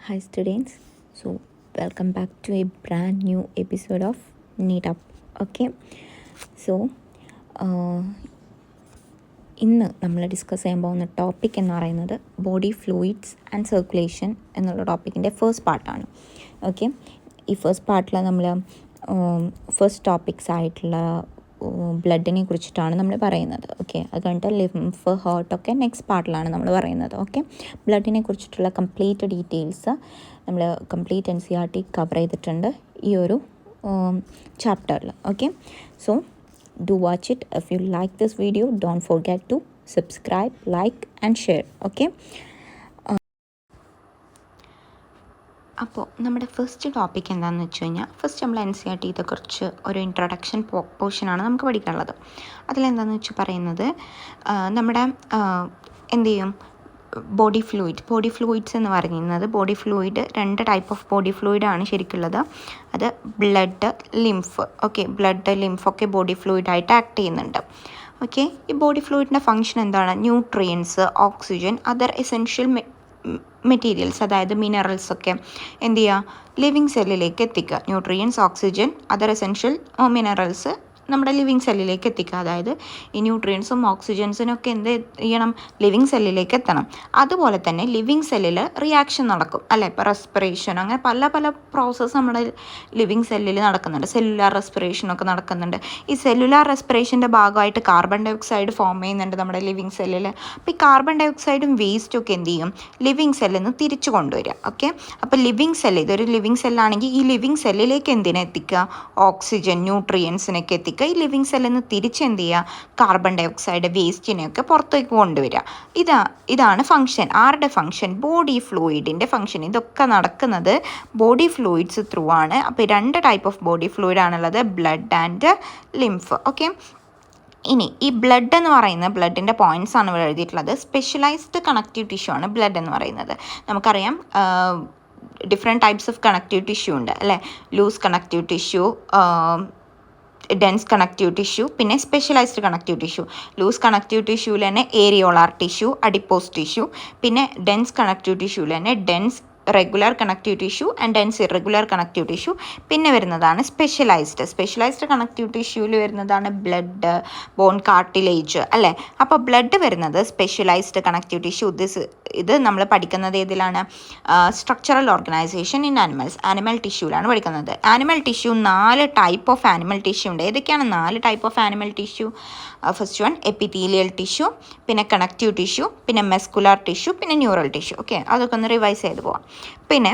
Hi students, so welcome back to a brand new episode of Neat Up. Okay, so ഇന്ന് നമ്മൾ discuss ചെയ്യാൻ പോകുന്ന topic എന്ന് പറയുന്നത് ബോഡി ഫ്ലൂയിഡ്സ് ആൻഡ് സർക്കുലേഷൻ എന്നുള്ള ടോപ്പിക്കിൻ്റെ ഫസ്റ്റ് പാർട്ടാണ്. ഓക്കെ, ഈ ഫസ്റ്റ് പാർട്ടിൽ നമ്മൾ ഫസ്റ്റ് ടോപ്പിക്സ് ആയിട്ടുള്ള ബ്ലഡിനെ കുറിച്ചിട്ടാണ് നമ്മൾ പറയുന്നത്. ഓക്കെ, അത് കഴിഞ്ഞിട്ട് ലിംഫ്, ഹാർട്ടൊക്കെ നെക്സ്റ്റ് പാർട്ടിലാണ് നമ്മൾ പറയുന്നത്. ഓക്കെ, ബ്ലഡിനെ കുറിച്ചിട്ടുള്ള കംപ്ലീറ്റ് ഡീറ്റെയിൽസ് നമ്മൾ കംപ്ലീറ്റ് NCERT കവർ ചെയ്തിട്ടുണ്ട് ഈ ഒരു ചാപ്റ്ററിൽ. Okay, so do watch it. If you like this video, don't forget to subscribe, like and share. Okay, അപ്പോൾ നമ്മുടെ ഫസ്റ്റ് ടോപ്പിക് എന്താണെന്ന് വെച്ച് കഴിഞ്ഞാൽ, ഫസ്റ്റ് നമ്മൾ NCERT കുറിച്ച് ഒരു ഇൻട്രൊഡക്ഷൻ പോർഷനാണ് നമുക്ക് പഠിക്കാനുള്ളത്. അതിലെന്താണെന്ന് വെച്ച് പറയുന്നത് നമ്മുടെ എന്ത് ചെയ്യും, ബോഡി ഫ്ലൂയിഡ്സ് എന്ന് പറയുന്നത്, ബോഡി ഫ്ലൂയിഡ് രണ്ട് ടൈപ്പ് ഓഫ് ബോഡി ഫ്ലൂയിഡാണ് ശരിക്കുള്ളത്. അത് ബ്ലഡ്, ലിംഫ്. ഓക്കെ, ബ്ലഡ്, ലിംഫൊക്കെ ബോഡി ഫ്ലൂയിഡായിട്ട് ആക്ട് ചെയ്യുന്നുണ്ട്. ഓക്കെ, ഈ ബോഡി ഫ്ലൂയിഡിൻ്റെ ഫംഗ്ഷൻ എന്താണ്? Nutrients, oxygen, other essential materials, അതായത് മിനറൽസൊക്കെ എന്ത് ചെയ്യുക, ലിവിങ് സെല്ലിലേക്ക് എത്തിക്കുക. Nutrients, oxygen, other essential minerals നമ്മുടെ ലിവിങ് സെല്ലിലേക്ക് എത്തിക്കുക. അതായത് ഈ ന്യൂട്രിയൻസും ഓക്സിജൻസിനൊക്കെ എന്ത് ചെയ്യണം, ലിവിങ് സെല്ലിലേക്ക് എത്തണം. അതുപോലെ തന്നെ ലിവിങ് സെല്ലിൽ റിയാക്ഷൻ നടക്കും അല്ലേ, ഇപ്പോൾ റെസ്പിറേഷൻ, അങ്ങനെ പല പല പ്രോസസ്സ് നമ്മുടെ ലിവിങ് സെല്ലിൽ നടക്കുന്നുണ്ട്. സെല്ലുലാർ റെസ്പിറേഷനൊക്കെ നടക്കുന്നുണ്ട്. ഈ സെല്ലുലാർ റെസ്പിറേഷൻ്റെ ഭാഗമായിട്ട് കാർബൺ ഡൈ ഓക്സൈഡ് ഫോം ചെയ്യുന്നുണ്ട് നമ്മുടെ ലിവിങ് സെല്ലിൽ. അപ്പോൾ ഈ കാർബൺ ഡൈ ഓക്സൈഡും വേസ്റ്റും ഒക്കെ എന്ത് ചെയ്യും, ലിവിങ് സെല്ലിൽ നിന്ന് തിരിച്ചു കൊണ്ടുവരിക. ഓക്കെ, അപ്പോൾ ലിവിങ് സെല്ല്, ഇതൊരു ലിവിങ് സെല്ലാണെങ്കിൽ ഈ ലിവിങ് സെല്ലിലേക്ക് എന്തിനെ എത്തിക്കുക, ഓക്സിജൻ, ന്യൂട്രിയൻസിനൊക്കെ എത്തിക്കുക. ഈ ലിവിങ് സെല്ലിൽ നിന്ന് തിരിച്ചെന്ത് ചെയ്യുക, കാർബൺ ഡൈ ഓക്സൈഡ്, വേസ്റ്റിനെയൊക്കെ പുറത്തേക്ക് കൊണ്ടുവരിക. ഇതാണ് ഫംഗ്ഷൻ. ആരുടെ ഫംഗ്ഷൻ? ബോഡി ഫ്ലൂയിഡിൻ്റെ ഫംഗ്ഷൻ. ഇതൊക്കെ നടക്കുന്നത് ബോഡി ഫ്ലൂയിഡ്സ് ത്രൂ ആണ്. അപ്പോൾ രണ്ട് ടൈപ്പ് ഓഫ് ബോഡി ഫ്ലൂയിഡ് ആണുള്ളത്, ബ്ലഡ് ആൻഡ് ലിംഫ്. ഓക്കെ, ഇനി ഈ ബ്ലഡ് എന്ന് പറയുന്നത്, ബ്ലഡിൻ്റെ പോയിൻറ്റ്സ് ആണ് ഇവിടെ എഴുതിയിട്ടുള്ളത്. സ്പെഷ്യലൈസ്ഡ് കണക്റ്റീവ് ടിഷ്യൂ ആണ് ബ്ലഡ് എന്ന് പറയുന്നത്. നമുക്കറിയാം different types of connective tissue ഉണ്ട് അല്ലേ. Loose connective tissue, dense connective tissue, പിന്നെ specialised connective tissue. Loose connective ടിഷ്യൂവിൽ തന്നെ ഏരിയോളാർ ടിഷ്യൂ, അഡിപ്പോസ് ടിഷ്യൂ. പിന്നെ ഡെൻസ് കണക്റ്റീവ് ടിഷ്യൂവിൽ തന്നെ dense regular connective tissue and dense irregular connective tissue. പിന്നെ വരുന്നതാണ് സ്പെഷ്യലൈസ്ഡ് കണക്റ്റീവ് ടിഷ്യൂവിൽ വരുന്നതാണ് ബ്ലഡ്, ബോൺ, കാർട്ടിലേജ് അല്ലേ. അപ്പോൾ ബ്ലഡ് വരുന്നത് സ്പെഷ്യലൈസ്ഡ് കണക്റ്റീവ് ടിഷ്യൂ. ഇത് നമ്മൾ പഠിക്കുന്നത് ഏതിലാണ്? സ്ട്രക്ചറൽ ഓർഗനൈസേഷൻ ഇൻ ആനിമൽ ടിഷ്യൂവിലാണ് പഠിക്കുന്നത്. Animal tissue 4 type of animal tissue ഉണ്ട്. ഏതൊക്കെയാണ് 4 type of animal tissue? First one epithelial tissue, പിന്നെ കണക്റ്റീവ് ടിഷ്യൂ, പിന്നെ മെസ്കുലാർ ടിഷ്യൂ, പിന്നെ ന്യൂറൽ ടിഷ്യൂ. ഓക്കെ, അതൊക്കെ ഒന്ന് റിവൈസ് ചെയ്ത് പോവാം. പിന്നെ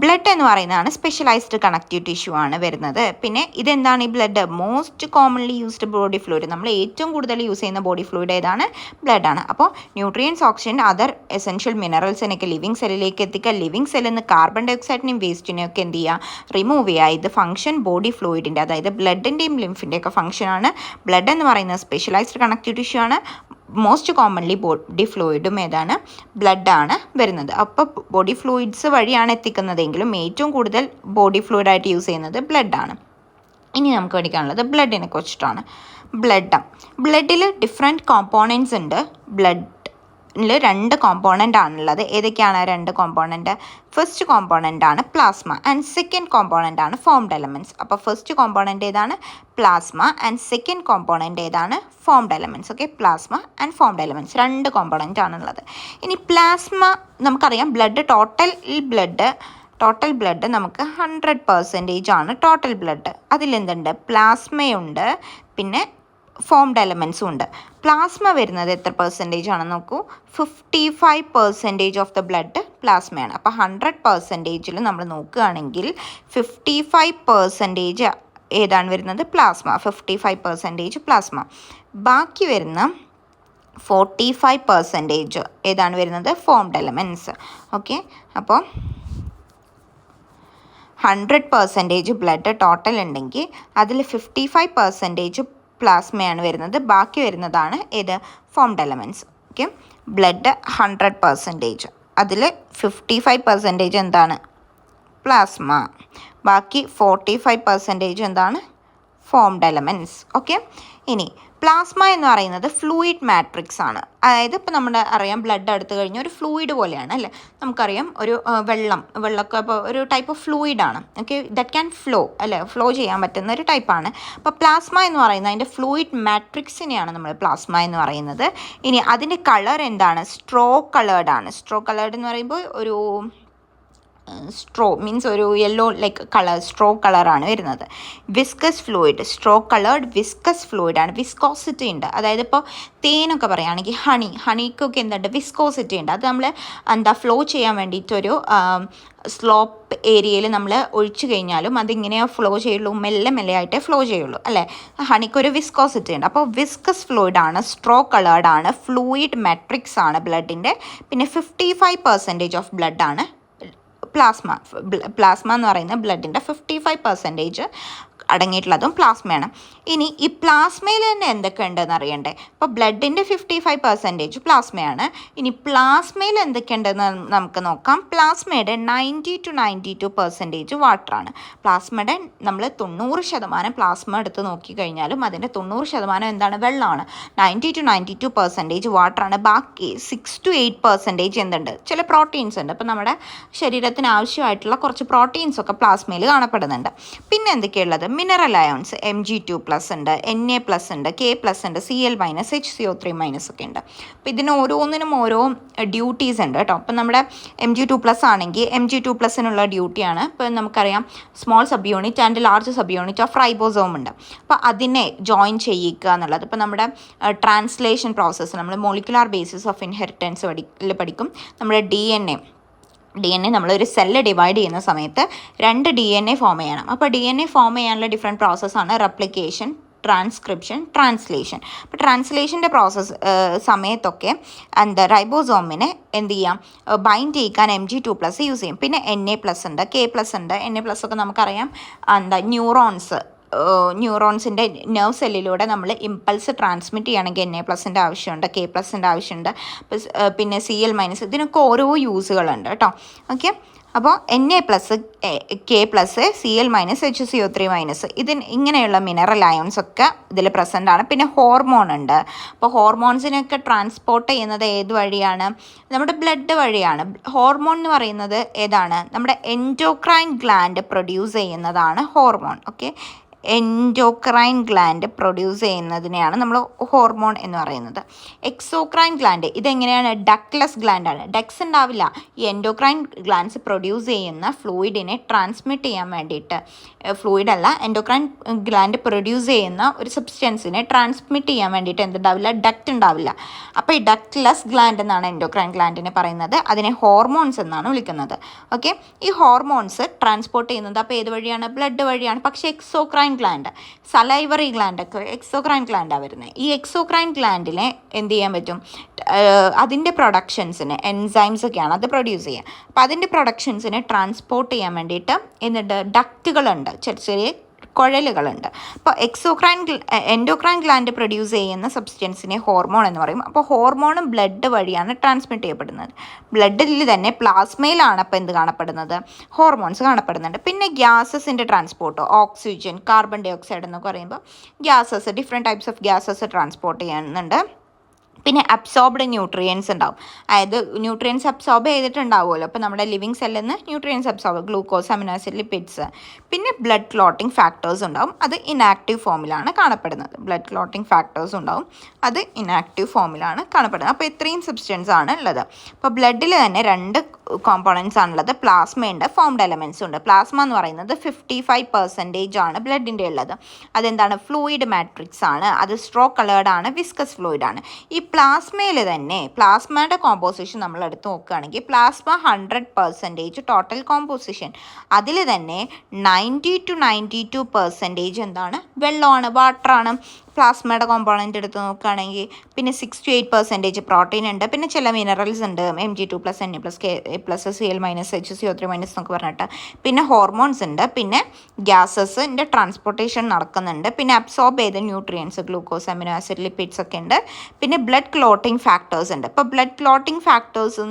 ബ്ലഡ് എന്ന് പറയുന്നതാണ് സ്പെഷ്യലൈസ്ഡ് കണക്റ്റീവ് ടിഷ്യൂ ആണ് വരുന്നത്. പിന്നെ ഇതെന്താണ് ഈ blood? Most commonly used body fluid. നമ്മൾ ഏറ്റവും കൂടുതൽ യൂസ് ചെയ്യുന്ന ബോഡി ഫ്ലൂയിഡ് ഏതാണ്? ബ്ലഡാണ്. അപ്പോൾ ന്യൂട്രിയൻസ്, ഓക്സിജൻ, അതർ എസെൻഷ്യൽ മിനറൽസിനൊക്കെ ലിവിങ് സെല്ലിലേക്ക് എത്തിക്കുക. ലിവിങ് സെല്ലിൽ നിന്ന് കാർബൺ ഡൈ ഓക്സൈഡിനെയും വേസ്റ്റിനെയും ഒക്കെ എന്ത് ചെയ്യുക, റിമൂവ് ചെയ്യുക. ഇത് ഫംഗ്ഷൻ ബോഡി ഫ്ലൂയിഡിൻ്റെ, അതായത് ബ്ലഡിൻ്റെയും ലിംഫിൻ്റെയൊക്കെ ഫംഗ്ഷനാണ്. ബ്ലഡ് എന്ന് പറയുന്നത് സ്പെഷ്യലൈസ്ഡ് കണക്റ്റീവ് ടിഷ്യൂ ആണ്. മോസ്റ്റ് കോമൺലി ബോഡി ഫ്ലൂയിഡും ഏതാണ്? ബ്ലഡാണ് വരുന്നത്. അപ്പോൾ ബോഡി ഫ്ലൂയിഡ്സ് വഴിയാണ് എത്തിക്കുന്നതെങ്കിലും ഏറ്റവും കൂടുതൽ ബോഡി ഫ്ലൂയിഡായിട്ട് യൂസ് ചെയ്യുന്നത് ബ്ലഡാണ്. ഇനി നമുക്ക് പഠിക്കാനുള്ളത് ബ്ലഡിനെ കുറിച്ചിട്ടാണ്. ബ്ലഡിൽ ഡിഫറെൻറ്റ് കോമ്പോണൻറ്റ്സ് ഉണ്ട്. ബ്ലഡിൽ 2 കോമ്പോണൻ്റ് ആണുള്ളത്. ഏതൊക്കെയാണ് 2 കോമ്പോണൻ്റ്? ഫസ്റ്റ് കോമ്പോണൻ്റ് ആണ് പ്ലാസ്മ ആൻഡ് സെക്കൻഡ് കോമ്പോണൻ്റ് ആണ് ഫോംഡ് എലമെൻറ്റ്സ്. അപ്പോൾ ഫസ്റ്റ് കോമ്പോണൻ്റ് ഏതാണ്? പ്ലാസ്മ ആൻഡ് സെക്കൻഡ് കോമ്പോണൻ്റ് ഏതാണ്? Formed elements. Okay, plasma and formed elements 2 component ആണുള്ളത്. ഇനി പ്ലാസ്മ, നമുക്കറിയാം ടോട്ടൽ ബ്ലഡ് നമുക്ക് 100% ആണ് ടോട്ടൽ ബ്ലഡ്. അതിലെന്തുണ്ട്? പ്ലാസ്മയുണ്ട്, പിന്നെ ഫോംഡ് എലമെൻസും ഉണ്ട്. പ്ലാസ്മ വരുന്നത് എത്ര പെർസെൻറ്റേജ് ആണെന്ന് നോക്കൂ. 55% ഓഫ് ദ ബ്ലഡ് പ്ലാസ്മയാണ്. അപ്പോൾ 100%-ൽ നമ്മൾ നോക്കുകയാണെങ്കിൽ 55% ഏതാണ് വരുന്നത്? പ്ലാസ്മ. 55% പ്ലാസ്മ. ബാക്കി വരുന്ന 45% ഏതാണ് വരുന്നത്? Formed elements. ഓക്കെ, അപ്പോൾ 100% ബ്ലഡ് ടോട്ടൽ ഉണ്ടെങ്കിൽ അതിൽ 55% പ്ലാസ്മയാണ് വരുന്നത്. ബാക്കി വരുന്നതാണ് ഏത്? Formed elements. ഓക്കെ, ബ്ലഡ് 100%, അതിൽ 55% എന്താണ്? പ്ലാസ്മ. ബാക്കി 45% എന്താണ്? Formed elements. ഓക്കെ, ഇനി പ്ലാസ്മ എന്ന് പറയുന്നത് ഫ്ലൂയിഡ് മാട്രിക്സ് ആണ്. അതായത് ഇപ്പോൾ നമ്മുടെ അറിയാം ബ്ലഡ് എടുത്തു കഴിഞ്ഞാൽ ഒരു ഫ്ലൂയിഡ് പോലെയാണ് അല്ലേ. നമുക്കറിയാം ഒരു വെള്ളമൊക്കെ ഇപ്പോൾ ഒരു ടൈപ്പ് ഓഫ് ഫ്ലൂയിഡാണ്. ഓക്കെ, ദറ്റ് ക്യാൻ ഫ്ലോ അല്ലേ, ഫ്ലോ ചെയ്യാൻ പറ്റുന്ന ഒരു ടൈപ്പാണ്. അപ്പോൾ പ്ലാസ്മ എന്ന് പറയുന്നത് അതിൻ്റെ ഫ്ലൂയിഡ് മാട്രിക്സിനെയാണ് നമ്മൾ പ്ലാസ്മ എന്ന് പറയുന്നത്. ഇനി അതിൻ്റെ കളർ എന്താണ്? സ്ട്രോ കളേർഡാണ്. സ്ട്രോ കളേർഡ് എന്ന് പറയുമ്പോൾ ഒരു സ്ട്രോ മീൻസ് ഒരു യെല്ലോ ലൈക്ക് കളർ, സ്ട്രോ കളറാണ് വരുന്നത്. Viscous fluid, straw coloured viscous ഫ്ലൂയിഡാണ്. വിസ്കോസിറ്റി ഉണ്ട്. അതായത് ഇപ്പോൾ തേനൊക്കെ പറയുകയാണെങ്കിൽ ഹണിക്കൊക്കെ എന്തുണ്ട്? വിസ്കോസിറ്റി ഉണ്ട്. അത് നമ്മൾ ഫ്ലോ ചെയ്യാൻ വേണ്ടിയിട്ടൊരു സ്ലോപ്പ് ഏരിയയിൽ നമ്മൾ ഒഴിച്ചു കഴിഞ്ഞാലും അതിങ്ങനെ ഫ്ലോ ചെയ്യുള്ളൂ, മെല്ലെ മെല്ലെ ആയിട്ടേ ഫ്ലോ ചെയ്യുള്ളൂ അല്ലേ. ഹണിക്കൊരു വിസ്കോസിറ്റി ഉണ്ട്. അപ്പോൾ വിസ്കസ് ഫ്ലൂയിഡാണ്, സ്ട്രോ കളേർഡാണ്, ഫ്ലൂയിഡ് മെട്രിക്സ് ആണ് ബ്ലഡിൻ്റെ. പിന്നെ 55% ഓഫ് ബ്ലഡാണ് പ്ലാസ്മ എന്ന് പറയുന്നത് ബ്ലഡിൻ്റെ 55% അടങ്ങിയിട്ടുള്ളതും പ്ലാസ്മയാണ്. ഇനി ഈ പ്ലാസ്മയിൽ തന്നെ എന്തൊക്കെ ഉണ്ടെന്ന് അറിയണ്ടേ? ഇപ്പോൾ ബ്ലഡിൻ്റെ 55% പ്ലാസ്മയാണ്. ഇനി പ്ലാസ്മയിൽ എന്തൊക്കെ ഉണ്ടെന്ന് നമുക്ക് നോക്കാം. പ്ലാസ്മയുടെ 90 to 92% വാട്ടറാണ്. പ്ലാസ്മയുടെ നമ്മൾ 90% പ്ലാസ്മ എടുത്ത് നോക്കിക്കഴിഞ്ഞാലും അതിൻ്റെ 90% എന്താണ്? വെള്ളമാണ്. 90 to 92% വാട്ടറാണ്. ബാക്കി 6 to 8% എന്തുണ്ട്? ചില പ്രോട്ടീൻസ് ഉണ്ട്. അപ്പോൾ നമ്മുടെ ശരീരത്തിന് ആവശ്യമായിട്ടുള്ള കുറച്ച് പ്രോട്ടീൻസൊക്കെ പ്ലാസ്മയിൽ കാണപ്പെടുന്നുണ്ട്. പിന്നെ എന്തൊക്കെയുള്ളത്? മിനറൽ അയോൺസ് Mg2+ ഉണ്ട്, Na+ ഉണ്ട്, K+ ഉണ്ട്, Cl-, HCO3- ഒക്കെ ഉണ്ട്. അപ്പോൾ ഇതിന് ഓരോന്നിനും ഓരോ ഡ്യൂട്ടീസ് ഉണ്ട് കേട്ടോ. അപ്പോൾ നമ്മുടെ Mg2+ ആണെങ്കിൽ Mg2+നുള്ള ഡ്യൂട്ടിയാണ്, ഇപ്പോൾ നമുക്കറിയാം small sub unit and large sub unit of ribosome ഉണ്ട്. അപ്പോൾ അതിനെ ജോയിൻ ചെയ്യിക്കുക എന്നുള്ളത് ഇപ്പോൾ നമ്മുടെ ട്രാൻസ്ലേഷൻ പ്രോസസ്സ് നമ്മൾ മോളിക്കുലാർ ബേസിസ് ഓഫ് ഇൻഹെറിറ്റൻസ് പഠിക്കും. നമ്മുടെ ഡി എൻ എ നമ്മളൊരു സെല്ല് ഡിവൈഡ് ചെയ്യുന്ന സമയത്ത് 2 DNA ഫോം ചെയ്യണം. അപ്പോൾ DNA ഫോം ചെയ്യാനുള്ള ഡിഫറെൻറ്റ് പ്രോസസ്സാണ് റെപ്ലിക്കേഷൻ, ട്രാൻസ്ക്രിപ്ഷൻ, ട്രാൻസ്ലേഷൻ. അപ്പോൾ ട്രാൻസ്ലേഷൻ്റെ പ്രോസസ്സ് സമയത്തൊക്കെ റൈബോസോമിനെ എന്ത് ചെയ്യാം? ബൈൻഡ് ചെയ്യിക്കാൻ Mg2+ യൂസ് ചെയ്യും. പിന്നെ Na+ ഉണ്ട്, K+ ഉണ്ട്. Na+ ഒക്കെ നമുക്കറിയാം ന്യൂറോൺസിൻ്റെ നെർവ് സെല്ലിലൂടെ നമ്മൾ ഇമ്പൾസ് ട്രാൻസ്മിറ്റ് ചെയ്യണമെങ്കിൽ Na+ൻ്റെ ആവശ്യമുണ്ട്, K+ൻ്റെ ആവശ്യമുണ്ട്. പിന്നെ Cl- ഇതിനൊക്കെ ഓരോ യൂസുകളുണ്ട് കേട്ടോ. ഓക്കെ, അപ്പോൾ Na+, K+, Cl-, HCO3- ഇങ്ങനെയുള്ള മിനറൽ അയോൺസ് ഒക്കെ ഇതിൽ പ്രസൻ്റ് ആണ്. പിന്നെ ഹോർമോൺ ഉണ്ട്. അപ്പോൾ ഹോർമോൺസിനൊക്കെ ട്രാൻസ്പോർട്ട് ചെയ്യുന്നത് ഏത് വഴിയാണ്? നമ്മുടെ ബ്ലഡ് വഴിയാണ്. ഹോർമോൺ എന്ന് പറയുന്നത് ഏതാണ്? നമ്മുടെ എൻഡോക്രൈൻ ഗ്ലാൻഡ് പ്രൊഡ്യൂസ് ചെയ്യുന്നതാണ് hormone. Okay, endocrine gland produce ചെയ്യുന്നതിനെയാണ് നമ്മൾ ഹോർമോൺ എന്ന് പറയുന്നത്. എക്സോക്രൈൻ ഗ്ലാൻഡ് ഇതെങ്ങനെയാണ്? ഡക്ലെസ് ഗ്ലാൻഡാണ്. ഡക്സ് ഉണ്ടാവില്ല. ഈ എൻഡോക്രൈൻ ഗ്ലാൻഡ്സ് പ്രൊഡ്യൂസ് ചെയ്യുന്ന ഫ്ലൂയിഡിനെ ട്രാൻസ്മിറ്റ് ചെയ്യാൻ വേണ്ടിയിട്ട്, ഫ്ലൂയിഡല്ല, എൻഡോക്രൈൻ ഗ്ലാൻഡ് പ്രൊഡ്യൂസ് ചെയ്യുന്ന ഒരു സബ്സ്റ്റൻസിനെ ട്രാൻസ്മിറ്റ് ചെയ്യാൻ വേണ്ടിയിട്ട് എന്തുണ്ടാവില്ല? ഡക്റ്റ് ഉണ്ടാവില്ല. അപ്പോൾ ഈ ഡക്ട്ലെസ് ഗ്ലാൻഡ് എന്നാണ് എൻഡോക്രൈൻ ഗ്ലാൻഡിനെ പറയുന്നത്. അതിനെ ഹോർമോൺസ് എന്നാണ് വിളിക്കുന്നത്. ഓക്കെ, ഈ ഹോർമോൺസ് ട്രാൻസ്പോർട്ട് ചെയ്യുന്നത് അപ്പോൾ ഏത് വഴിയാണ്? ബ്ലഡ് വഴിയാണ്. പക്ഷേ എക്സോക്രൈൻ ഗ്ലാൻഡ്, സലൈവറി ഗ്ലാൻഡൊക്കെ എക്സോക്രൈൻ ഗ്ലാൻഡാണ് വരുന്നത്. ഈ എക്സോക്രൈൻ ഗ്ലാൻഡിനെ എന്ത് ചെയ്യാൻ പറ്റും? അതിൻ്റെ പ്രൊഡക്ഷൻസിന് എൻസൈംസ് ഒക്കെയാണ് അത് പ്രൊഡ്യൂസ് ചെയ്യുക. അപ്പോൾ അതിൻ്റെ പ്രൊഡക്ഷൻസിനെ ട്രാൻസ്പോർട്ട് ചെയ്യാൻ വേണ്ടിയിട്ട് എന്നിട്ട് ഡക്റ്റുകളുണ്ട്, ചെറിയ ചെറിയ കുഴലുകളുണ്ട്. അപ്പോൾ എൻഡോക്രൈൻ ഗ്ലാൻഡ് പ്രൊഡ്യൂസ് ചെയ്യുന്ന സബ്സ്റ്റൻസിനെ ഹോർമോൺ എന്ന് പറയും. അപ്പോൾ ഹോർമോണും ബ്ലഡ് വഴിയാണ് ട്രാൻസ്മിറ്റ് ചെയ്യപ്പെടുന്നത്. ബ്ലഡിൽ തന്നെ പ്ലാസ്മയിലാണ് അപ്പോൾ എന്ത് കാണപ്പെടുന്നത്? ഹോർമോൺസ് കാണപ്പെടുന്നുണ്ട്. പിന്നെ ഗ്യാസസിൻ്റെ transport, oxygen, carbon dioxide എന്നൊക്കെ പറയുമ്പോൾ gases, different types of gases transport ചെയ്യുന്നുണ്ട്. പിന്നെ അബ്സോർബ്ഡ് ന്യൂട്രിയൻസ് ഉണ്ടാവും. അതായത് ന്യൂട്രിയൻസ് അബ്സോർബ് ചെയ്തിട്ടുണ്ടാവുമല്ലോ. അപ്പോൾ നമ്മുടെ ലിവിങ് സെല്ലിൽ നിന്ന് nutrients absorb, glucose, amino acid, lipids. പിന്നെ ബ്ലഡ് ക്ലോട്ടിംഗ് ഫാക്ടേഴ്സ് ഉണ്ടാവും. അത് ഇനാക്റ്റീവ് ഫോമിലാണ് കാണപ്പെടുന്നത്. ബ്ലഡ് ക്ലോട്ടിംഗ് ഫാക്ടേഴ്സ് ഉണ്ടാവും, അത് ഇനാക്റ്റീവ് ഫോമിലാണ് കാണപ്പെടുന്നത്. അപ്പോൾ ഇത്രയും സബ്സ്റ്റൻസ് ആണ് ഉള്ളത്. അപ്പോൾ ബ്ലഡിൽ തന്നെ 2 കോമ്പോണൻസ് ആണുള്ളത്. പ്ലാസ്മയുണ്ട്, ഫോംഡ് എലമെൻസും ഉണ്ട്. പ്ലാസ്മ എന്ന് പറയുന്നത് 55% ആണ് ബ്ലഡിൻ്റെ ഉള്ളത്. അതെന്താണ്? ഫ്ലൂയിഡ് മാട്രിക്സ് ആണ്. അത് സ്ട്രോ കളേർഡ് ആണ്, വിസ്കസ് ഫ്ലൂയിഡ് ആണ്. ഈ പ്ലാസ്മയിൽ തന്നെ പ്ലാസ്മയുടെ കോമ്പോസിഷൻ നമ്മൾ എടുത്ത് നോക്കുകയാണെങ്കിൽ പ്ലാസ്മ 100% ടോട്ടൽ കോമ്പോസിഷൻ. അതിൽ തന്നെ 90 to 92% എന്താണ്? വെള്ളമാണ്, വാട്ടറാണ്. പ്ലാസ്മയുടെ കോമ്പോണൻ്റ് എടുത്ത് നോക്കുകയാണെങ്കിൽ പിന്നെ 6 to 8% പ്രോട്ടീൻ ഉണ്ട്. പിന്നെ ചില മിനറൽസ് ഉണ്ട്, Mg2+, Na+, K+, Cl-, HCO3- എന്നൊക്കെ പറഞ്ഞിട്ട്. പിന്നെ ഹോർമോൺസ് ഉണ്ട്. പിന്നെ ഗ്യാസസിൻ്റെ ട്രാൻസ്പോർട്ടേഷൻ നടക്കുന്നുണ്ട്. പിന്നെ അബ്സോർബ് ചെയ്ത nutrients, glucose, amino acid, lipids ഒക്കെ ഉണ്ട്. പിന്നെ ബ്ലഡ് ക്ലോട്ടിംഗ് ഫാക്ടേഴ്സ് ഉണ്ട്. ഇപ്പോൾ ബ്ലഡ് ക്ലോട്ടിംഗ് ഫാക്ടേഴ്സ്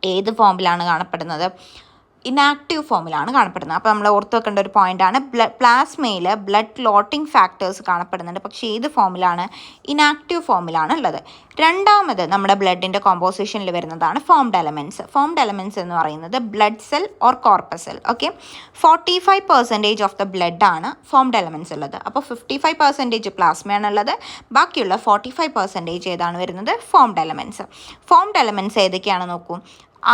ഏത് ഫോമിലാണ് കാണപ്പെടുന്നത്? ഇനാക്റ്റീവ് ഫോമിലാണ് കാണപ്പെടുന്നത്. അപ്പോൾ നമ്മൾ ഓർത്ത് വെക്കേണ്ട ഒരു പോയിൻ്റാണ് പ്ലാസ്മയിൽ ബ്ലഡ് ക്ലോട്ടിംഗ് ഫാക്ടേഴ്സ് കാണപ്പെടുന്നുണ്ട്, പക്ഷേ ഏത് ഫോമിലാണ്? ഇനാക്റ്റീവ് ഫോമിലാണ് ഉള്ളത്. രണ്ടാമത് നമ്മുടെ ബ്ലഡിൻ്റെ കോമ്പോസിഷനിൽ വരുന്നതാണ് ഫോംഡ് എലമെൻറ്റ്സ്. ഫോംഡ് എലമെൻറ്റ്സ് എന്ന് പറയുന്നത് blood cell or corpuscle. Okay, 45% of the blood ആണ് ഫോംഡ് എലമെൻറ്റ്സ് ഉള്ളത്. അപ്പോൾ 55% പ്ലാസ്മയാണ് ഉള്ളത്, ബാക്കിയുള്ള 45% ഏതാണ് വരുന്നത്? Formed elements. ഫോംഡ് എലമെൻറ്റ്സ് ഏതൊക്കെയാണ് നോക്കൂ.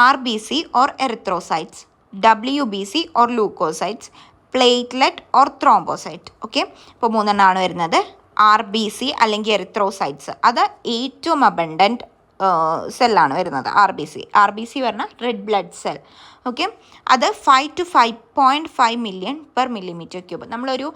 RBC or erythrocytes, WBC or leukocytes, platelet or thrombocyte. Okay, ഇപ്പോൾ മൂന്നെണ്ണമാണ് വരുന്നത്. RBC അല്ലെങ്കിൽ എറിത്രോസൈറ്റ്സ്, അത് ഏറ്റവും അബണ്ടൻറ്റ് സെല്ലാണ് വരുന്നത്. RBC പറഞ്ഞാൽ റെഡ് ബ്ലഡ് സെൽ. ഓക്കെ, അത് 5 to 5.5 million per millimetre cube. നമ്മളൊരു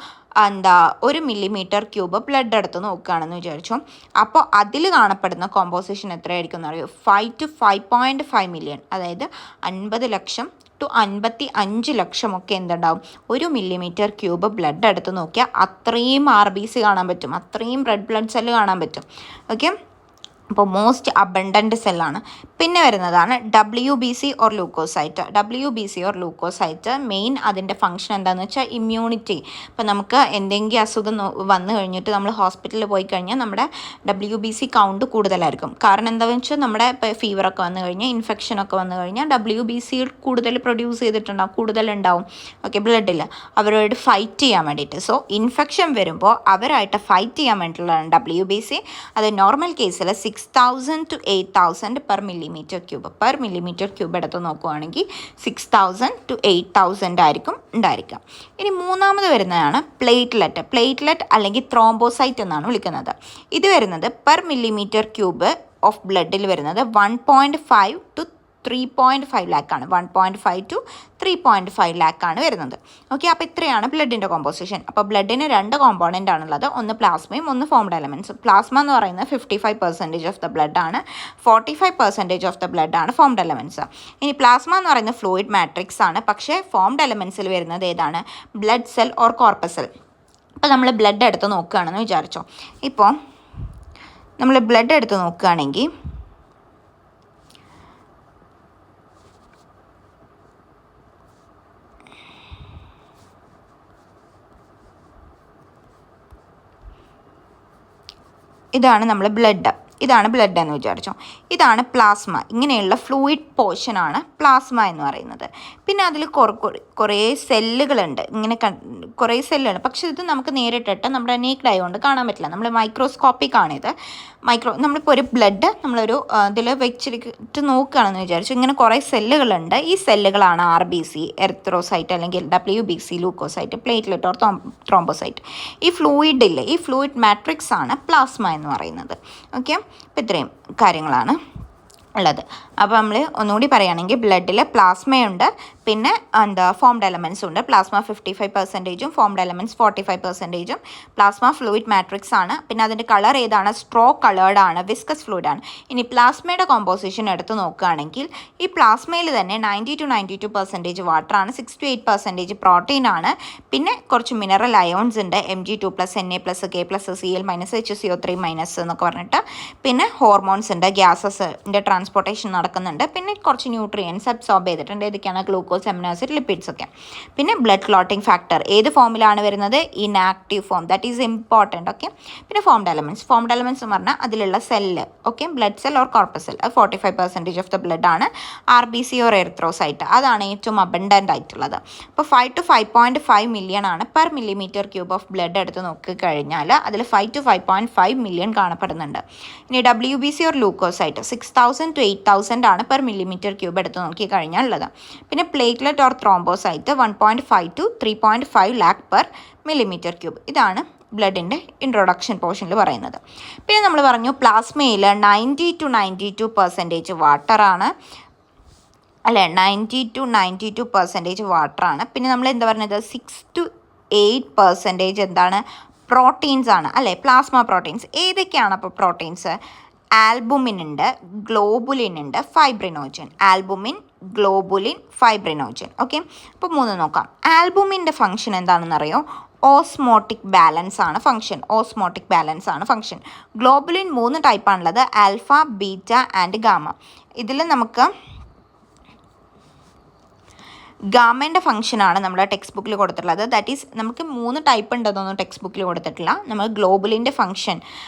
1 മില്ലിമീറ്റർ ക്യൂബ് ബ്ലഡ് എടുത്ത് നോക്കുകയാണെന്ന് വിചാരിച്ചു. അപ്പോൾ അതിൽ കാണപ്പെടുന്ന കോമ്പോസിഷൻ എത്രയായിരിക്കും എന്നറിയോ? 5 to 5.5 മില്യൺ, അതായത് 50 ലക്ഷം to 55 ലക്ഷമൊക്കെ എന്തുണ്ടാവും? 1 മില്ലിമീറ്റർ ക്യൂബ് ബ്ലഡ് എടുത്ത് നോക്കിയാൽ അത്രയും RBC കാണാൻ പറ്റും, അത്രയും റെഡ് ബ്ലഡ് സെല്ല് കാണാൻ പറ്റും. ഓക്കെ, അപ്പോൾ മോസ്റ്റ് അബണ്ടൻറ്റ് സെല്ലാണ്. പിന്നെ വരുന്നതാണ് WBC or leucocyte. WBC or leucocyte main അതിൻ്റെ ഫങ്ഷൻ എന്താണെന്ന് വെച്ചാൽ ഇമ്മ്യൂണിറ്റി. ഇപ്പോൾ നമുക്ക് എന്തെങ്കിലും അസുഖം വന്നു കഴിഞ്ഞിട്ട് നമ്മൾ ഹോസ്പിറ്റലിൽ പോയി കഴിഞ്ഞാൽ നമ്മുടെ WBC കൗണ്ട് കൂടുതലായിരിക്കും. കാരണം എന്താണെന്ന് വെച്ചാൽ നമ്മുടെ ഇപ്പോൾ ഫീവറൊക്കെ വന്നു കഴിഞ്ഞാൽ, ഇൻഫെക്ഷനൊക്കെ വന്നു കഴിഞ്ഞാൽ WBC കൂടുതൽ പ്രൊഡ്യൂസ് ചെയ്തിട്ടുണ്ടാവും, കൂടുതലുണ്ടാവും. ഓക്കെ, ബ്ലഡിൽ അവരോട് ഫൈറ്റ് ചെയ്യാൻ വേണ്ടിയിട്ട്. സോ ഇൻഫെക്ഷൻ വരുമ്പോൾ അവരായിട്ട് ഫൈറ്റ് ചെയ്യാൻ വേണ്ടിയിട്ടുള്ളതാണ് WBC. അത് നോർമൽ കേസിൽ 6,000 to 8,000 പെർ മില്ലിമീറ്റർ ക്യൂബ് എടുത്ത് നോക്കുകയാണെങ്കിൽ 6,000 to 8,000 ആയിരിക്കും ഉണ്ടായിരിക്കുക. ഇനി മൂന്നാമത് വരുന്നതാണ് പ്ലേറ്റ്ലെറ്റ് അല്ലെങ്കിൽ ത്രോംബോസൈറ്റ് എന്നാണ് വിളിക്കുന്നത്. ഇത് വരുന്നത് പെർ മില്ലിമീറ്റർ ക്യൂബ് ഓഫ് ബ്ലഡിൽ വരുന്നത് 1.5 to 3.5 ലാക്കാണ്. 1.5 to 3.5 ലാക്കാണ് വരുന്നത്. ഓക്കെ, അപ്പോൾ ഇത്രയാണ് ബ്ലഡിൻ്റെ കോമ്പോസിഷൻ. അപ്പോൾ ബ്ലഡിന് 2 കോമ്പോണൻ്റ് ആണുള്ളത്, ഒന്ന് പ്ലാസ്മയും ഒന്ന് ഫോംഡ് എലമെൻറ്റ്സും. പ്ലാസ്മ എന്ന് പറയുന്നത് 55% ഓഫ് ദ ബ്ലഡ് ആണ്, 45% ഓഫ് ദ ബ്ലഡ് ആണ് ഫോംഡ് എലമെൻറ്റ്സ്. ഇനി പ്ലാസ്മ എന്ന് പറയുന്നത് ഫ്ലൂയിഡ് മാട്രിക്സ് ആണ്, പക്ഷേ ഫോംഡ് എലമെൻറ്റ്സിൽ വരുന്നത് ഏതാണ്? Blood cell or corpuscle. അപ്പോൾ നമ്മൾ ബ്ലഡ് എടുത്ത് നോക്കുകയാണെന്ന് വിചാരിച്ചോ. ഇപ്പോൾ നമ്മൾ ബ്ലഡ് എടുത്ത് നോക്കുകയാണെങ്കിൽ ഇതാണ് നമ്മൾ ഇതാണ് ബ്ലഡ് എന്ന് വിചാരിച്ചോ. ഇതാണ് പ്ലാസ്മ. ഇങ്ങനെയുള്ള ഫ്ലൂയിഡ് പോർഷനാണ് പ്ലാസ്മ എന്ന് പറയുന്നത്. പിന്നെ അതിൽ കുറേ സെല്ലുകളുണ്ട്, ഇങ്ങനെ കുറേ സെല്ലുകളുണ്ട്. പക്ഷേ ഇത് നമുക്ക് നേരിട്ടിട്ട് നമ്മുടെ നേക്ഡ് ഐ കൊണ്ട് കാണാൻ പറ്റില്ല, നമ്മൾ മൈക്രോസ്കോപ്പിക് ആണിത്. നമ്മളിപ്പോൾ ഒരു ബ്ലഡ് നമ്മളൊരു ഇതിൽ വെച്ചിട്ട് നോക്കുകയാണെന്ന് വിചാരിച്ചു. ഇങ്ങനെ കുറേ സെല്ലുകളുണ്ട്. ഈ സെല്ലുകളാണ് RBC, എറിത്രോസൈറ്റ് അല്ലെങ്കിൽ WBC, leucocyte, platelet or thrombocyte. ഈ ഫ്ലൂയിഡ് മാട്രിക്സ് ആണ് പ്ലാസ്മ എന്ന് പറയുന്നത്. ഓക്കെ, അപ്പോൾ ഇത്രയും കാര്യങ്ങളാണ് ഉള്ളത്. അപ്പോൾ നമ്മൾ ഒന്നുകൂടി പറയുകയാണെങ്കിൽ ബ്ലഡിൽ പ്ലാസ്മയുണ്ട്, പിന്നെ ഫോംഡ് എലമെൻറ്റ്സ് ഉണ്ട്. Plasma 55%, formed elements 45%. Plasma fluid matrix ആണ്. പിന്നെ അതിൻ്റെ കളർ ഏതാണ്? സ്ട്രോ കളേർഡ് ആണ്, വിസ്കസ് ഫ്ലൂയിഡ് ആണ്. ഇനി പ്ലാസ്മയുടെ കോമ്പോസിഷൻ എടുത്ത് നോക്കുകയാണെങ്കിൽ ഈ പ്ലാസ്മയിൽ തന്നെ 90 to 92% വാട്ടറാണ്, 6 to 8% പ്രോട്ടീൻ ആണ്. പിന്നെ കുറച്ച് മിനറൽ അയോൺസ് ഉണ്ട്, Mg2+, Na+, K+, Cl-, HCO3- എന്നൊക്കെ പറഞ്ഞിട്ട്. പിന്നെ ഹോർമോൺസ് ഉണ്ട്, ഗ്യാസസിൻ്റെ ട്രാൻസ്പോർട്ടേഷൻ നടക്കുന്നുണ്ട്. പിന്നെ കുറച്ച് ന്യൂട്രിയൻസ് അബ്സോർബ് ചെയ്തിട്ടുണ്ട്. ഏതൊക്കെയാണ്? ഗ്ലൂക്കോസ്, അമിനോ ആസിഡ്, ലിപ്പിഡ്സ് ഒക്കെ. പിന്നെ ബ്ലഡ് ക്ലോട്ടിംഗ് ഫാക്ടർ ഏത് ഫോമിലാണ് വരുന്നത്? Inactive form, that is important. Okay, പിന്നെ ഫോംഡ് എലമെൻറ്റ്സ് എന്ന് പറഞ്ഞാൽ അതിലുള്ള cell. Okay, blood cell or corpuscle, അത് 45% ഓഫ് ദ ബ്ലഡ് ആണ്. RBC ഓർ എറിത്രോസൈറ്റ്, അതാണ് ഏറ്റവും അബണ്ടൻ്റ് ആയിട്ടുള്ളത്. അപ്പോൾ 5 to 5.5 മില്യൺ ആണ് per millimetre cube of blood എടുത്ത് നോക്കിക്കഴിഞ്ഞാൽ അതിൽ 5 to 5.5 മില്യൺ കാണപ്പെടുന്നുണ്ട്. ഇനി WBC ഓർ ലൂക്കോസൈറ്റ് 6,000 to 8,000 ആണ് പെർ മില്ലിമീറ്റർ ക്യൂബ് എടുത്ത് നോക്കിക്കഴിഞ്ഞാൽ ഉള്ളത്. പിന്നെ platelet or thrombocyte 1.5 to 3.5 lakh per millimetre cube. ഇതാണ് ബ്ലഡിൻ്റെ ഇൻട്രൊഡക്ഷൻ പോർഷനിൽ പറയുന്നത്. പിന്നെ നമ്മൾ പറഞ്ഞു പ്ലാസ്മയിൽ 90 to 92% വാട്ടറാണ്, അല്ലേ? 90 to 92% വാട്ടറാണ്. പിന്നെ നമ്മൾ എന്താ പറഞ്ഞത്? 6 to 8% എന്താണ്? പ്രോട്ടീൻസ് ആണ്, അല്ലേ? പ്ലാസ്മ പ്രോട്ടീൻസ് ഏതൊക്കെയാണ്? അപ്പോൾ പ്രോട്ടീൻസ് ആൽബുമിൻ ഉണ്ട്, ഗ്ലോബുലിൻ ഉണ്ട്, ഫൈബ്രിനോജൻ. ഫൈബ്രിനോജൻ. ഓക്കെ, അപ്പോൾ 3 നോക്കാം. ആൽബുമിൻ്റെ ഫംഗ്ഷൻ എന്താണെന്നറിയോ? ഓസ്മോട്ടിക് ബാലൻസ് ആണ് ഫംഗ്ഷൻ. ഗ്ലോബുലിൻ 3 ടൈപ്പാണുള്ളത്, ആൽഫ, ബീറ്റ ആൻഡ് ഗാമ. ഇതിൽ നമുക്ക് ഗാമേൻ്റെ ഫംഗ്ഷനാണ് നമ്മുടെ ടെക്സ്റ്റ് ബുക്കിൽ കൊടുത്തിട്ടുള്ളത്. ദാറ്റ് ഈസ് നമുക്ക് 3 ടൈപ്പ് ഉണ്ടെന്നൊന്നും ടെക്സ്റ്റ് ബുക്കിൽ കൊടുത്തിട്ടില്ല. നമ്മൾ ഗ്ലോബുലിൻ്റെ ഫംഗ്ഷൻ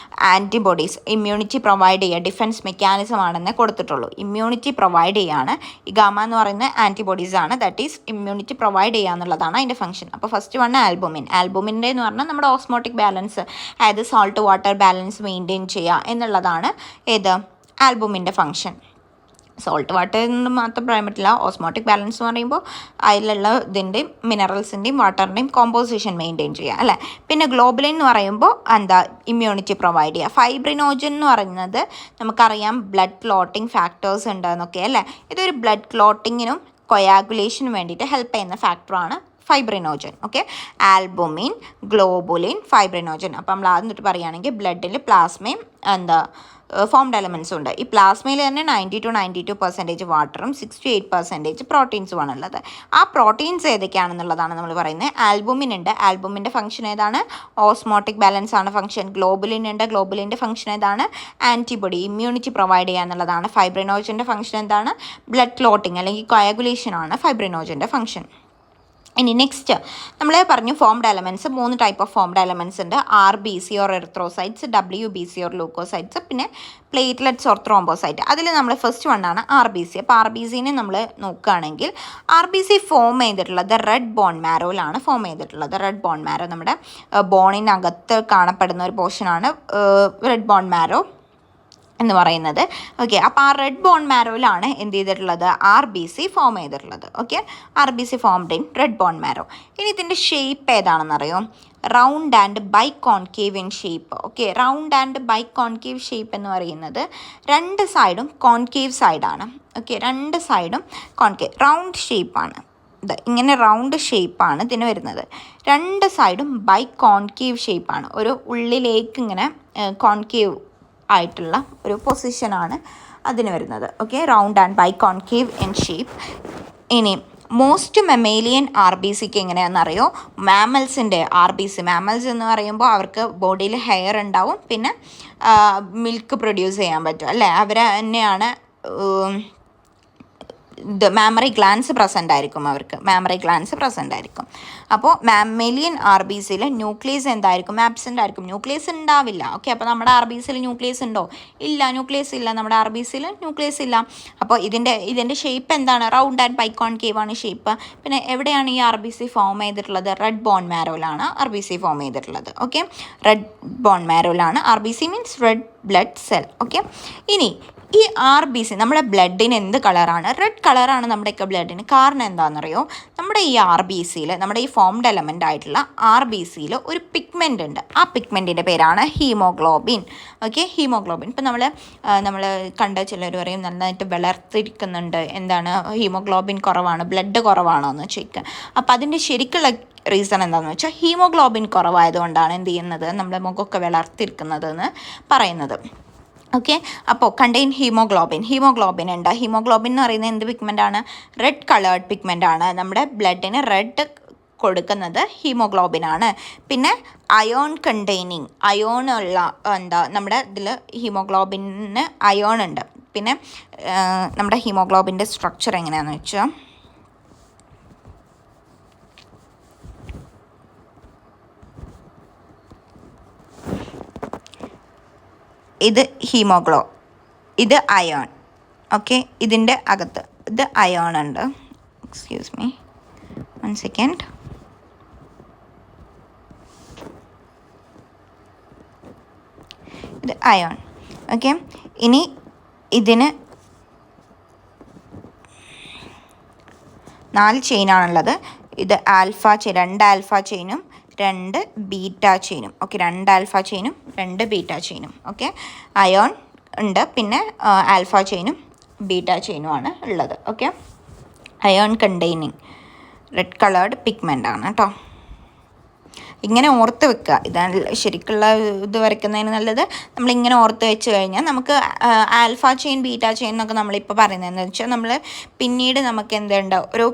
ആൻറ്റിബോഡീസ് ഇമ്മ്യൂണിറ്റി പ്രൊവൈഡ് ചെയ്യുക, ഡിഫെൻസ് മെക്കാനിസം ആണെന്നേ കൊടുത്തിട്ടുള്ളൂ. ഇമ്മ്യൂണിറ്റി പ്രൊവൈഡ് ചെയ്യുകയാണ്. ഈ ഗാമ എന്ന് പറയുന്ന ആൻറ്റിബോഡീസ് ആണ്. ദാറ്റ് ഈസ് ഇമ്മ്യൂണിറ്റി പ്രൊവൈഡ് ചെയ്യുക എന്നുള്ളതാണ് അതിൻ്റെ ഫംഗ്ഷൻ. അപ്പോൾ ഫസ്റ്റ് വൺ ആൽബുമിൻ. ആൽബുമിൻ്റെ എന്ന് പറഞ്ഞാൽ നമ്മുടെ ഓസ്മോട്ടിക് ബാലൻസ്, അതായത് സോൾട്ട് വാട്ടർ ബാലൻസ് മെയിൻറ്റെയിൻ ചെയ്യുക എന്നുള്ളതാണ് ഏത് ആൽബുമിൻ്റെ ഫംഗ്ഷൻ. സോൾട്ട് വാട്ടറിന് മാത്രം പറയാൻ പറ്റില്ല. ഓസ്മോട്ടിക് ബാലൻസ് എന്ന് പറയുമ്പോൾ അതിലുള്ള ഇതിൻ്റെയും മിനറൽസിൻ്റെയും വാട്ടറിൻ്റെയും കോമ്പോസിഷൻ മെയിൻറ്റെയിൻ ചെയ്യുക അല്ലേ. പിന്നെ ഗ്ലോബുലിൻ എന്ന് പറയുമ്പോൾ എന്താ ഇമ്മ്യൂണിറ്റി പ്രൊവൈഡ് ചെയ്യുക. ഫൈബ്രിനോജൻ എന്ന് പറയുന്നത് നമുക്കറിയാം ബ്ലഡ് ക്ലോട്ടിങ് ഫാക്ടേഴ്സ് ഉണ്ട് എന്നൊക്കെ അല്ലേ. ഇതൊരു ബ്ലഡ് ക്ലോട്ടിങ്ങിനും കൊയാഗുലേഷനും വേണ്ടിയിട്ട് ഹെൽപ്പ് ചെയ്യുന്ന ഫാക്ടറാണ് fibrinogen. Okay, albumin, globulin, fibrinogen. അപ്പം നമ്മൾ ആദ്യം തൊട്ട് പറയുകയാണെങ്കിൽ ബ്ലഡിൽ പ്ലാസ്മയും എന്താ ഫോംഡ് എലമെൻറ്റ്സ് ഉണ്ട്. ഈ പ്ലാസ്മയിൽ തന്നെ 90-92% വാട്ടറും 6-8% പ്രോട്ടീൻസുമാണ് ഉള്ളത്. ആ പ്രോട്ടീൻസ് ഏതൊക്കെയാണെന്നുള്ളതാണ് നമ്മൾ പറയുന്നത്. ആൽബുമിൻ ഉണ്ട്. ആൽബുമിൻ്റെ ഫംഗ്ഷൻ ഏതാണ്? ഓസ്മോട്ടിക് ബാലൻസ് ആണ് ഫംഗ്ഷൻ. ഗ്ലോബുലിൻ ഉണ്ട്. ഗ്ലോബുലിൻ്റെ ഫംഗ്ഷൻ ഏതാണ്? ആൻറ്റിബോഡി, ഇമ്മ്യൂണിറ്റി പ്രൊവൈഡ് ചെയ്യുക എന്നുള്ളതാണ്. ഫൈബ്രിനോജൻ്റെ ഫംഗ്ഷൻ എന്താണ്? ബ്ലഡ് ക്ലോട്ടിങ് അല്ലെങ്കിൽ കൊയാഗുലേഷൻ ആണ് ഫൈബ്രിനോജൻ്റെ ഫംഗ്ഷൻ. ഇനി നെക്സ്റ്റ് നമ്മൾ പറഞ്ഞു formed elements 3 type of formed elements ഉണ്ട്. RBC or erythrocytes, WBC or leucocytes, പിന്നെ പ്ലേറ്റ്ലെറ്റ്സ് ഓർ ത്രോംബോസൈറ്റ്. അതിൽ നമ്മൾ ഫസ്റ്റ് വണ്ണാണ് RBC. അപ്പോൾ RBCനെ നമ്മൾ നോക്കുകയാണെങ്കിൽ RBC ഫോം ചെയ്തിട്ടുള്ളത് റെഡ് ബോൺ മാരോയിലാണ് ഫോം ചെയ്തിട്ടുള്ളത്. റെഡ് ബോൺ മാരോ നമ്മുടെ ബോണിനകത്ത് കാണപ്പെടുന്ന ഒരു പോർഷനാണ് റെഡ് ബോൺ മാരോ എന്ന് പറയുന്നത്. ഓക്കെ, അപ്പോൾ ആ റെഡ് ബോൺ മാരോയിലാണ് എന്ത് ചെയ്തിട്ടുള്ളത്? RBC ഫോം ചെയ്തിട്ടുള്ളത്. Okay, RBC formed in red bone marrow. ഇനി ഇതിൻ്റെ ഷേപ്പ് ഏതാണെന്നറിയോ? Round and biconcave in shape. Okay, round and biconcave shape എന്ന് പറയുന്നത് 2 സൈഡും കോൺകേവ് സൈഡാണ്. ഓക്കെ, 2 സൈഡും കോൺകേവ് റൗണ്ട് ഷേപ്പാണ്. ഇങ്ങനെ റൗണ്ട് ഷേപ്പാണ് ഇതിന് വരുന്നത്. 2 സൈഡും ബൈ കോൺകേവ് ഷേപ്പാണ്. ഒരു ഉള്ളിലേക്ക് ഇങ്ങനെ കോൺകേവ് ആയിട്ടുള്ള ഒരു പൊസിഷനാണ് അതിന് വരുന്നത്. Okay, round and biconcave in shape. ഇനി മോസ്റ്റ് മെമേലിയൻ RBCക്ക് എങ്ങനെയാണെന്നറിയോ? മാമൽസിൻ്റെ RBC, മാമൽസ് എന്ന് പറയുമ്പോൾ അവർക്ക് ബോഡിയിൽ ഹെയർ ഉണ്ടാവും, പിന്നെ മിൽക്ക് പ്രൊഡ്യൂസ് ചെയ്യാൻ പറ്റും അല്ലേ. അവർ തന്നെയാണ് മാമറി ഗ്ലാൻസ് പ്രസൻ്റ് ആയിരിക്കും. അവർക്ക് മാമറി ഗ്ലാൻസ് പ്രസൻ്റ് ആയിരിക്കും. അപ്പോൾ മാമേലിയൻ RBCയിൽ ന്യൂക്ലിയസ് എന്തായിരിക്കും? ആബ്സെൻ്റ് ആയിരിക്കും. ന്യൂക്ലിയസ് ഉണ്ടാവില്ല. ഓക്കെ, അപ്പോൾ നമ്മുടെ RBCയിൽ ന്യൂക്ലിയസ് ഉണ്ടോ? ഇല്ല, ന്യൂക്ലിയസ് ഇല്ല. നമ്മുടെ RBCയിൽ ന്യൂക്ലിയസ് ഇല്ല. അപ്പോൾ ഇതിൻ്റെ ഷേപ്പ് എന്താണ്? റൗണ്ട് ആൻഡ് ബൈ കോൺകേവ് ആണ് ഷേപ്പ്. പിന്നെ എവിടെയാണ് ഈ RBC ഫോം ചെയ്തിട്ടുള്ളത്? റെഡ് ബോൺ മാരോയിലാണ് RBC ഫോം ചെയ്തിട്ടുള്ളത്. ഓക്കെ, റെഡ് ബോൺ മാരോയിലാണ്. RBC means red blood cell. Okay, ഇനി ഈ RBC നമ്മുടെ ബ്ലഡിന് എന്ത് കളറാണ്? റെഡ് കളറാണ് നമ്മുടെയൊക്കെ ബ്ലഡിന്. കാരണം എന്താണെന്നറിയോ? നമ്മുടെ ഈ RBCയിൽ, നമ്മുടെ ഈ ഫോംഡ് എലമെൻ്റ് ആയിട്ടുള്ള RBCയിൽ ഒരു പിഗ്മെൻ്റ് ഉണ്ട്. ആ പിഗ്മെൻറ്റിൻ്റെ പേരാണ് ഹീമോഗ്ലോബിൻ. Okay, haemoglobin. ഇപ്പം നമ്മൾ കണ്ട ചിലർ പറയും നന്നായിട്ട് വിളർത്തിരിക്കുന്നുണ്ട്, എന്താണ് ഹീമോഗ്ലോബിൻ കുറവാണ്, ബ്ലഡ് കുറവാണോ എന്ന് ചോദിക്കുക. അപ്പോൾ അതിൻ്റെ ശരിക്കുള്ള റീസൺ എന്താണെന്ന് വെച്ചാൽ ഹീമോഗ്ലോബിൻ കുറവായതുകൊണ്ടാണ് എന്ത് ചെയ്യുന്നത്? നമ്മുടെ മുഖമൊക്കെ വിളർത്തിരിക്കുന്നത് എന്ന് പറയുന്നത്. ഓക്കെ, അപ്പോൾ കണ്ടെയ്ൻ ഹീമോഗ്ലോബിൻ ഉണ്ട്. ഹീമോഗ്ലോബിൻ എന്ന് പറയുന്നത് എന്ത് പിഗ്മെൻ്റാണ്? Red coloured പിഗ്മെൻ്റാണ്. നമ്മുടെ ബ്ലഡിന് റെഡ് കൊടുക്കുന്നത് ഹീമോഗ്ലോബിനാണ്. പിന്നെ അയോൺ കണ്ടെയ്നിങ്, അയോണുള്ള നമ്മുടെ ഇതിൽ ഹീമോഗ്ലോബിന് അയോൺ ഉണ്ട്. പിന്നെ നമ്മുടെ ഹീമോഗ്ലോബിൻ്റെ സ്ട്രക്ചർ എങ്ങനെയാണെന്ന് വെച്ചാൽ ഇത് ഇത് അയോൺ. ഓക്കെ, ഇതിൻ്റെ അകത്ത് ഇത് അയോൺ ഉണ്ട്. Excuse me 1 second. ഇത് അയോൺ. ഓക്കെ, ഇനി ഇതിന് 4 ചെയിനാണുള്ളത്. ഇത് രണ്ട് ആൽഫ ചെയിനും 2 ബീറ്റ ചെയിനും. ഓക്കെ, 2 ആൽഫ ചെയിനും 2 ബീറ്റ ചെയിനും. ഓക്കെ, അയോൺ ഉണ്ട്, പിന്നെ ആൽഫ ചെയിനും ബീറ്റ ചെയിനുമാണ് ഉള്ളത്. Okay, iron containing red coloured pigment ആണ് കേട്ടോ. ഇങ്ങനെ ഓർത്ത് വെക്കുക. ഇതാണ് ശരിക്കുള്ള ഇത് വരയ്ക്കുന്നതിന് നല്ലത്. നമ്മളിങ്ങനെ ഓർത്ത് വെച്ച് കഴിഞ്ഞാൽ നമുക്ക് ആൽഫ ചെയിൻ ബീറ്റ ചെയിൻ എന്നൊക്കെ നമ്മളിപ്പോൾ പറയുന്നതെന്ന് വെച്ചാൽ നമ്മൾ പിന്നീട് നമുക്ക് എന്തുണ്ട് ഒരു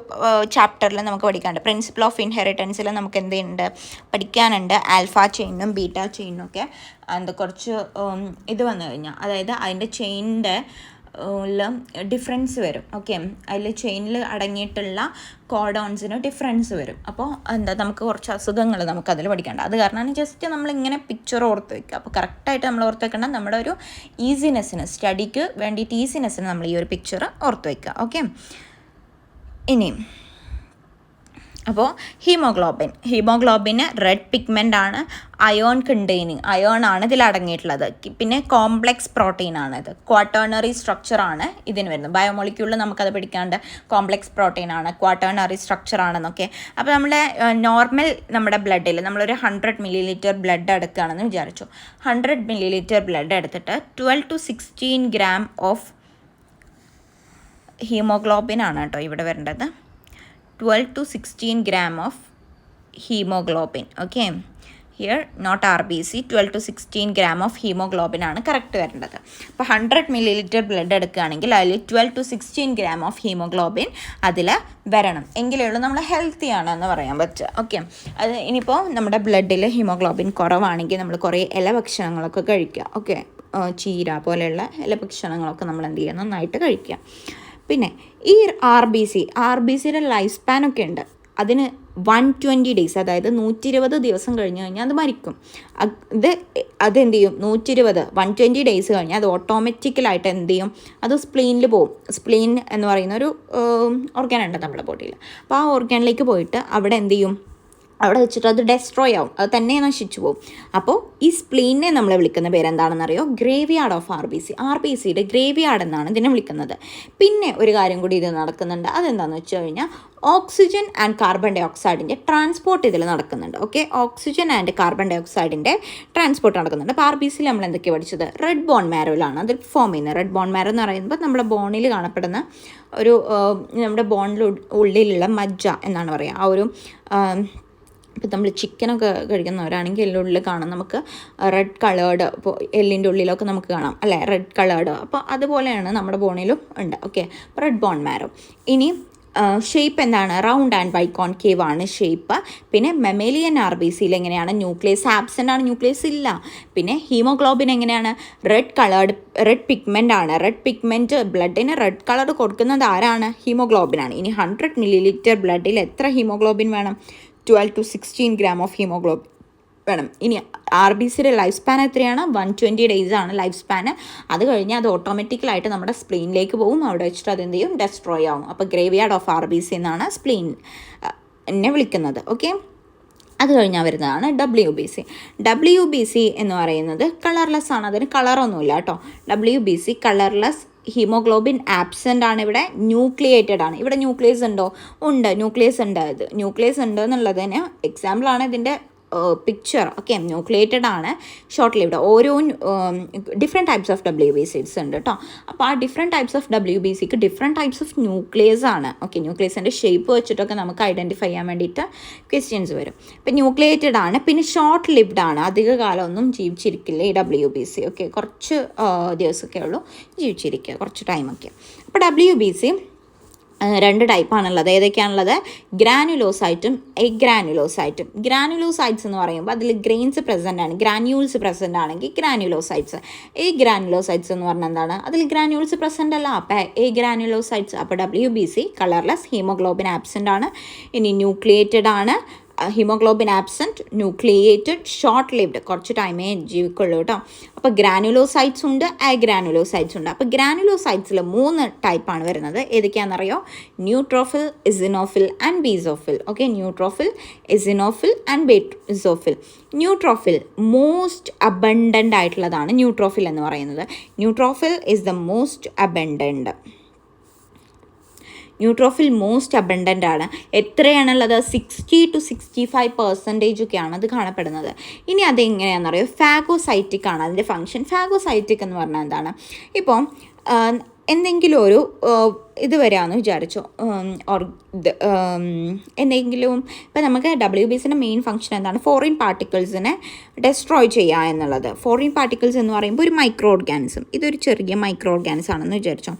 ചാപ്റ്ററിൽ നമുക്ക് പഠിക്കാനുണ്ട്. പ്രിൻസിപ്പിൾ ഓഫ് ഇൻഹെറിറ്റൻസിൽ നമുക്ക് എന്തുണ്ട് പഠിക്കാനുണ്ട്? ആൽഫ ചെയിനും ബീറ്റ ചെയിനും ഒക്കെ കുറച്ച് ഇത് വന്നു കഴിഞ്ഞാൽ, അതായത് അതിൻ്റെ ചെയിനിൻ്റെ ഡിഫറൻസ് വരും. ഓക്കെ, അതിൽ ചെയിനിൽ അടങ്ങിയിട്ടുള്ള കോഡോൺസിന് ഡിഫറൻസ് വരും. അപ്പോൾ എന്താ നമുക്ക് കുറച്ച് അസുഖങ്ങൾ നമുക്കതിൽ പഠിക്കേണ്ട. അത് കാരണമാണ് ജസ്റ്റ് നമ്മളിങ്ങനെ പിക്ചർ ഓർത്ത് വയ്ക്കുക. അപ്പോൾ കറക്റ്റായിട്ട് നമ്മൾ ഓർത്ത് വെക്കേണ്ട നമ്മുടെ ഒരു ഈസിനെസ്സിന്, സ്റ്റഡിക്ക് വേണ്ടിയിട്ട് ഈസിനെസ്സിന് നമ്മൾ ഈ ഒരു പിക്ചർ ഓർത്ത് വയ്ക്കുക. ഓക്കെ, ഇനി അപ്പോൾ ഹീമോഗ്ലോബിന് റെഡ് പിഗ്മെൻ്റ് ആണ്, അയോൺ കണ്ടെയ്നിങ്, അയോൺ ആണ് ഇതിൽ അടങ്ങിയിട്ടുള്ളത്. പിന്നെ കോംപ്ലെക്സ് പ്രോട്ടീൻ ആണ് ഇത്, ക്വാട്ടേണറി സ്ട്രക്ചർ ആണ് ഇതിന് വരുന്നത്. ബയോമോളിക്യൂളിൽ നമുക്കത് പഠിക്കാണ്ട് കോംപ്ലെക്സ് പ്രോട്ടീൻ ആണ്, ക്വാട്ടേണറി സ്ട്രക്ചർ ആണെന്നൊക്കെ. അപ്പോൾ നമ്മുടെ ബ്ലഡിൽ നമ്മളൊരു 100 ml ബ്ലഡ് എടുക്കുകയാണെന്ന് വിചാരിച്ചു. 100 ml ബ്ലഡ് എടുത്തിട്ട് 12 to 16 gram ഓഫ് ഹീമോഗ്ലോബിൻ ആണ് കേട്ടോ ഇവിടെ വരേണ്ടത്. 12 to 16 gram of hemoglobin. Okay, here not RBC, 12 to 16 gram of hemoglobin ആണ് കറക്റ്റ് വരേണ്ടത്. അപ്പോൾ 100 ml ബ്ലഡ് എടുക്കുകയാണെങ്കിൽ അതിൽ 12 to 16 gram of hemoglobin അതിൽ വരണം. എങ്കിലേ ഉള്ളൂ നമ്മൾ ഹെൽത്തി ആണെന്ന് പറയാൻ പറ്റുക. ഓക്കെ, അത് ഇനിയിപ്പോൾ നമ്മുടെ ബ്ലഡിൽ ഹീമോഗ്ലോബിൻ കുറവാണെങ്കിൽ നമ്മൾ കുറേ ഇലഭക്ഷണങ്ങളൊക്കെ കഴിക്കുക. ഓക്കെ, ചീര പോലെയുള്ള ഇലഭക്ഷണങ്ങളൊക്കെ നമ്മൾ എന്ത് ചെയ്യുക, നന്നായിട്ട് കഴിക്കുക. പിന്നെ ഈ ആർ ബി സിയുടെ ലൈഫ് സ്പാനൊക്കെ ഉണ്ട്. അതിന് 120 days, അതായത് 120 ദിവസം കഴിഞ്ഞ് കഴിഞ്ഞാൽ അത് മരിക്കും. അതെന്ത് ചെയ്യും, 120 days കഴിഞ്ഞാൽ അത് ഓട്ടോമാറ്റിക്കലായിട്ട് എന്ത് ചെയ്യും, അത് സ്പ്ലീനിൽ പോകും. സ്പ്ലീൻ എന്ന് പറയുന്ന ഒരു ഓർഗാൻ ഉണ്ട് നമ്മുടെ ബോഡിയിൽ. അപ്പോൾ ആ ഓർഗാനിലേക്ക് പോയിട്ട് അവിടെ എന്ത് ചെയ്യും, അവിടെ വെച്ചിട്ട് അത് ഡെസ്ട്രോയ് ആവും, അത് തന്നെ നശിച്ചു പോകും. അപ്പോൾ ഈ സ്പ്ലീനെ നമ്മൾ വിളിക്കുന്ന പേരെന്താണെന്നറിയോ, ഗ്രേവിയാർഡ് ഓഫ് ആർ ബി സിയുടെ ഗ്രേവിയാർഡ് എന്നാണ് ഇതിനെ വിളിക്കുന്നത്. പിന്നെ ഒരു കാര്യം കൂടി ഇത് നടക്കുന്നുണ്ട്. അതെന്താണെന്ന് വെച്ച് കഴിഞ്ഞാൽ oxygen and carbon dioxide transport ഇതിൽ നടക്കുന്നുണ്ട്. Okay, oxygen and carbon dioxide transport നടക്കുന്നുണ്ട്. അപ്പോൾ ആർ ബി സിയിൽ നമ്മൾ എന്തൊക്കെയാണ് പഠിച്ചത്, റെഡ് ബോൺ മാരോയിലാണ് അത് ഫോം ചെയ്യുന്നത്. റെഡ് ബോൺ മാരോ എന്ന് പറയുമ്പോൾ നമ്മുടെ ബോണിൽ കാണപ്പെടുന്ന ഒരു നമ്മുടെ ബോണിൽ ഉള്ളിലുള്ള മജ്ജ എന്നാണ് പറയുക. ആ ഒരു ഇപ്പോൾ നമ്മൾ ചിക്കനൊക്കെ കഴിക്കുന്നവരാണെങ്കിൽ എല്ലുള്ളിൽ കാണാം നമുക്ക് റെഡ് കളേർഡ്. ഇപ്പോൾ എല്ലിൻ്റെ ഉള്ളിലൊക്കെ നമുക്ക് കാണാം അല്ലേ, റെഡ് കളേർഡ്. അപ്പോൾ അതുപോലെയാണ് നമ്മുടെ ബോണിലും ഉണ്ട്. Okay, red bone marrow. ഇനി ഷേപ്പ് എന്താണ്, റൗണ്ട് ആൻഡ് ബൈക്കോൺകേവ് ആണ് ഷേപ്പ്. പിന്നെ മെമേലിയൻ ആർ ബി സിയിൽ എങ്ങനെയാണ്, ന്യൂക്ലിയസ് ആബ്സെൻ്റ് ആണ്, ന്യൂക്ലിയസ് ഇല്ല. പിന്നെ ഹീമോഗ്ലോബിൻ എങ്ങനെയാണ്, റെഡ് പിഗ്മെൻ്റ് ആണ്. റെഡ് പിഗ്മെൻറ്റ് ബ്ലഡിന് റെഡ് കളർ കൊടുക്കുന്നത് ആരാണ്, ഹീമോഗ്ലോബിനാണ്. ഇനി 100 ml ബ്ലഡിൽ എത്ര ഹീമോഗ്ലോബിൻ വേണം, 12 to 16 gram ഓഫ് ഹീമോഗ്ലോബിൻ വേണം. ഇനി ആർ ബി സിയുടെ ലൈഫ് സ്പാൻ എത്രയാണ്, 120 days ആണ് ലൈഫ് സ്പാന്. അത് കഴിഞ്ഞാൽ അത് ഓട്ടോമാറ്റിക്കലായിട്ട് നമ്മുടെ സ്പ്ലീനിലേക്ക് പോകും. അവിടെ വെച്ചിട്ട് അതെന്ത് ചെയ്യും, ഡെസ്ട്രോയ് ആവും. അപ്പോൾ graveyard of R B C എന്നാണ് സ്പ്ലീൻ എന്നെ വിളിക്കുന്നത്. ഓക്കെ, അത് കഴിഞ്ഞാൽ വരുന്നതാണ് ഡബ്ല്യു ബി സി എന്ന് പറയുന്നത് കളർലെസ് ആണ്. അതിന് കളറൊന്നുമില്ല കേട്ടോ. WBC കളർലെസ്, ഹീമോഗ്ലോബിൻ ആബ്സെൻ്റ് ആണ്. ഇവിടെ ന്യൂക്ലിയേറ്റഡ് ആണ്. ഇവിടെ ന്യൂക്ലിയസ് ഉണ്ടോ, ഉണ്ട്, ന്യൂക്ലിയസ് ഉണ്ട്. ഇത് ന്യൂക്ലിയസ് ഉണ്ട് എന്നുള്ളതിന് എക്സാമ്പിളാണ് ഇതിൻ്റെ പിക്ചർ. ഓക്കെ, ന്യൂക്ലിയേറ്റഡ് ആണ്, ഷോർട്ട് ലിവ്ഡ്. ഓരോ ഡിഫറെൻറ്റ് ടൈപ്സ് ഓഫ് WBCs ഉണ്ട് കേട്ടോ. അപ്പോൾ ആ ഡിഫറെൻറ്റ് ടൈപ്സ് ഓഫ് WBCക്ക് ഡിഫറെൻറ്റ് ടൈപ്സ് ഓഫ് ന്യൂക്ലിയസ് ആണ്. ഓക്കെ, ന്യൂക്ലിയസിൻ്റെ ഷേപ്പ് വെച്ചിട്ടൊക്കെ നമുക്ക് ഐഡൻറ്റിഫൈ ചെയ്യാൻ വേണ്ടിയിട്ട് ക്വസ്റ്റ്യൻസ് വരും. ഇപ്പം ന്യൂക്ലിയേറ്റഡ് ആണ്, പിന്നെ ഷോർട്ട് ലിവ്ഡ് ആണ്. അധിക കാലമൊന്നും ജീവിച്ചിരിക്കില്ല ഈ WBC. ഓക്കെ, കുറച്ച് ദിവസമൊക്കെ ഉള്ളൂ ജീവിച്ചിരിക്കുക, കുറച്ച് ടൈമൊക്കെ. അപ്പോൾ WBC രണ്ട് ടൈപ്പാണുള്ളത്. ഏതൊക്കെയാണുള്ളത്, ഗ്രാനുലോസൈറ്റും എഗ്രാനുലോസൈറ്റും. ഗ്രാനുലോസൈറ്റ്സ് എന്ന് പറയുമ്പോൾ അതിൽ ഗ്രെയിൻസ് പ്രസൻ്റ് ആണ്, ഗ്രാന്യൂൾസ് പ്രസൻ്റ് ആണെങ്കിൽ ഗ്രാനുലോസൈറ്റ്സ്. ഗ്രാനുലോസൈറ്റ്സ് എന്ന് പറഞ്ഞാൽ എന്താണ്, അതിൽ ഗ്രാന്യൂൾസ് പ്രസൻ്റ് അല്ല. അപ്പോൾ ഗ്രാനുലോസൈറ്റ്സ്. അപ്പോൾ WBC കളർലെസ്, ഹീമോഗ്ലോബിൻ ആബ്സെൻ്റ് ആണ്. ഇനി ന്യൂക്ലിയേറ്റഡ് ആണ്, haemoglobin absent, nucleated, short lived, കുറച്ച് ടൈമേ ജീവിക്കുള്ളൂ കേട്ടോ. അപ്പോൾ ഗ്രാനുലോസൈറ്റ്സ് ഉണ്ട്, അഗ്രാനുലോസൈറ്റ്സ് ഉണ്ട്. അപ്പോൾ ഗ്രാനുലോസൈറ്റ്സിൽ 3 ടൈപ്പാണ് വരുന്നത്. ഏതൊക്കെയാണെന്നറിയോ, neutrophil, eosinophil and basophil. Okay, neutrophil, eosinophil and basophil. Neutrophil most abundant ആയിട്ടുള്ളതാണ് ന്യൂട്രോഫിൽ എന്ന് പറയുന്നത്. Neutrophil is the most abundant. Neutrophil most abundant ആണ്. എത്രയാണുള്ളത്, 60 to 65% ഒക്കെയാണ് അത് കാണപ്പെടുന്നത്. ഇനി അതെങ്ങനെയാണെന്നറിയോ, ഫാഗോസൈറ്റിക് ആണ് അതിൻ്റെ ഫങ്ഷൻ. ഫാഗോസൈറ്റിക് എന്ന് പറഞ്ഞാൽ എന്താണ്, ഇപ്പോൾ എന്തെങ്കിലും ഒരു ഇത് വരാമെന്ന് വിചാരിച്ചോ, എന്തെങ്കിലും ഇപ്പോൾ നമുക്ക് WBCൻ്റെ മെയിൻ ഫങ്ഷൻ എന്താണ്, ഫോറിൻ പാർട്ടിക്കിൾസിനെ ഡെസ്ട്രോയ് ചെയ്യുക എന്നുള്ളത്. ഫോറിൻ പാർട്ടിക്കിൾസ് എന്ന് പറയുമ്പോൾ ഒരു മൈക്രോ ഓർഗാനിസം, ഇതൊരു ചെറിയ മൈക്രോ ഓർഗാനിസം ആണെന്ന് വിചാരിച്ചോ.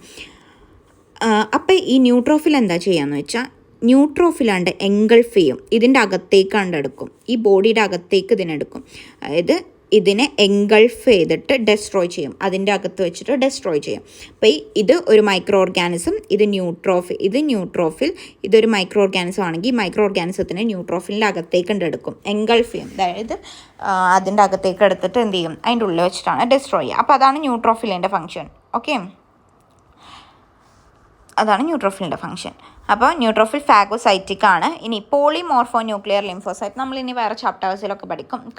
അപ്പോൾ ഈ ന്യൂട്രോഫിൽ എന്താ ചെയ്യാന്ന് വെച്ചാൽ, ന്യൂട്രോഫിലാണ്ട് എൻഗൾഫ് ചെയ്യും, ഇതിൻ്റെ അകത്തേക്കാണ്ട് എടുക്കും, ഈ ബോഡിയുടെ അകത്തേക്ക് ഇതിനെടുക്കും. അതായത് ഇതിനെ എൻഗൾഫ് ചെയ്തിട്ട് ഡെസ്ട്രോയ് ചെയ്യും, അതിൻ്റെ അകത്ത് വെച്ചിട്ട് ഡെസ്ട്രോയ് ചെയ്യും. അപ്പോൾ ഇത് ഒരു മൈക്രോ ഓർഗാനിസം, ഇത് ന്യൂട്രോഫിൽ, ഇതൊരു മൈക്രോ ഓർഗാനിസം ആണെങ്കിൽ മൈക്രോ ഓർഗാനിസത്തിനെ ന്യൂട്രോഫിലിൻ്റെ അകത്തേക്ക് എടുക്കും, എൻഗൾഫ് ചെയ്യും. അതായത് അതിൻ്റെ അകത്തേക്ക് എടുത്തിട്ട് എന്ത് ചെയ്യും, അതിൻ്റെ ഉള്ളിൽ വെച്ചിട്ടാണ് ഡെസ്ട്രോയ് ചെയ്യുക. അപ്പോൾ അതാണ് ന്യൂട്രോഫിലിൻ്റെ ഫംഗ്ഷൻ. ഓക്കെ, അതാണ് ന്യൂട്രോഫിലിൻ്റെ ഫംഗ്ഷൻ. അപ്പോൾ ന്യൂട്രോഫിൽ ഫാഗോസൈറ്റിക് ആണ്. ഇനി പോളിമോർഫോ ന്യൂക്ലിയർ ലിംഫോസൈറ്റ്, നമ്മളിനി വേറെ ചാപ്റ്റേഴ്സിലൊക്കെ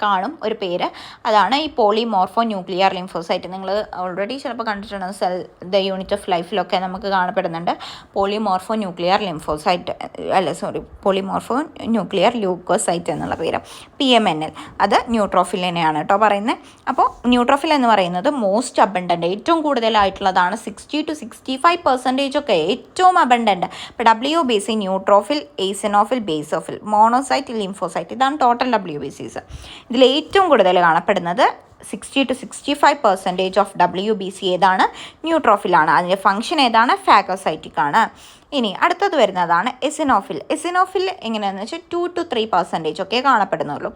കാണും ഒരു പേര്, അതാണ് ഈ പോളിമോർഫോ ന്യൂക്ലിയർ ലിംഫോസൈറ്റ്. നിങ്ങൾ ഓൾറെഡി ചിലപ്പോൾ കണ്ടിട്ടുണ്ടാകും, സെൽ ദ യൂണിറ്റ് ഓഫ് ലൈഫിലൊക്കെ നമുക്ക് കാണപ്പെടുന്നുണ്ട് പോളിമോർഫോ ന്യൂക്ലിയർ ലിംഫോസൈറ്റ്, പോളിമോർഫോ ന്യൂക്ലിയർ ല്യൂക്കോസൈറ്റ് എന്നുള്ള പേര്, PMNL. അത് ന്യൂട്രോഫിലിനെയാണ് കേട്ടോ പറയുന്നത്. അപ്പോൾ ന്യൂട്രോഫിൽ എന്ന് പറയുന്നത് മോസ്റ്റ് അബണ്ടൻ്റ്, ഏറ്റവും കൂടുതലായിട്ടുള്ളതാണ്. 60 to 65% ഒക്കെ ഏറ്റവും അബണ്ടൻ്റ്. ഇപ്പോൾ WBC neutrophil, eosinophil, basophil, monocyte, lymphocyte, ഇതാണ് ടോട്ടൽ WBCs. ഇതിൽ ഏറ്റവും കൂടുതൽ കാണപ്പെടുന്നത് 60 to 65% ഓഫ് WBC ഏതാണ്, ന്യൂട്രോഫിലാണ്. അതിൻ്റെ ഫംഗ്ഷൻ ഏതാണ്, ഫാഗോസൈറ്റിക് ആണ്. ഇനി അടുത്തത് വരുന്നതാണ് എസിനോഫിൽ. എസിനോഫിൽ എങ്ങനെയാണെന്ന് വെച്ചാൽ 2 to 3% ഒക്കെ കാണപ്പെടുന്നുള്ളൂ.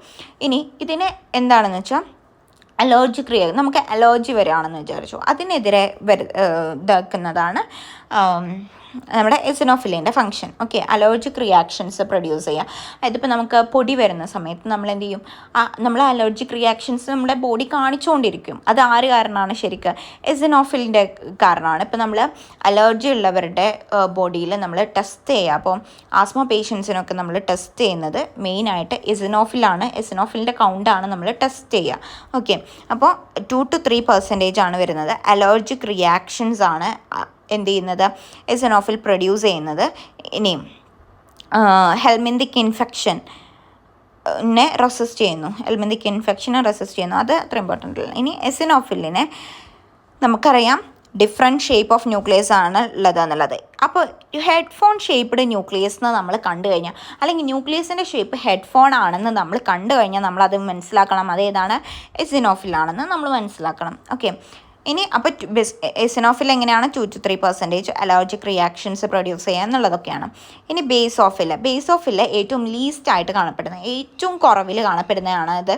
ഇനി ഇതിനെ എന്താണെന്ന് വെച്ചാൽ അലർജിക് നമുക്ക് അലർജി വരികയാണെന്ന് വിചാരിച്ചു, അതിനെതിരെ ഇതാക്കുന്നതാണ് നമ്മുടെ എസിനോഫിലിൻ്റെ function. Okay, allergic reactions produce ചെയ്യുക. അതായത് ഇപ്പോൾ നമുക്ക് പൊടി വരുന്ന സമയത്ത് നമ്മൾ എന്ത് ചെയ്യും, നമ്മൾ അലർജിക് റിയാക്ഷൻസ് നമ്മുടെ ബോഡി കാണിച്ചുകൊണ്ടിരിക്കും. അത് ആര് കാരണമാണ്, ശരിക്കും എസിനോഫിലിൻ്റെ കാരണമാണ്. ഇപ്പോൾ നമ്മൾ അലർജി ഉള്ളവരുടെ ബോഡിയിൽ നമ്മൾ ടെസ്റ്റ് ചെയ്യുക. അപ്പോൾ ആസ്മ പേഷ്യൻസിനൊക്കെ നമ്മൾ ടെസ്റ്റ് ചെയ്യുന്നത് മെയിനായിട്ട് എസിനോഫിലാണ്, എസിനോഫിലിൻ്റെ കൗണ്ടാണ് നമ്മൾ ടെസ്റ്റ് ചെയ്യുക. ഓക്കെ, അപ്പോൾ 2 to 3% ആണ് വരുന്നത്. അലർജിക് റിയാക്ഷൻസ് ആണ് എന്ത് ചെയ്യുന്നത്, എസിനോഫിൽ പ്രൊഡ്യൂസ് ചെയ്യുന്നത്. ഇനി ഹെൽമിന്തിക് ഇൻഫെക്ഷനെ റെസിസ്റ്റ് ചെയ്യുന്നു, അത് അത്ര ഇമ്പോർട്ടൻ്റ് അല്ല. ഇനി എസിനോഫിലിനെ നമുക്കറിയാം ഡിഫറെൻറ്റ് ഷേപ്പ് ഓഫ് ന്യൂക്ലിയസ് ആണ് ഉള്ളതെന്നുള്ളത്. അപ്പോൾ ഹെഡ്ഫോൺ ഷേപ്പ്ഡ് ന്യൂക്ലിയസ് എന്ന് നമ്മൾ കണ്ടു കഴിഞ്ഞാൽ, അല്ലെങ്കിൽ ന്യൂക്ലിയസിൻ്റെ ഷേപ്പ് ഹെഡ്ഫോൺ ആണെന്ന് നമ്മൾ കണ്ടു കഴിഞ്ഞാൽ നമ്മളത് മനസ്സിലാക്കണം, അതേതാണ് എസിനോഫിലാണെന്ന് നമ്മൾ മനസ്സിലാക്കണം. ഓക്കെ, ഇനി അപ്പോൾ എസിനോഫിൽ എങ്ങനെയാണ് 2 to 3% അലർജിക് റിയാക്ഷൻസ് പ്രൊഡ്യൂസ് ചെയ്യുക എന്നുള്ളതൊക്കെയാണ്. ഇനി ബേസോഫിൽ ഏറ്റവും ലീസ്റ്റ് ആയിട്ട് കാണപ്പെടുന്നത്, ഏറ്റവും കുറവിൽ കാണപ്പെടുന്നതാണ് ഇത്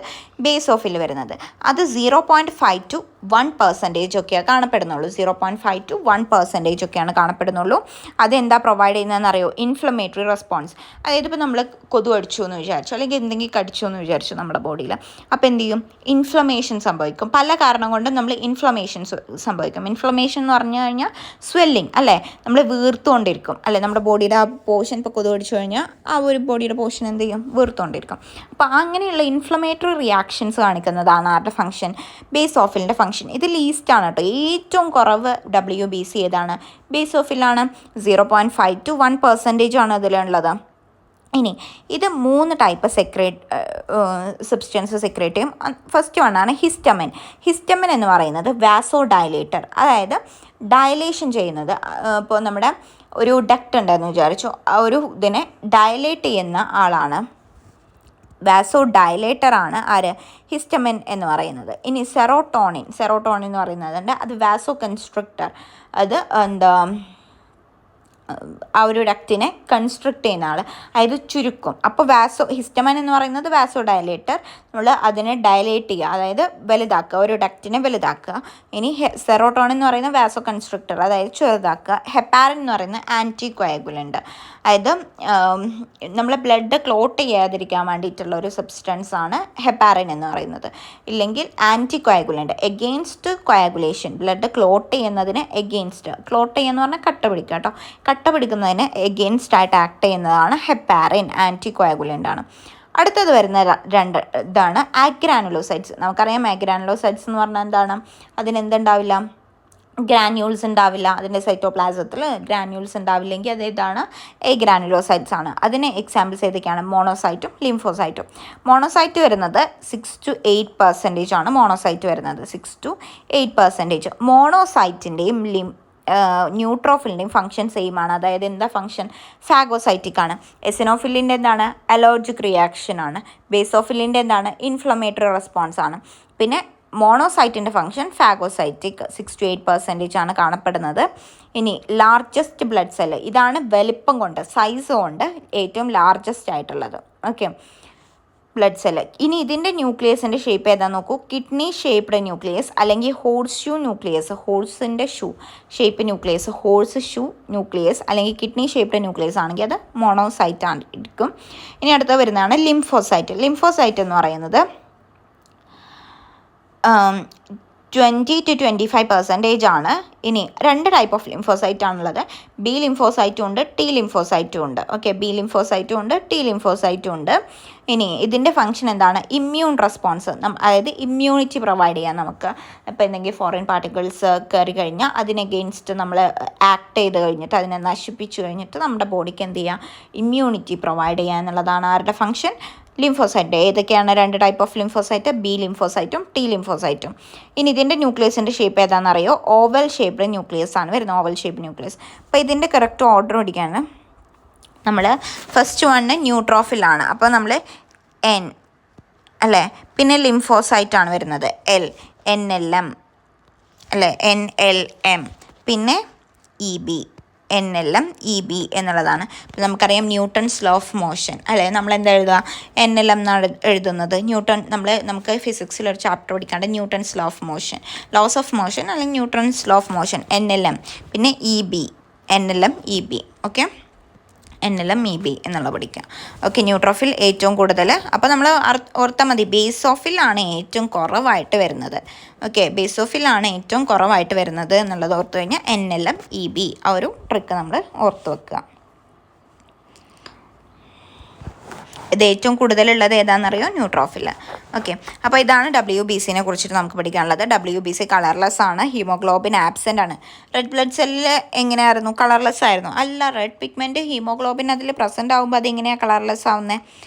ബേസോഫിൽ വരുന്നത്. അത് 0.5 to 1% ഒക്കെയാണ് കാണപ്പെടുന്നുള്ളൂ. 0.5 to 1% ഒക്കെയാണ് കാണപ്പെടുന്നുള്ളൂ. അതെന്താ പ്രൊവൈഡ് ചെയ്യുന്നതെന്ന് അറിയോ, ഇൻഫ്ലമേറ്ററി റെസ്പോൺസ്. അതായത് ഇപ്പോൾ നമ്മൾ കൊതു അടിച്ചു എന്ന് വിചാരിച്ചു, അല്ലെങ്കിൽ എന്തെങ്കിലും കടിച്ചു എന്ന് വിചാരിച്ചു നമ്മുടെ ബോഡിയിൽ, അപ്പോൾ എന്ത് ചെയ്യും, ഇൻഫ്ലമേഷൻ സംഭവിക്കും. പല കാരണം കൊണ്ടും നമ്മൾ ഇൻഫ്ലമേഷൻ സംഭവിക്കും. ഇൻഫ്ലമേഷൻ എന്ന് പറഞ്ഞു കഴിഞ്ഞാൽ സ്വെല്ലിങ് അല്ലേ, നമ്മൾ വീർത്തുകൊണ്ടിരിക്കും അല്ലേ, നമ്മുടെ ബോഡിയുടെ ആ പോർഷൻ ഇപ്പോൾ കൊതു അടിച്ചു കഴിഞ്ഞാൽ ആ ഒരു ബോഡിയുടെ പോർഷൻ എന്ത് ചെയ്യും, വീർത്തുകൊണ്ടിരിക്കും. അപ്പോൾ അങ്ങനെയുള്ള ഇൻഫ്ലമേറ്ററി റിയാക്ഷൻസ് കാണിക്കുന്നതാണ് ആരുടെ ഫംഗ്ഷൻ, ബേസോഫിലിൻ്റെ ഫംഗ്ഷൻ. ഇത് ലീസ്റ്റ് ആണ് കേട്ടോ, ഏറ്റവും കുറവ് WBC ഏതാണ്, ബേസോഫിലാണ്. 0.5 to 1% ആണ് അതിലുള്ളത്. ഇനി ഇത് 3 ടൈപ്പ് സബ്സ്റ്റൻസ് സെക്രേറ്റ് ചെയ്യും. ഫസ്റ്റ് വണ്ണാണ് ഹിസ്റ്റമിൻ എന്ന് പറയുന്നത് വാസോ ഡയലേറ്റർ, അതായത് ഡയലേഷൻ ചെയ്യുന്നത്. ഇപ്പോൾ നമ്മുടെ ഒരു ഡക്റ്റ് ഉണ്ടെന്ന് വിചാരിച്ചു, ആ ഒരു ഇതിനെ ഡയലേറ്റ് ചെയ്യുന്ന ആളാണ്, വാസോ ഡയലേറ്റർ ആണ് ആര്, ഹിസ്റ്റമിൻ എന്ന് പറയുന്നത്. ഇനി സെറോട്ടോണിൻ എന്ന് പറയുന്നതുണ്ട്, അത് വാസോ കൺസ്ട്രക്ടർ, അത് എന്താ ആ ഒരു ഡക്റ്റിനെ കൺസ്ട്രക്ട് ചെയ്യുന്ന ആൾ, അതായത് ചുരുക്കും. അപ്പോൾ ഹിസ്റ്റമിൻ എന്ന് പറയുന്നത് വാസോ ഡയലേറ്റർ, നമ്മൾ അതിനെ ഡയലേറ്റ് ചെയ്യുക, അതായത് വലുതാക്കുക, ഒരു ഡക്റ്റിനെ വലുതാക്കുക. ഇനി സെറോട്ടോണിൻ എന്ന് പറയുന്നത് വാസോ കൺസ്ട്രക്ടർ, അതായത് ചെറുതാക്കുക. ഹെപ്പാരിൻ എന്ന് പറയുന്നത് ആൻറ്റി കോയാഗുലൻ്റ്, അതായത് നമ്മളെ ബ്ലഡ് ക്ലോട്ട് ചെയ്യാതിരിക്കാൻ വേണ്ടിയിട്ടുള്ള ഒരു സബ്സ്റ്റൻസ് ആണ് ഹെപ്പാരിൻ എന്ന് പറയുന്നത്. ഇല്ലെങ്കിൽ anticoagulant, against coagulation, blood clot ചെയ്യുന്നതിന് എഗെയിൻസ്റ്റ്, ക്ലോട്ട് ചെയ്യുന്ന പറഞ്ഞാൽ കട്ട പിടിക്കുക കേട്ടോ, കട്ട പിടിക്കുന്നതിന് എഗെയിൻസ്റ്റ് ആയിട്ട് ആക്ട് ചെയ്യുന്നതാണ് ഹെപ്പാരിൻ, ആൻറ്റി കോയാഗുലൻ്റ് ആണ്. അടുത്തത് വരുന്ന ഇതാണ് ആഗ്രാനുലോസൈറ്റ്സ്. നമുക്കറിയാം ആഗ്രാനുലോസൈറ്റ്സ് എന്ന് പറഞ്ഞാൽ എന്താണ്, അതിനെന്തുണ്ടാവില്ല, ഗ്രാന്യൂൾസ് ഉണ്ടാവില്ല, അതിൻ്റെ സൈറ്റോപ്ലാസത്തിൽ ഗ്രാന്യൂൾസ് ഉണ്ടാവില്ലെങ്കിൽ അതേതാണ് ഗ്രാനുലോസൈറ്റ്സ് ആണ്. അതിന് എക്സാമ്പിൾസ് ഏതൊക്കെയാണ്, മോണോസൈറ്റും ലിംഫോസൈറ്റും. മോണോസൈറ്റ് വരുന്നത് 6 to 8% ആണ് മോണോസൈറ്റ് വരുന്നത്, 6 to 8%. മോണോസൈറ്റിൻ്റെയും ന്യൂട്രോഫിലിൻ്റെയും ഫംഗ്ഷൻ സെയിം ആണ്, അതായത് എന്താ ഫംഗ്ഷൻ, ഫാഗോസൈറ്റിക് ആണ്. എസിനോഫിലിൻ്റെ എന്താണ്, അലർജിക് റിയാക്ഷൻ ആണ്. ബേസോഫിലിൻ്റെ എന്താണ്, ഇൻഫ്ലമേറ്ററി റെസ്പോൺസ് ആണ്. പിന്നെ മോണോസൈറ്റിൻ്റെ ഫംഗ്ഷൻ ഫാഗോസൈറ്റിക്, 6 to 8% ആണ് കാണപ്പെടുന്നത്. ഇനി ലാർജസ്റ്റ് ബ്ലഡ് സെല്ല്, ഇതാണ് വലിപ്പം കൊണ്ട്, സൈസ് കൊണ്ട് ഏറ്റവും ലാർജസ്റ്റ് ആയിട്ടുള്ളത്. Okay, blood cell. ഇനി ഇതിൻ്റെ ന്യൂക്ലിയസിൻ്റെ ഷേപ്പ് ഏതാണെന്ന് നോക്കൂ. കിഡ്നി ഷേപ്ഡ് ന്യൂക്ലിയസ് അല്ലെങ്കിൽ ഹോഴ്സ് ഷൂ ന്യൂക്ലിയസ്, ഹോഴ്സിൻ്റെ shoe shape nucleus, horseshoe nucleus അല്ലെങ്കിൽ കിഡ്നി ഷേപ്ഡ് ന്യൂക്ലിയസ് ആണെങ്കിൽ അത് മോണോസൈറ്റ് ആയിരിക്കും. ഇനി അടുത്ത വരുന്നതാണ് ലിംഫോസൈറ്റ്. ലിംഫോസൈറ്റ് എന്ന് പറയുന്നത് 20 to 25% ആണ്. ഇനി 2 ടൈപ്പ് ഓഫ് ലിംഫോസൈറ്റ് ആണുള്ളത്. ബി ലിംഫോസൈറ്റും ഉണ്ട്, ടി ലിംഫോസൈറ്റും ഉണ്ട്. ഓക്കെ, ബി ലിംഫോസൈറ്റും ഉണ്ട്, ടി ലിംഫോസൈറ്റും ഉണ്ട്. ഇനി ഇതിൻ്റെ ഫംഗ്ഷൻ എന്താണ്? ഇമ്മ്യൂൺ റെസ്പോൺസ്, അതായത് ഇമ്മ്യൂണിറ്റി പ്രൊവൈഡ് ചെയ്യാൻ നമുക്ക്. ഇപ്പോൾ എന്തെങ്കിലും ഫോറിൻ പാർട്ടിക്കിൾസ് കയറി കഴിഞ്ഞാൽ അതിന് അഗെയിൻസ്റ്റ് നമ്മൾ ആക്ട് ചെയ്ത് കഴിഞ്ഞിട്ട് അതിനെ നശിപ്പിച്ചു കഴിഞ്ഞിട്ട് നമ്മുടെ ബോഡിക്ക് എന്ത് ചെയ്യുക? ഇമ്മ്യൂണിറ്റി പ്രൊവൈഡ് ചെയ്യുക എന്നുള്ളതാണ് ആരുടെ ഫംഗ്ഷൻ? ലിംഫോസൈറ്റ്. ഏതൊക്കെയാണ് 2 ടൈപ്പ് ഓഫ് ലിംഫോസൈറ്റ്? ബി ലിംഫോസൈറ്റും ടി ലിംഫോസൈറ്റും. ഇനി ഇതിൻ്റെ ന്യൂക്ലിയസിൻ്റെ ഷേപ്പ് ഏതാണെന്നറിയോ? ഓവൽ ഷേപ്ഡ് ന്യൂക്ലിയസ് ആണ് വരുന്നത്, ഓവൽ ഷേപ്പ് ന്യൂക്ലിയസ്. അപ്പോൾ ഇതിൻ്റെ കറക്റ്റ് ഓർഡർ പിടിക്കാണ്. നമ്മൾ ഫസ്റ്റ് വണ്ണ് ന്യൂട്രോഫിലാണ്, അപ്പോൾ നമ്മൾ എൻ അല്ലേ. പിന്നെ ലിംഫോസൈറ്റ് ആണ് വരുന്നത്, എൽ, NLM അല്ലേ, NLM. പിന്നെ EB, NLM, EB എന്നുള്ളതാണ്. അപ്പോൾ നമുക്കറിയാം ന്യൂട്ടൺസ് ലോ ഓഫ് മോഷൻ അല്ലേ. നമ്മൾ എന്താ എഴുതുക? NLM എന്നാണ് എഴുതുന്നത്. നമുക്ക് ഫിസിക്സിൽ ഒരു ചാപ്റ്റർ പഠിക്കാണ്ട് Newton's law of motion, laws of motion അല്ലെങ്കിൽ Newton's law of motion, NLM. പിന്നെ EB, NLM, EB. Okay, NLM, EB എന്നുള്ള പഠിക്കുക. ഓക്കെ, ന്യൂട്രോഫിൽ ഏറ്റവും കൂടുതൽ. അപ്പോൾ നമ്മൾ ഓർത്താൽ മതി, ബേസോഫിലാണ് ഏറ്റവും കുറവായിട്ട് വരുന്നത്. ഓക്കെ, ബേസോഫിലാണ് ഏറ്റവും കുറവായിട്ട് വരുന്നത് എന്നുള്ളത് ഓർത്ത് കഴിഞ്ഞാൽ NLM, EB ആ ഒരു ട്രിക്ക് നമ്മൾ ഓർത്ത് വെക്കുക. ഇത് ഏറ്റവും കൂടുതലുള്ളത് ഏതാണെന്നറിയോ? ന്യൂട്രോഫിൽ. ഓക്കെ, അപ്പോൾ ഇതാണ് WBCനെ കുറിച്ചിട്ട് നമുക്ക് പഠിക്കാനുള്ളത്. WBC കളർലെസ് ആണ്, ഹീമോഗ്ലോബിൻ ആബ്സെൻ്റ് ആണ്. റെഡ് ബ്ലഡ് സെല്ലിൽ എങ്ങനെയായിരുന്നു? കളർലെസ് ആയിരുന്നു. അല്ല, റെഡ് പിഗ്മെൻറ്റ് ഹീമോഗ്ലോബിൻ അതിൽ പ്രസൻ്റ് ആകുമ്പോൾ അതെങ്ങനെയാണ് കളർലെസ് ആവുന്നത്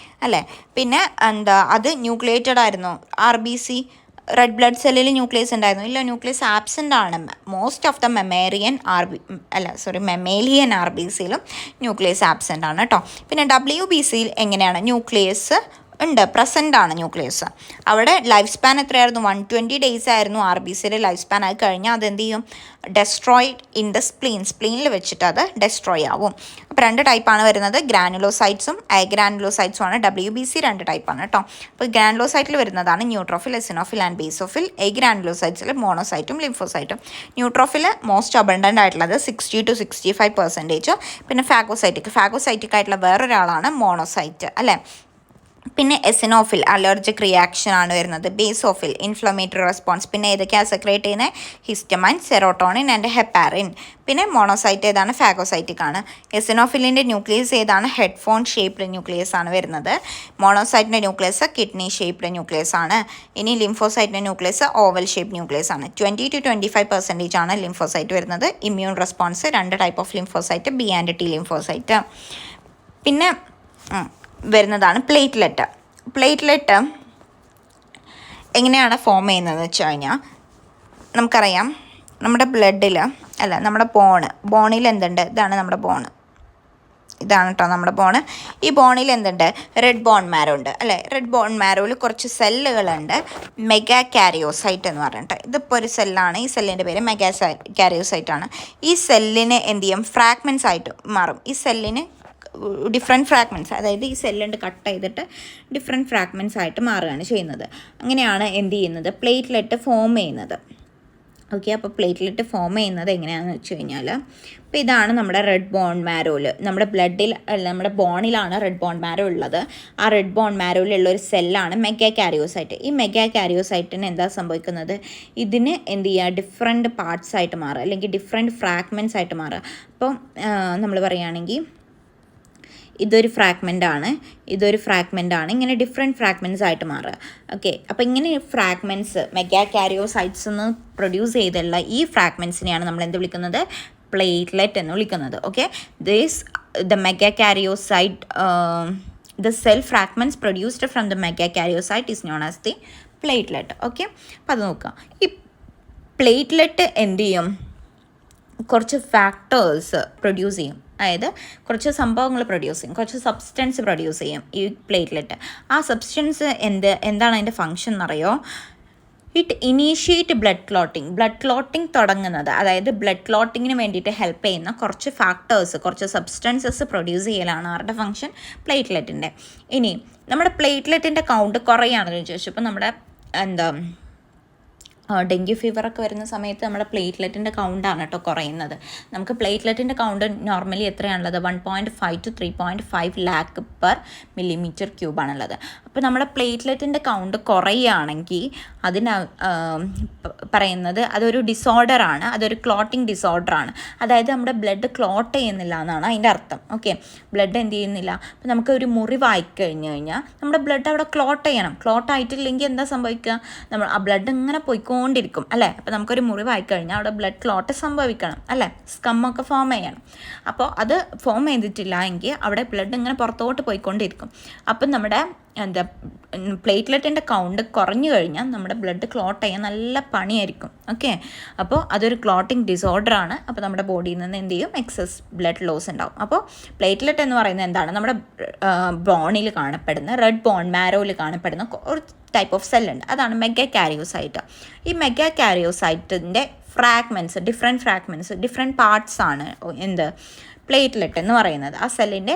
അല്ലേ? പിന്നെ അത് ന്യൂക്ലിയേറ്റഡ് ആയിരുന്നു. RBC റെഡ് ബ്ലഡ് സെല്ലിൽ ന്യൂക്ലിയസ് ഉണ്ടായിരുന്നു? ഇല്ല, ന്യൂക്ലിയസ് ആബ്സെൻ്റ് ആണ്. മോസ്റ്റ് ഓഫ് ദ മെമ്മേലിയൻ RBCയിലും ന്യൂക്ലിയസ് ആബ്സെൻ്റ് ആണ് കേട്ടോ. പിന്നെ WBCയിൽ എങ്ങനെയാണ്? ന്യൂക്ലിയസ് ഉണ്ട്, പ്രസൻ്റ് ആണ് ന്യൂക്ലിയസ്. അവിടെ ലൈഫ് സ്പാൻ എത്രയായിരുന്നു? 120 days ആയിരുന്നു RBCയുടെ ലൈഫ് സ്പാൻ. ആയി കഴിഞ്ഞാൽ അതെന്ത് ചെയ്യും? ഡെസ്ട്രോയിഡ് ഇൻ ദ സ്പ്ലീനിൽ വെച്ചിട്ട് അത് ഡെസ്ട്രോയ് ആവും. അപ്പോൾ 2 ടൈപ്പാണ് വരുന്നത്, ഗ്രാനുലോസൈറ്റ്സും ഗ്രാനുലോസൈറ്റ്സും ആണ്. WBC 2 ടൈപ്പാണ് കേട്ടോ. അപ്പോൾ ഗ്രാനുലോസൈറ്റിൽ വരുന്നതാണ് ന്യൂട്രോഫിൽ, എസിനോഫിൽ ആൻഡ് ബേസോഫിൽ. ഗ്രാനുലോസൈറ്റ്സിൽ മോണോസൈറ്റും ലിംഫോസൈറ്റും. ന്യൂട്രോഫിൽ മോസ്റ്റ് അബണ്ടൻ്റ് ആയിട്ടുള്ളത് 60 to 65%. പിന്നെ ഫാഗോസൈറ്റിക് ആയിട്ടുള്ള വേറൊരാളാണ് മോണോസൈറ്റ് അല്ലേ. പിന്നെ എസിനോഫിൽ അലർജിക് റിയാക്ഷൻ ആണ് വരുന്നത്. Basophil inflammatory response. പിന്നെ ഏതൊക്കെയാണ് സെക്രേറ്റ് ചെയ്യുന്നത്? Histamine, serotonin and ഹെപ്പാറിൻ. പിന്നെ മോണോസൈറ്റ് ഏതാണ്? ഫാഗോസൈറ്റിക് ആണ്. എസിനോഫിലിൻ്റെ ന്യൂക്ലിയസ് ഏതാണ്? ഹെഡ്ഫോൺ ഷേപ്ഡ് ന്യൂക്ലിയസ് ആണ് വരുന്നത്. മോണോസൈറ്റിൻ്റെ ന്യൂക്ലിയസ് കിഡ്നി ഷേപ്ഡ് ന്യൂക്ലിയസ് ആണ്. ഇനി ലിംഫോസൈറ്റിൻ്റെ ന്യൂക്ലിയസ് ഓവൽ ഷേപ്പ് ന്യൂക്ലിയസ് ആണ്. 20 to 25% ആണ് ലിംഫോസൈറ്റ് വരുന്നത്. Immune response 2 type of lymphocyte, B and T lymphocyte. പിന്നെ വരുന്നതാണ് പ്ലേറ്റ്ലെറ്റ്. എങ്ങനെയാണ് ഫോം ചെയ്യുന്നതെന്ന് വെച്ച് കഴിഞ്ഞാൽ നമുക്കറിയാം, നമ്മുടെ ബ്ലഡിൽ നമ്മുടെ ബോണിൽ എന്തുണ്ട്? ഇതാണ് നമ്മുടെ ഇതാണ് കേട്ടോ നമ്മുടെ ബോണ്. ഈ ബോണിൽ എന്തുണ്ട്? റെഡ് ബോൺ മാരോ ഉണ്ട് അല്ലേ. റെഡ് ബോൺ മാരോയിൽ കുറച്ച് സെല്ലുകളുണ്ട്, മെഗാ കാരിയോസൈറ്റ് എന്ന് പറഞ്ഞിട്ട്. ഇതിപ്പോൾ ഒരു സെല്ലാണ്. ഈ സെല്ലിൻ്റെ പേര് മെഗാ കാരിയോസൈറ്റ് ആണ്. ഈ സെല്ലിന് എന്ത് ചെയ്യും? ഫ്രാഗ്മെൻറ്റ്സ് ആയിട്ട് മാറും. ഈ സെല്ലിന് ഡിഫറെൻറ്റ് ഫ്രാഗ്മെൻറ്റ്സ്, അതായത് ഈ സെല്ലുണ്ട് കട്ട് ചെയ്തിട്ട് ഡിഫറെൻറ്റ് ഫ്രാഗ്മെൻറ്റ്സ് ആയിട്ട് മാറുകയാണ് ചെയ്യുന്നത്. അങ്ങനെയാണ് എന്ത് ചെയ്യുന്നത്? പ്ലേറ്റ്ലെറ്റ് ഫോം ചെയ്യുന്നത്. ഓക്കെ, അപ്പോൾ പ്ലേറ്റ്ലെറ്റ് ഫോം ചെയ്യുന്നത് എങ്ങനെയാണെന്ന് വെച്ച് കഴിഞ്ഞാൽ, അപ്പോൾ ഇതാണ് നമ്മുടെ റെഡ് ബോൺ മാരോയിൽ, നമ്മുടെ നമ്മുടെ ബോണിലാണ് റെഡ് ബോൺ മാരോ ഉള്ളത്. ആ റെഡ് ബോൺ മാരോയിലുള്ള ഒരു സെല്ലാണ് മെഗാ കാരിയോസൈറ്റ്. ഈ മെഗാ കാരിയോസൈറ്റിന് എന്താ സംഭവിക്കുന്നത്? ഇതിന് എന്ത് ചെയ്യുക? ഡിഫറെൻറ്റ് പാർട്സ് ആയിട്ട് മാറുക, അല്ലെങ്കിൽ ഡിഫറെൻറ്റ് ഫ്രാഗ്മെൻറ്റ്സ് ആയിട്ട് മാറുക. അപ്പോൾ നമ്മൾ പറയുകയാണെങ്കിൽ ഇതൊരു ഫ്രാഗ്മെൻ്റ് ആണ്, ഇങ്ങനെ ഡിഫറെൻറ്റ് ഫ്രാഗ്മെൻറ്റ്സ് ആയിട്ട് മാറുക. ഓക്കെ, അപ്പോൾ ഇങ്ങനെ ഫ്രാഗ്മെൻറ്റ്സ് മെഗാ കാരിയോസൈറ്റ്സ് നിന്ന് പ്രൊഡ്യൂസ് ചെയ്തുള്ള ഈ ഫ്രാഗ്മെൻറ്റ്സിനെയാണ് നമ്മൾ എന്ത് വിളിക്കുന്നത്? പ്ലേറ്റ്ലെറ്റ് എന്ന് വിളിക്കുന്നത്. Okay, the megakaryocyte, the cell fragments produced from the megakaryocyte is known as the platelet. Okay, അപ്പോൾ അത് നോക്കുക. ഈ പ്ലേറ്റ്ലെറ്റ് എന്ത് ചെയ്യും? കുറച്ച് ഫാക്ടേഴ്സ് പ്രൊഡ്യൂസ് ചെയ്യും, അതായത് കുറച്ച് സംഭവങ്ങൾ പ്രൊഡ്യൂസ് ചെയ്യും, കുറച്ച് സബ്സ്റ്റൻസ് പ്രൊഡ്യൂസ് ചെയ്യും ഈ പ്ലേറ്റ്ലെറ്റ്. ആ സബ്സ്റ്റൻസ് എന്താണ് അതിൻ്റെ ഫങ്ഷൻ എന്നറിയോ? ഇറ്റ് ഇനീഷ്യേറ്റ് ബ്ലഡ് ക്ലോട്ടിങ് തുടങ്ങുന്നത്, അതായത് ബ്ലഡ് ക്ലോട്ടിങ്ങിന് വേണ്ടിയിട്ട് ഹെൽപ്പ് ചെയ്യുന്ന കുറച്ച് ഫാക്ടേഴ്സ്, കുറച്ച് സബ്സ്റ്റൻസസ് പ്രൊഡ്യൂസ് ചെയ്യലാണ് അവരുടെ ഫംഗ്ഷൻ പ്ലേറ്റ്ലെറ്റിൻ്റെ. ഇനി നമ്മുടെ പ്ലേറ്റ്ലെറ്റിൻ്റെ കൗണ്ട് കുറയാണെന്ന് ചോദിച്ചു. ഇപ്പോൾ നമ്മുടെ ഡെങ്കി ഫീവറൊക്കെ വരുന്ന സമയത്ത് നമ്മുടെ പ്ലേറ്റ്ലെറ്റിൻ്റെ കൗണ്ടാണ് കേട്ടോ കുറയുന്നത്. നമുക്ക് പ്ലേറ്റ്ലെറ്റിൻ്റെ കൗണ്ട് നോർമലി എത്രയാണുള്ളത്? 1.5 to 3.5 ലാക്ക് പെർ മില്ലിമീറ്റർ ക്യൂബാണുള്ളത്. അപ്പോൾ നമ്മുടെ പ്ലേറ്റ്ലെറ്റിൻ്റെ കൗണ്ട് കുറയുകയാണെങ്കിൽ അതിന് പറയുന്നത് അതൊരു ഡിസോർഡറാണ്, അതൊരു ക്ലോട്ടിങ് ഡിസോർഡറാണ്. അതായത് നമ്മുടെ ബ്ലഡ് ക്ലോട്ട് ചെയ്യുന്നില്ല എന്നാണ് അതിൻ്റെ അർത്ഥം. ഓക്കെ, ബ്ലഡ് എന്ത് ചെയ്യുന്നില്ല? അപ്പോൾ നമുക്ക് ഒരു മുറിവായി കഴിഞ്ഞ് കഴിഞ്ഞാൽ നമ്മുടെ ബ്ലഡ് അവിടെ ക്ലോട്ട് ചെയ്യണം. ക്ലോട്ട് ആയിട്ടില്ലെങ്കിൽ എന്താ സംഭവിക്കുക? നമ്മൾ ആ ബ്ലഡ് ഇങ്ങനെ പോയിക്കൊണ്ടിരിക്കും അല്ലേ. അപ്പോൾ നമുക്കൊരു മുറിവായി കഴിഞ്ഞാൽ അവിടെ ബ്ലഡ് ക്ലോട്ട് സംഭവിക്കണം അല്ലേ, സ്കമ്മൊക്കെ ഫോം ചെയ്യണം. അപ്പോൾ അത് ഫോം ചെയ്തിട്ടില്ല എങ്കിൽ അവിടെ ബ്ലഡ് ഇങ്ങനെ പുറത്തോട്ട് പോയിക്കൊണ്ടിരിക്കും. അപ്പം നമ്മുടെ പ്ലേറ്റ്ലെറ്റിൻ്റെ കൗണ്ട് കുറഞ്ഞു കഴിഞ്ഞാൽ നമ്മുടെ ബ്ലഡ് ക്ലോട്ട് ചെയ്യാൻ നല്ല പണിയായിരിക്കും. ഓക്കെ, അപ്പോൾ അതൊരു ക്ലോട്ടിങ് ഡിസോർഡറാണ്. അപ്പോൾ നമ്മുടെ ബോഡിയിൽ നിന്ന് എന്ത് ചെയ്യും? എക്സസ് ബ്ലഡ് ലോസ് ഉണ്ടാവും. അപ്പോൾ പ്ലേറ്റ്ലെറ്റ് എന്ന് പറയുന്നത് എന്താണ്? നമ്മുടെ ബോണിൽ കാണപ്പെടുന്ന റെഡ് ബോൺ മാരോയിൽ കാണപ്പെടുന്ന ഒരു ടൈപ്പ് ഓഫ് സെല്ലുണ്ട്, അതാണ് മെഗാ കാരിയോസൈറ്റ്. ഈ മെഗാ കാരിയോസൈറ്റിൻ്റെ ഡിഫറെൻറ്റ് പാർട്സ് ആണ് എന്ത് പ്ലേറ്റ്ലെറ്റ് എന്ന് പറയുന്നത്. ആ സെല്ലിൻ്റെ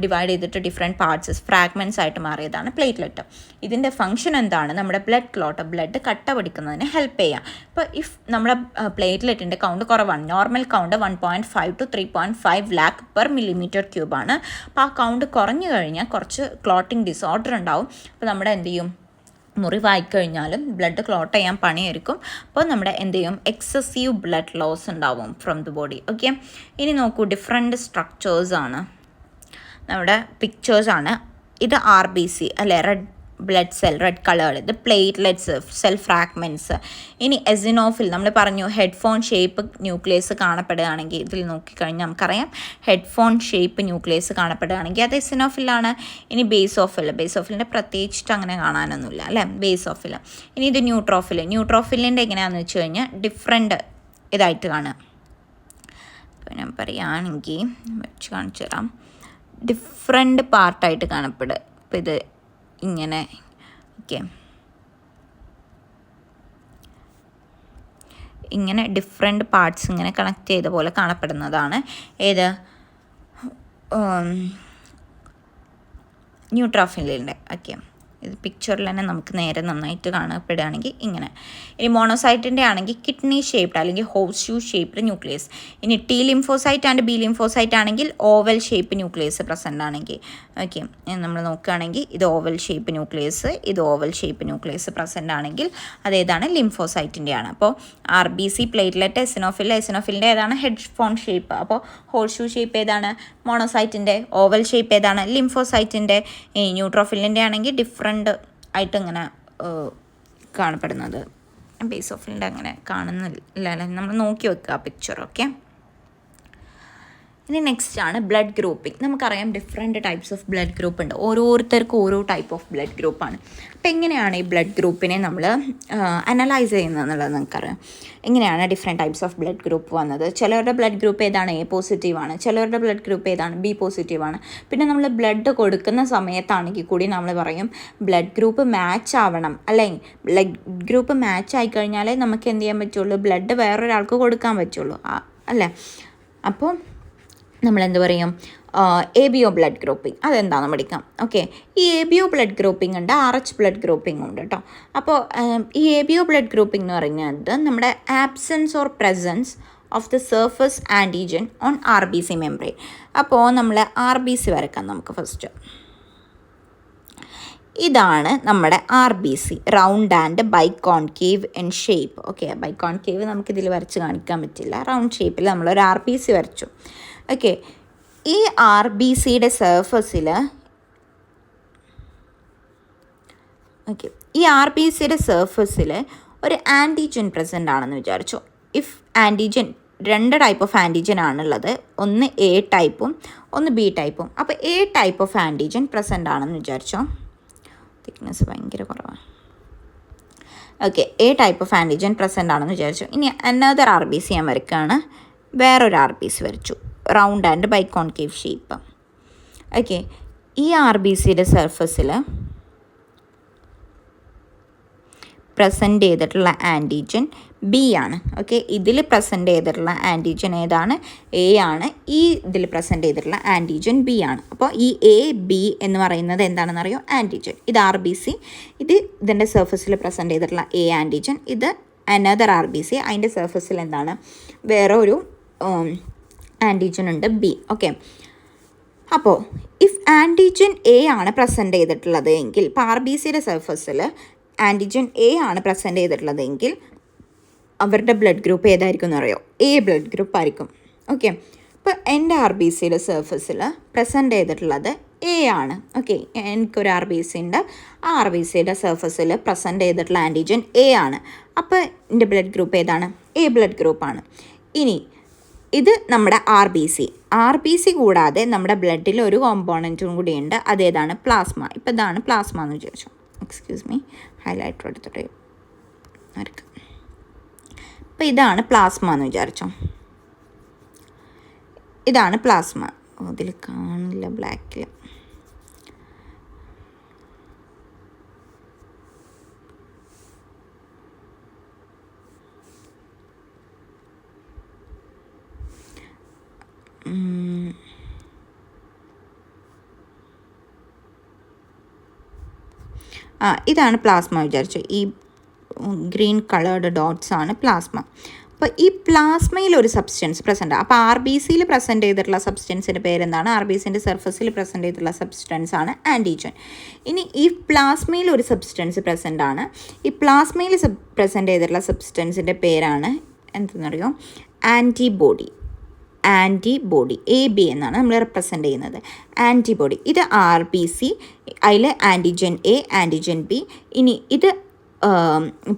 ഡിവൈഡ് ചെയ്തിട്ട് ഡിഫറെൻറ്റ് പാർട്സ് ഫ്രാഗ്മെൻറ്റ്സ് ആയിട്ട് മാറിയതാണ് പ്ലേറ്റ്ലെറ്റ്. ഇതിൻ്റെ ഫംഗ്ഷൻ എന്താണ്? നമ്മുടെ ബ്ലഡ് കട്ട പിടിക്കുന്നതിന് ഹെൽപ്പ് ചെയ്യാം. ഇപ്പോൾ ഇഫ് നമ്മുടെ പ്ലേറ്റ്ലെറ്റിൻ്റെ കൗണ്ട് കുറവാണ്, normal count 1.5 to 3.5 lakh per millimetre ക്യൂബാണ്. അപ്പോൾ ആ കൗണ്ട് കുറഞ്ഞു കഴിഞ്ഞാൽ കുറച്ച് ക്ലോട്ടിങ് ഡിസോർഡർ ഉണ്ടാവും. അപ്പോൾ നമ്മുടെ എന്ത് ചെയ്യും? മുറിവായിക്കഴിഞ്ഞാലും ബ്ലഡ് ക്ലോട്ട് ചെയ്യാൻ പണിയായിരിക്കും. അപ്പോൾ നമ്മുടെ എന്ത് ചെയ്യും? എക്സസീവ് ബ്ലഡ് ലോസ് ഉണ്ടാവും ഫ്രം ദി ബോഡി. ഓക്കെ, ഇനി നോക്കൂ, ഡിഫറെൻറ്റ് സ്ട്രക്ചേഴ്സാണ് നമ്മുടെ പിക്ചേഴ്സാണ്. ഇത് RBC അല്ലേ, red blood cell, red colour. ഇത് പ്ലേറ്റ്ലെറ്റ്സ്, സെൽ ഫ്രാഗ്മെൻറ്റ്സ്. ഇനി എസിനോഫിൽ നമ്മൾ പറഞ്ഞു ഹെഡ്ഫോൺ ഷേപ്പ് ന്യൂക്ലിയസ് കാണപ്പെടുകയാണെങ്കിൽ, ഇതിൽ നോക്കിക്കഴിഞ്ഞാൽ നമുക്കറിയാം ഹെഡ്ഫോൺ ഷേപ്പ് ന്യൂക്ലിയസ് കാണപ്പെടുകയാണെങ്കിൽ അത് എസിനോഫിലാണ്. ഇനി ബേസോഫിലിൻ്റെ പ്രത്യേകിച്ചിട്ട് അങ്ങനെ കാണാനൊന്നുമില്ല അല്ലേ, ബേസോഫിൽ. ഇനി ഇത് ന്യൂട്രോഫിലിൻ്റെ എങ്ങനെയാണെന്ന് വെച്ച് കഴിഞ്ഞാൽ ഡിഫറെൻറ്റ് ഇതായിട്ട് കാണുക. ഇപ്പോൾ ഞാൻ പറയുകയാണെങ്കിൽ വെച്ച് കാണിച്ചു തരാം. ഡിഫറെൻറ്റ് പാർട്ടായിട്ട് കാണപ്പെടുക. ഇപ്പോൾ ഇത് ഇങ്ങനെ, ഓക്കെ, ഇങ്ങനെ ഡിഫറെൻറ്റ് പാർട്സ് ഇങ്ങനെ കണക്ട് ചെയ്ത പോലെ കാണപ്പെടുന്നതാണ് ഏത്? ന്യൂട്രോഫിലിൻ്റെ. ഓക്കെ, ഇത് പിക്ചറിൽ തന്നെ നമുക്ക് നേരെ നന്നായിട്ട് കാണപ്പെടുകയാണെങ്കിൽ ഇങ്ങനെ. ഇനി മോണോസൈറ്റിൻ്റെ ആണെങ്കിൽ കിഡ്നി ഷേപ്ഡ് അല്ലെങ്കിൽ ഹോഴ്സ് ഷൂ ഷേപ്ഡ് ന്യൂക്ലിയസ്. ഇനി T lymphocyte and B lymphocyte ആണെങ്കിൽ ഓവൽ ഷേപ്പ് ന്യൂക്ലിയസ് പ്രസൻ്റ് ആണെങ്കിൽ. ഓക്കെ, നമ്മൾ നോക്കുകയാണെങ്കിൽ ഇത് ഓവൽ ഷേപ്പ് ന്യൂക്ലിയസ് പ്രസൻ്റ് ആണെങ്കിൽ അതേതാണ്? ലിംഫോസൈറ്റിൻ്റെ ആണ്. അപ്പോൾ RBC പ്ലേറ്റ്ലെറ്റ്, എസിനോഫിലിൻ്റെ ഏതാണ്? Headphone shape. അപ്പോൾ ഹോഴ്സ് ഷൂ ഷേപ്പ് ഏതാണ്? മോണോസൈറ്റിൻ്റെ. ഓവൽ ഷേപ്പ് ഏതാണ്? ലിംഫോസൈറ്റിൻ്റെ. ന്യൂട്രോഫിലിൻ്റെ ആണെങ്കിൽ ഡിഫറെൻറ്റ് ആയിട്ട് ഇങ്ങനെ കാണപ്പെടുന്നത്. ബേസോഫിലിൻ്റെ അങ്ങനെ കാണുന്നില്ല അല്ലേ, നമ്മൾ നോക്കി വെക്കുക ആ പിക്ചർ. ഓക്കെ, ഇനി നെക്സ്റ്റ് ആണ് ബ്ലഡ് ഗ്രൂപ്പിംഗ്. നമുക്കറിയാം different types of blood group ഉണ്ട്, ഓരോരുത്തർക്കും ഓരോ ടൈപ്പ് ഓഫ് ബ്ലഡ് ഗ്രൂപ്പാണ്. അപ്പോൾ എങ്ങനെയാണ് ഈ ബ്ലഡ് ഗ്രൂപ്പിനെ നമ്മൾ അനലൈസ് ചെയ്യുന്നത് എന്നുള്ളത് നമുക്കറിയാം. എങ്ങനെയാണ് different types of blood group വന്നത്? ചിലവരുടെ ബ്ലഡ് ഗ്രൂപ്പ് ഏതാണ്? A പോസിറ്റീവാണ്. ചിലവരുടെ ബ്ലഡ് ഗ്രൂപ്പ് ഏതാണ്? B പോസിറ്റീവാണ്. പിന്നെ നമ്മൾ ബ്ലഡ് കൊടുക്കുന്ന സമയത്താണെങ്കിൽ കൂടി നമ്മൾ പറയും ബ്ലഡ് ഗ്രൂപ്പ് മാച്ച് ആവണം അല്ലേ. ബ്ലഡ് ഗ്രൂപ്പ് മാച്ച് ആയിക്കഴിഞ്ഞാലേ നമുക്ക് എന്ത് ചെയ്യാൻ പറ്റുള്ളൂ? ബ്ലഡ് വേറൊരാൾക്ക് കൊടുക്കാൻ പറ്റുള്ളൂ അല്ലേ. അപ്പോൾ നമ്മളെന്ത് പറയും? ABO blood grouping. അതെന്താണെന്ന് പഠിക്കാം. ഓക്കെ, ഈ ABO ബ്ലഡ് ഗ്രൂപ്പിംഗ് ഉണ്ട്, RH ബ്ലഡ് ഗ്രൂപ്പിംഗ് ഉണ്ട് കേട്ടോ. അപ്പോൾ ഈ ABO ബ്ലഡ് ഗ്രൂപ്പിംഗ് എന്ന് പറയുന്നത് നമ്മുടെ absence or presence of the surface antigen on RBC membrane. അപ്പോൾ നമ്മൾ RBC വരക്കാം നമുക്ക് ഫസ്റ്റ്. ഇതാണ് നമ്മുടെ RBC, round and biconcave in shape. Okay, biconcave നമുക്കിതിൽ വരച്ച് കാണിക്കാൻ പറ്റില്ല. റൗണ്ട് ഷേപ്പിൽ നമ്മളൊരു RBC വരച്ചു. ഓക്കെ, ഈ RBCയുടെ സർഫസിൽ ഒരു ആൻറ്റിജൻ പ്രസൻ്റ് ആണെന്ന് വിചാരിച്ചു. ഇഫ് ആൻറ്റിജൻ, രണ്ട് ടൈപ്പ് ഓഫ് ആൻറ്റിജൻ ആണുള്ളത്, ഒന്ന് A ടൈപ്പും ഒന്ന് B ടൈപ്പും. അപ്പോൾ A type of antigen present ആണെന്ന് വിചാരിച്ചോ. തിക്നെസ് ഭയങ്കര കുറവാണ്. Okay, A type of antigen present ആണെന്ന് വിചാരിച്ചു. ഇനി അനദർ RBC ഞാൻ വരയ്ക്കുകയാണ്. വേറൊരു RBC വരച്ചു, round and biconcave shape. Okay, ഈ RBCയുടെ സർഫസിൽ പ്രസൻറ്റ് ചെയ്തിട്ടുള്ള ആൻറ്റിജൻ ബി ആണ്. ഓക്കെ, ഇതിൽ പ്രസൻറ്റ് ചെയ്തിട്ടുള്ള ആൻറ്റിജൻ ഏതാണ്? എ ആണ്. ഈ ഇതിൽ പ്രസൻറ്റ് ചെയ്തിട്ടുള്ള ആൻറ്റിജൻ ബി ആണ്. അപ്പോൾ ഈ എ ബി എന്ന് പറയുന്നത് എന്താണെന്ന് അറിയോ? ആൻറ്റിജൻ. ഇത് RBC, ഇതിൻ്റെ സർഫസിൽ പ്രസൻറ്റ് ചെയ്തിട്ടുള്ള എ ആൻറ്റിജൻ, ഇത് അനദർ RBC, അതിൻ്റെ സർഫസിൽ എന്താണ്? വേറെ ഒരു ആൻറ്റിജൻ ഉണ്ട് ബി. ഓക്കെ, അപ്പോൾ ഇഫ് ആൻറ്റിജൻ എ ആണ് പ്രസൻറ്റ് ചെയ്തിട്ടുള്ളത് എങ്കിൽ, ഇപ്പോൾ RBCയുടെ സർഫസിൽ ആൻറ്റിജൻ എ ആണ് പ്രസൻറ്റ് ചെയ്തിട്ടുള്ളത് എങ്കിൽ അവരുടെ ബ്ലഡ് ഗ്രൂപ്പ് ഏതായിരിക്കും എന്നറിയോ? എ ബ്ലഡ് ഗ്രൂപ്പ് ആയിരിക്കും. ഓക്കെ, ഇപ്പോൾ എൻ്റെ RBCയുടെ സർഫസിൽ പ്രസൻറ്റ് ചെയ്തിട്ടുള്ളത് എ ആണ്. ഓക്കെ, എനിക്കൊരു RBC ഉണ്ട്. ആ RBCയുടെ സർഫസിൽ പ്രസൻറ്റ് ചെയ്തിട്ടുള്ള ആൻറ്റിജൻ എ ആണ്. അപ്പോൾ എൻ്റെ ബ്ലഡ് ഗ്രൂപ്പ് ഏതാണ്? എ ബ്ലഡ് ഗ്രൂപ്പാണ്. ഇനി ഇത് നമ്മുടെ RBC കൂടാതെ നമ്മുടെ ബ്ലഡിൽ ഒരു കോമ്പോണൻറ്റും കൂടിയുണ്ട്. അതേതാണ്? പ്ലാസ്മ. ഇപ്പോൾ ഇതാണ് പ്ലാസ്മ എന്ന് വിചാരിച്ചു. എക്സ്ക്യൂസ് മീ, ഹൈലൈറ്റർ എടുത്തിട്ട് ആർക്ക്. അപ്പോൾ ഇതാണ് പ്ലാസ്മ എന്ന് വിചാരിച്ചോ. ഇതാണ് പ്ലാസ്മ. അതിൽ കാണില്ല ബ്ലാക്കിൽ. ഇതാണ് പ്ലാസ്മ വിചാരിച്ചു. ഈ ഗ്രീൻ കളേർഡ് ഡോട്ട്സ് ആണ് പ്ലാസ്മ. അപ്പോൾ ഈ പ്ലാസ്മയിൽ ഒരു സബ്സ്റ്റൻസ് പ്രസൻറ്റ്. അപ്പോൾ RBCയിൽ പ്രസൻറ്റ് ചെയ്തിട്ടുള്ള സബ്സ്റ്റൻസിൻ്റെ പേരെന്താണ്? RBCൻ്റെ സർഫസിൽ പ്രസൻറ്റ് ചെയ്തിട്ടുള്ള സബ്സ്റ്റൻസ് ആണ് ആൻറ്റിജൻ. ഇനി ഈ പ്ലാസ്മയിൽ ഒരു സബ്സ്റ്റൻസ് പ്രസൻ്റ് ആണ്. ഈ പ്ലാസ്മയിൽ പ്രസൻറ്റ് ചെയ്തിട്ടുള്ള സബ്സ്റ്റൻസിൻ്റെ പേരാണ് എന്തെന്നറിയോ? ആൻറ്റിബോഡി. AB എന്നാണ് നമ്മൾ റെപ്രസെൻ്റ് ചെയ്യുന്നത്. ആൻറ്റിബോഡി. ഇത് RBC, അതിൽ ആൻറ്റിജൻ എ, ആൻറ്റിജൻ ബി. ഇനി ഇത്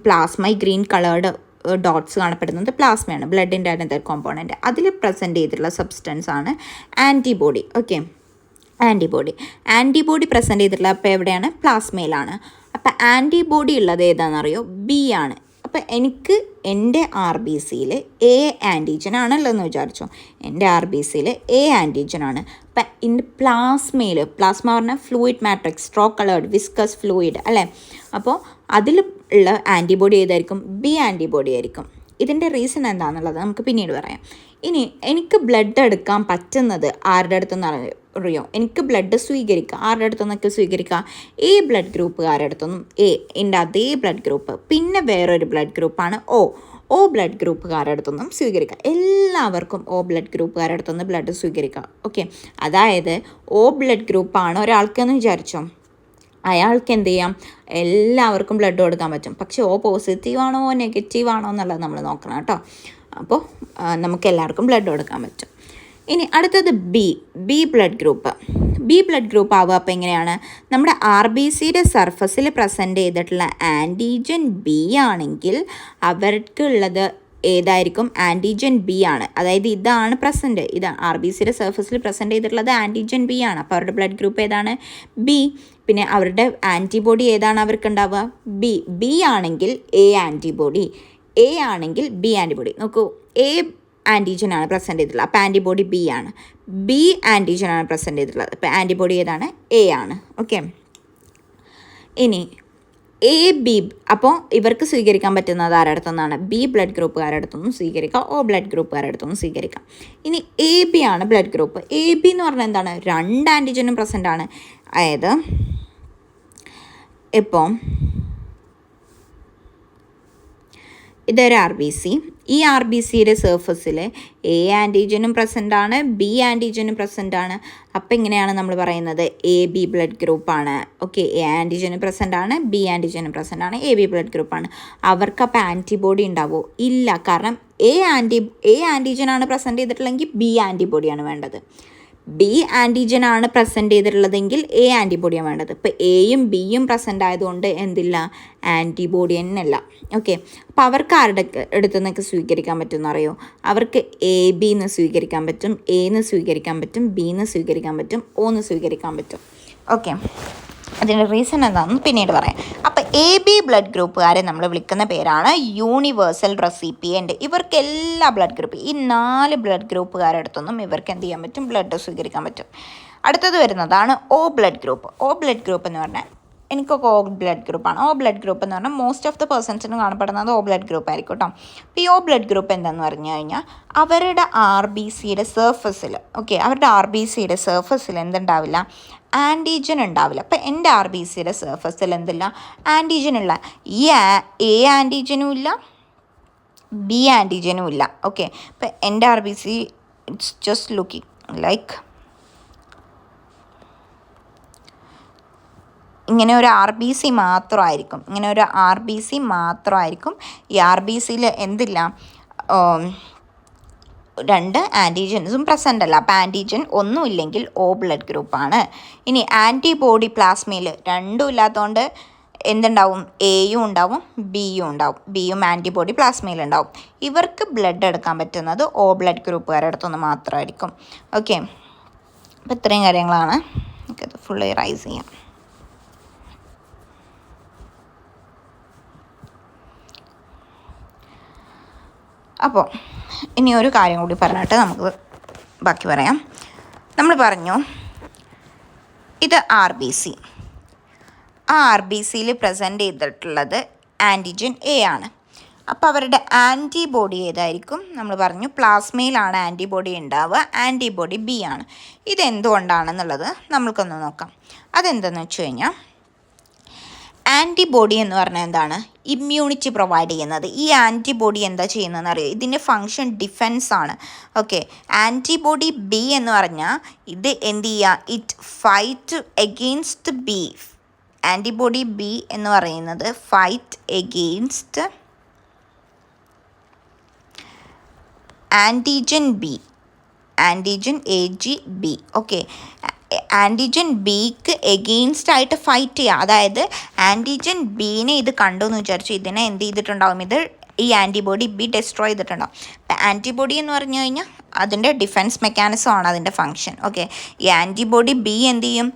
പ്ലാസ്മ, ഈ ഗ്രീൻ കളേർഡ് ഡോട്ട്സ് കാണപ്പെടുന്നത് പ്ലാസ്മയാണ്, ബ്ലഡിൻ്റെ അനദർ കോമ്പോണൻറ്റ്. അതിൽ പ്രസൻറ്റ് ചെയ്തിട്ടുള്ള സബ്സ്റ്റൻസ് ആണ് ആൻറ്റിബോഡി. ഓക്കെ, ആൻറ്റിബോഡി പ്രസൻറ്റ് ചെയ്തിട്ടുള്ള അപ്പോൾ എവിടെയാണ്? പ്ലാസ്മയിലാണ്. അപ്പോൾ ആൻറ്റിബോഡി ഉള്ളത് ഏതാണെന്നറിയോ? ബി ആണ്. അപ്പോൾ എനിക്ക് എൻ്റെ RBCയിൽ എ ആൻറ്റിജൻ ആണല്ലോന്ന് വിചാരിച്ചോ. എൻ്റെ RBCയിൽ എ ആൻറ്റിജൻ ആണ്. അപ്പം ഇൻ്റെ പ്ലാസ്മ പറഞ്ഞാൽ fluid matrix, straw coloured viscous fluid അല്ലേ. അപ്പോൾ അതിൽ ഉള്ള ആൻറ്റിബോഡി ഏതായിരിക്കും? ബി ആൻറ്റിബോഡി ആയിരിക്കും. ഇതിൻ്റെ റീസൺ എന്താണെന്നുള്ളത് നമുക്ക് പിന്നീട് പറയാം. ഇനി എനിക്ക് ബ്ലഡ് എടുക്കാൻ പറ്റുന്നത് ആരുടെ അടുത്തുനിന്ന് അറിയോ? എനിക്ക് ബ്ലഡ് സ്വീകരിക്കുക ആരുടെ അടുത്തുനിന്നൊക്കെ സ്വീകരിക്കുക? എ ബ്ലഡ് ഗ്രൂപ്പുകാരുടെ അടുത്തുനിന്നും എൻ്റെ അതേ ബ്ലഡ് ഗ്രൂപ്പ്, പിന്നെ വേറൊരു ബ്ലഡ് ഗ്രൂപ്പാണ് O ബ്ലഡ് ഗ്രൂപ്പുകാരുടെ അടുത്തുനിന്നും സ്വീകരിക്കുക. എല്ലാവർക്കും O ബ്ലഡ് ഗ്രൂപ്പുകാരുടെ അടുത്തുനിന്ന് ബ്ലഡ് സ്വീകരിക്കുക. ഓക്കെ, അതായത് O ബ്ലഡ് ഗ്രൂപ്പാണ് ഒരാൾക്കെന്ന് വിചാരിച്ചോ, അയാൾക്ക് എന്ത് ചെയ്യാം? എല്ലാവർക്കും ബ്ലഡ് കൊടുക്കാൻ പറ്റും. പക്ഷേ O പോസിറ്റീവാണോ നെഗറ്റീവാണോ എന്നുള്ളത് നമ്മൾ നോക്കണം കേട്ടോ. അപ്പോൾ നമുക്ക് എല്ലാവർക്കും ബ്ലഡ് കൊടുക്കാൻ പറ്റും. ഇനി അടുത്തത് ബി ബ്ലഡ് ഗ്രൂപ്പ് ആവുക. അപ്പോൾ എങ്ങനെയാണ്? നമ്മുടെ RBCയുടെ സർഫസിൽ പ്രസൻറ്റ് ചെയ്തിട്ടുള്ള ആൻറ്റിജൻ ബി ആണെങ്കിൽ അവർക്കുള്ളത് ഏതായിരിക്കും? ആൻറ്റിജൻ ബി ആണ്. അതായത് ഇതാണ് പ്രസൻറ്റ്, ഇത് RBCയുടെ സർഫസിൽ പ്രസൻറ്റ് ചെയ്തിട്ടുള്ളത് ആൻറ്റിജൻ ബി ആണ്. അപ്പോൾ അവരുടെ ബ്ലഡ് ഗ്രൂപ്പ് ഏതാണ്? ബി. പിന്നെ അവരുടെ ആൻറ്റിബോഡി ഏതാണ് അവർക്ക് ഉണ്ടാവുക? ബി ആണെങ്കിൽ എ ആൻറ്റിബോഡി, എ ആണെങ്കിൽ ബി ആൻറ്റിബോഡി. നോക്കൂ, എ ആൻറ്റിജനാണ് പ്രസൻറ്റ് ചെയ്തിട്ടുള്ളത്, അപ്പോൾ ആൻറ്റിബോഡി ബി ആണ്. ബി ആൻറ്റിജനാണ് പ്രസൻറ്റ് ചെയ്തിട്ടുള്ളത്, അപ്പോൾ ആൻറ്റിബോഡി ഏതാണ്? എ ആണ്. ഓക്കെ, ഇനി എ ബി, അപ്പോൾ ഇവർക്ക് സ്വീകരിക്കാൻ പറ്റുന്നത് ആരുടെ അടുത്തുനിന്നാണ്? ബി ബ്ലഡ് ഗ്രൂപ്പുകാരുടെ അടുത്തുനിന്നും സ്വീകരിക്കാം, O ബ്ലഡ് ഗ്രൂപ്പുകാരുടെ അടുത്തുനിന്നും സ്വീകരിക്കാം. ഇനി എ ബി ആണ് ബ്ലഡ് ഗ്രൂപ്പ്. എ ബി എന്ന് പറഞ്ഞാൽ എന്താണ്? രണ്ട് ആൻറ്റിജനും പ്രസൻ്റ് ആണ്. അതായത് ഇപ്പോൾ ഇതൊരു RBC, ഈ RBCയുടെ സർഫസിൽ എ ആൻറ്റിജനും പ്രസൻ്റ് ആണ്, ബി ആൻറ്റിജനും പ്രസൻ്റ് ആണ്. അപ്പോൾ ഇങ്ങനെയാണ് നമ്മൾ പറയുന്നത് എ ബി ബ്ലഡ് ഗ്രൂപ്പാണ്. ഓക്കെ, എ ആൻറ്റിജനും പ്രസൻ്റ് ആണ്, ബി ആൻറ്റിജനും പ്രസൻ്റ് ആണ്, എ ബി ബ്ലഡ് ഗ്രൂപ്പാണ്. അവർക്ക് അപ്പോൾ ആൻറ്റിബോഡി ഉണ്ടാവുമോ? ഇല്ല, കാരണം എ ആൻറ്റിജനാണ് പ്രസൻറ്റ് ചെയ്തിട്ടുള്ളതെങ്കിൽ ബി ആൻറ്റിബോഡിയാണ് വേണ്ടത്. ബി ആൻറ്റിജനാണ് പ്രസൻറ്റ് ചെയ്തിട്ടുള്ളതെങ്കിൽ എ ആൻറ്റിബോഡിയാണ് വേണ്ടത്. ഇപ്പോൾ എയും ബിയും പ്രസൻ്റ് ആയതുകൊണ്ട് എന്തില്ല? ആൻറ്റിബോഡി തന്നെയല്ല. ഓക്കെ, അപ്പോൾ അവർക്ക് ആരുടെ അടുത്തു നിന്നൊക്കെ സ്വീകരിക്കാൻ പറ്റുമെന്ന് അറിയോ? അവർക്ക് എ ബിന്ന് സ്വീകരിക്കാൻ പറ്റും, എന്ന് സ്വീകരിക്കാൻ പറ്റും, ബിന്ന് സ്വീകരിക്കാൻ പറ്റും, ഓന്ന് സ്വീകരിക്കാൻ പറ്റും. ഓക്കെ, അതിൻ്റെ റീസൺ എന്താണെന്ന് പിന്നീട് പറയാം. അപ്പോൾ എ ബി ബ്ലഡ് ഗ്രൂപ്പുകാരെ നമ്മൾ വിളിക്കുന്ന പേരാണ് യൂണിവേഴ്സൽ റെസിപ്പിയൻ്റ്. ഇവർക്ക് എല്ലാ ബ്ലഡ് ഗ്രൂപ്പ്, ഈ 4 ബ്ലഡ് ഗ്രൂപ്പുകാരുടെ അടുത്തൊന്നും ഇവർക്ക് എന്ത് ചെയ്യാൻ പറ്റും? ബ്ലഡ് സ്വീകരിക്കാൻ പറ്റും. അടുത്തത് വരുന്നതാണ് O blood group. O blood group എന്ന് പറഞ്ഞാൽ എനിക്കൊക്കെ ഓ ബ്ലഡ് ഗ്രൂപ്പാണ്. ഓ ബ്ലഡ് ഗ്രൂപ്പ് എന്ന് പറഞ്ഞാൽ മോസ്റ്റ് ഓഫ് ദ പേഴ്സൺസിന് കാണപ്പെടുന്നത് ഓ ബ്ലഡ് ഗ്രൂപ്പ് ആയിരിക്കും കേട്ടോ. അപ്പോൾ ഈ ഓ ബ്ലഡ് ഗ്രൂപ്പ് എന്താണെന്ന് പറഞ്ഞു കഴിഞ്ഞാൽ അവരുടെ RBCയുടെ സർഫസിൽ അവരുടെ RBCയുടെ സർഫസിൽ എന്തുണ്ടാവില്ല, ആൻറ്റിജൻ ഉണ്ടാവില്ല. അപ്പോൾ എൻ്റെ RBCയുടെ സർഫസിൽ എന്തില്ല, ആൻറ്റിജൻ ഉള്ള ഈ A ആൻറ്റിജനും ഇല്ല, B ആൻറ്റിജനും ഇല്ല. അപ്പോൾ എൻ്റെ RBC it's just looking like ഇങ്ങനെ ഒരു RBC മാത്രമായിരിക്കും. ഈ RBCയിൽ എന്തില്ല, 2 ആൻറ്റിജൻസും പ്രസൻ്റ് അല്ല. അപ്പോൾ ആൻറ്റിജൻ ഒന്നുമില്ലെങ്കിൽ ഓ ബ്ലഡ് ഗ്രൂപ്പാണ്. ഇനി ആൻറ്റിബോഡി പ്ലാസ്മയിൽ രണ്ടും ഇല്ലാത്തതുകൊണ്ട് എന്തുണ്ടാവും, എയും ഉണ്ടാവും ബിയും ഉണ്ടാവും. ബിയും ആൻറ്റിബോഡി പ്ലാസ്മയിലുണ്ടാവും. ഇവർക്ക് ബ്ലഡ് എടുക്കാൻ പറ്റുന്നത് ഓ ബ്ലഡ് ഗ്രൂപ്പുകാരുടെ അടുത്തുനിന്ന് മാത്രമായിരിക്കും. അപ്പോൾ ഇത്രയും കാര്യങ്ങളാണ്. നമുക്കത് ഫുള്ള് റൈസ് ചെയ്യാം. അപ്പോൾ ഇനി ഒരു കാര്യം കൂടി പറഞ്ഞിട്ട് നമുക്ക് ബാക്കി പറയാം. നമ്മൾ പറഞ്ഞു ഇത് RBC. ആ RBCയിൽ പ്രസൻറ്റ് ചെയ്തിട്ടുള്ളത് ആൻറ്റിജൻ A ആണ്. അപ്പോൾ അവരുടെ ആൻറ്റിബോഡി ഏതായിരിക്കും? നമ്മൾ പറഞ്ഞു പ്ലാസ്മയിലാണ് ആൻറ്റിബോഡി ഉണ്ടാവുക. ആൻറ്റിബോഡി B ആണ്. ഇതെന്തുകൊണ്ടാണെന്നുള്ളത് നമ്മൾക്കൊന്ന് നോക്കാം. അതെന്താണെന്ന് വെച്ച് കഴിഞ്ഞാൽ ആൻറ്റിബോഡി എന്ന് പറഞ്ഞാൽ എന്താണ്, ഇമ്മ്യൂണിറ്റി പ്രൊവൈഡ് ചെയ്യുന്നത്. ഈ ആൻറ്റിബോഡി എന്താ ചെയ്യുന്നതെന്ന് അറിയോ, ഇതിൻ്റെ ഫങ്ഷൻ ഡിഫെൻസ് ആണ്. ആൻറ്റിബോഡി B എന്ന് പറഞ്ഞാൽ ഇത് എന്ത് ചെയ്യുക, it fight against B. Antibody B എന്ന് പറയുന്നത് fight against antigen B, antigen AGB. Antigen ബിക്ക് എഗെയിൻസ്റ്റ് ആയിട്ട് ഫൈറ്റ് ചെയ്യുക. അതായത് ആൻറ്റിജൻ ബീനെ ഇത് കണ്ടു എന്ന് വിചാരിച്ചു, ഇതിനെ എന്ത് ചെയ്തിട്ടുണ്ടാവും, ഈ ആൻറ്റിബോഡി B ഡെസ്ട്രോയ് ചെയ്തിട്ടുണ്ടാവും. അപ്പം ആൻറ്റിബോഡി എന്ന് പറഞ്ഞു കഴിഞ്ഞാൽ അതിൻ്റെ ഡിഫെൻസ് മെക്കാനിസം ആണ് അതിൻ്റെ ഫങ്ഷൻ. ഈ ആൻറ്റിബോഡി B എന്ത് ചെയ്യും,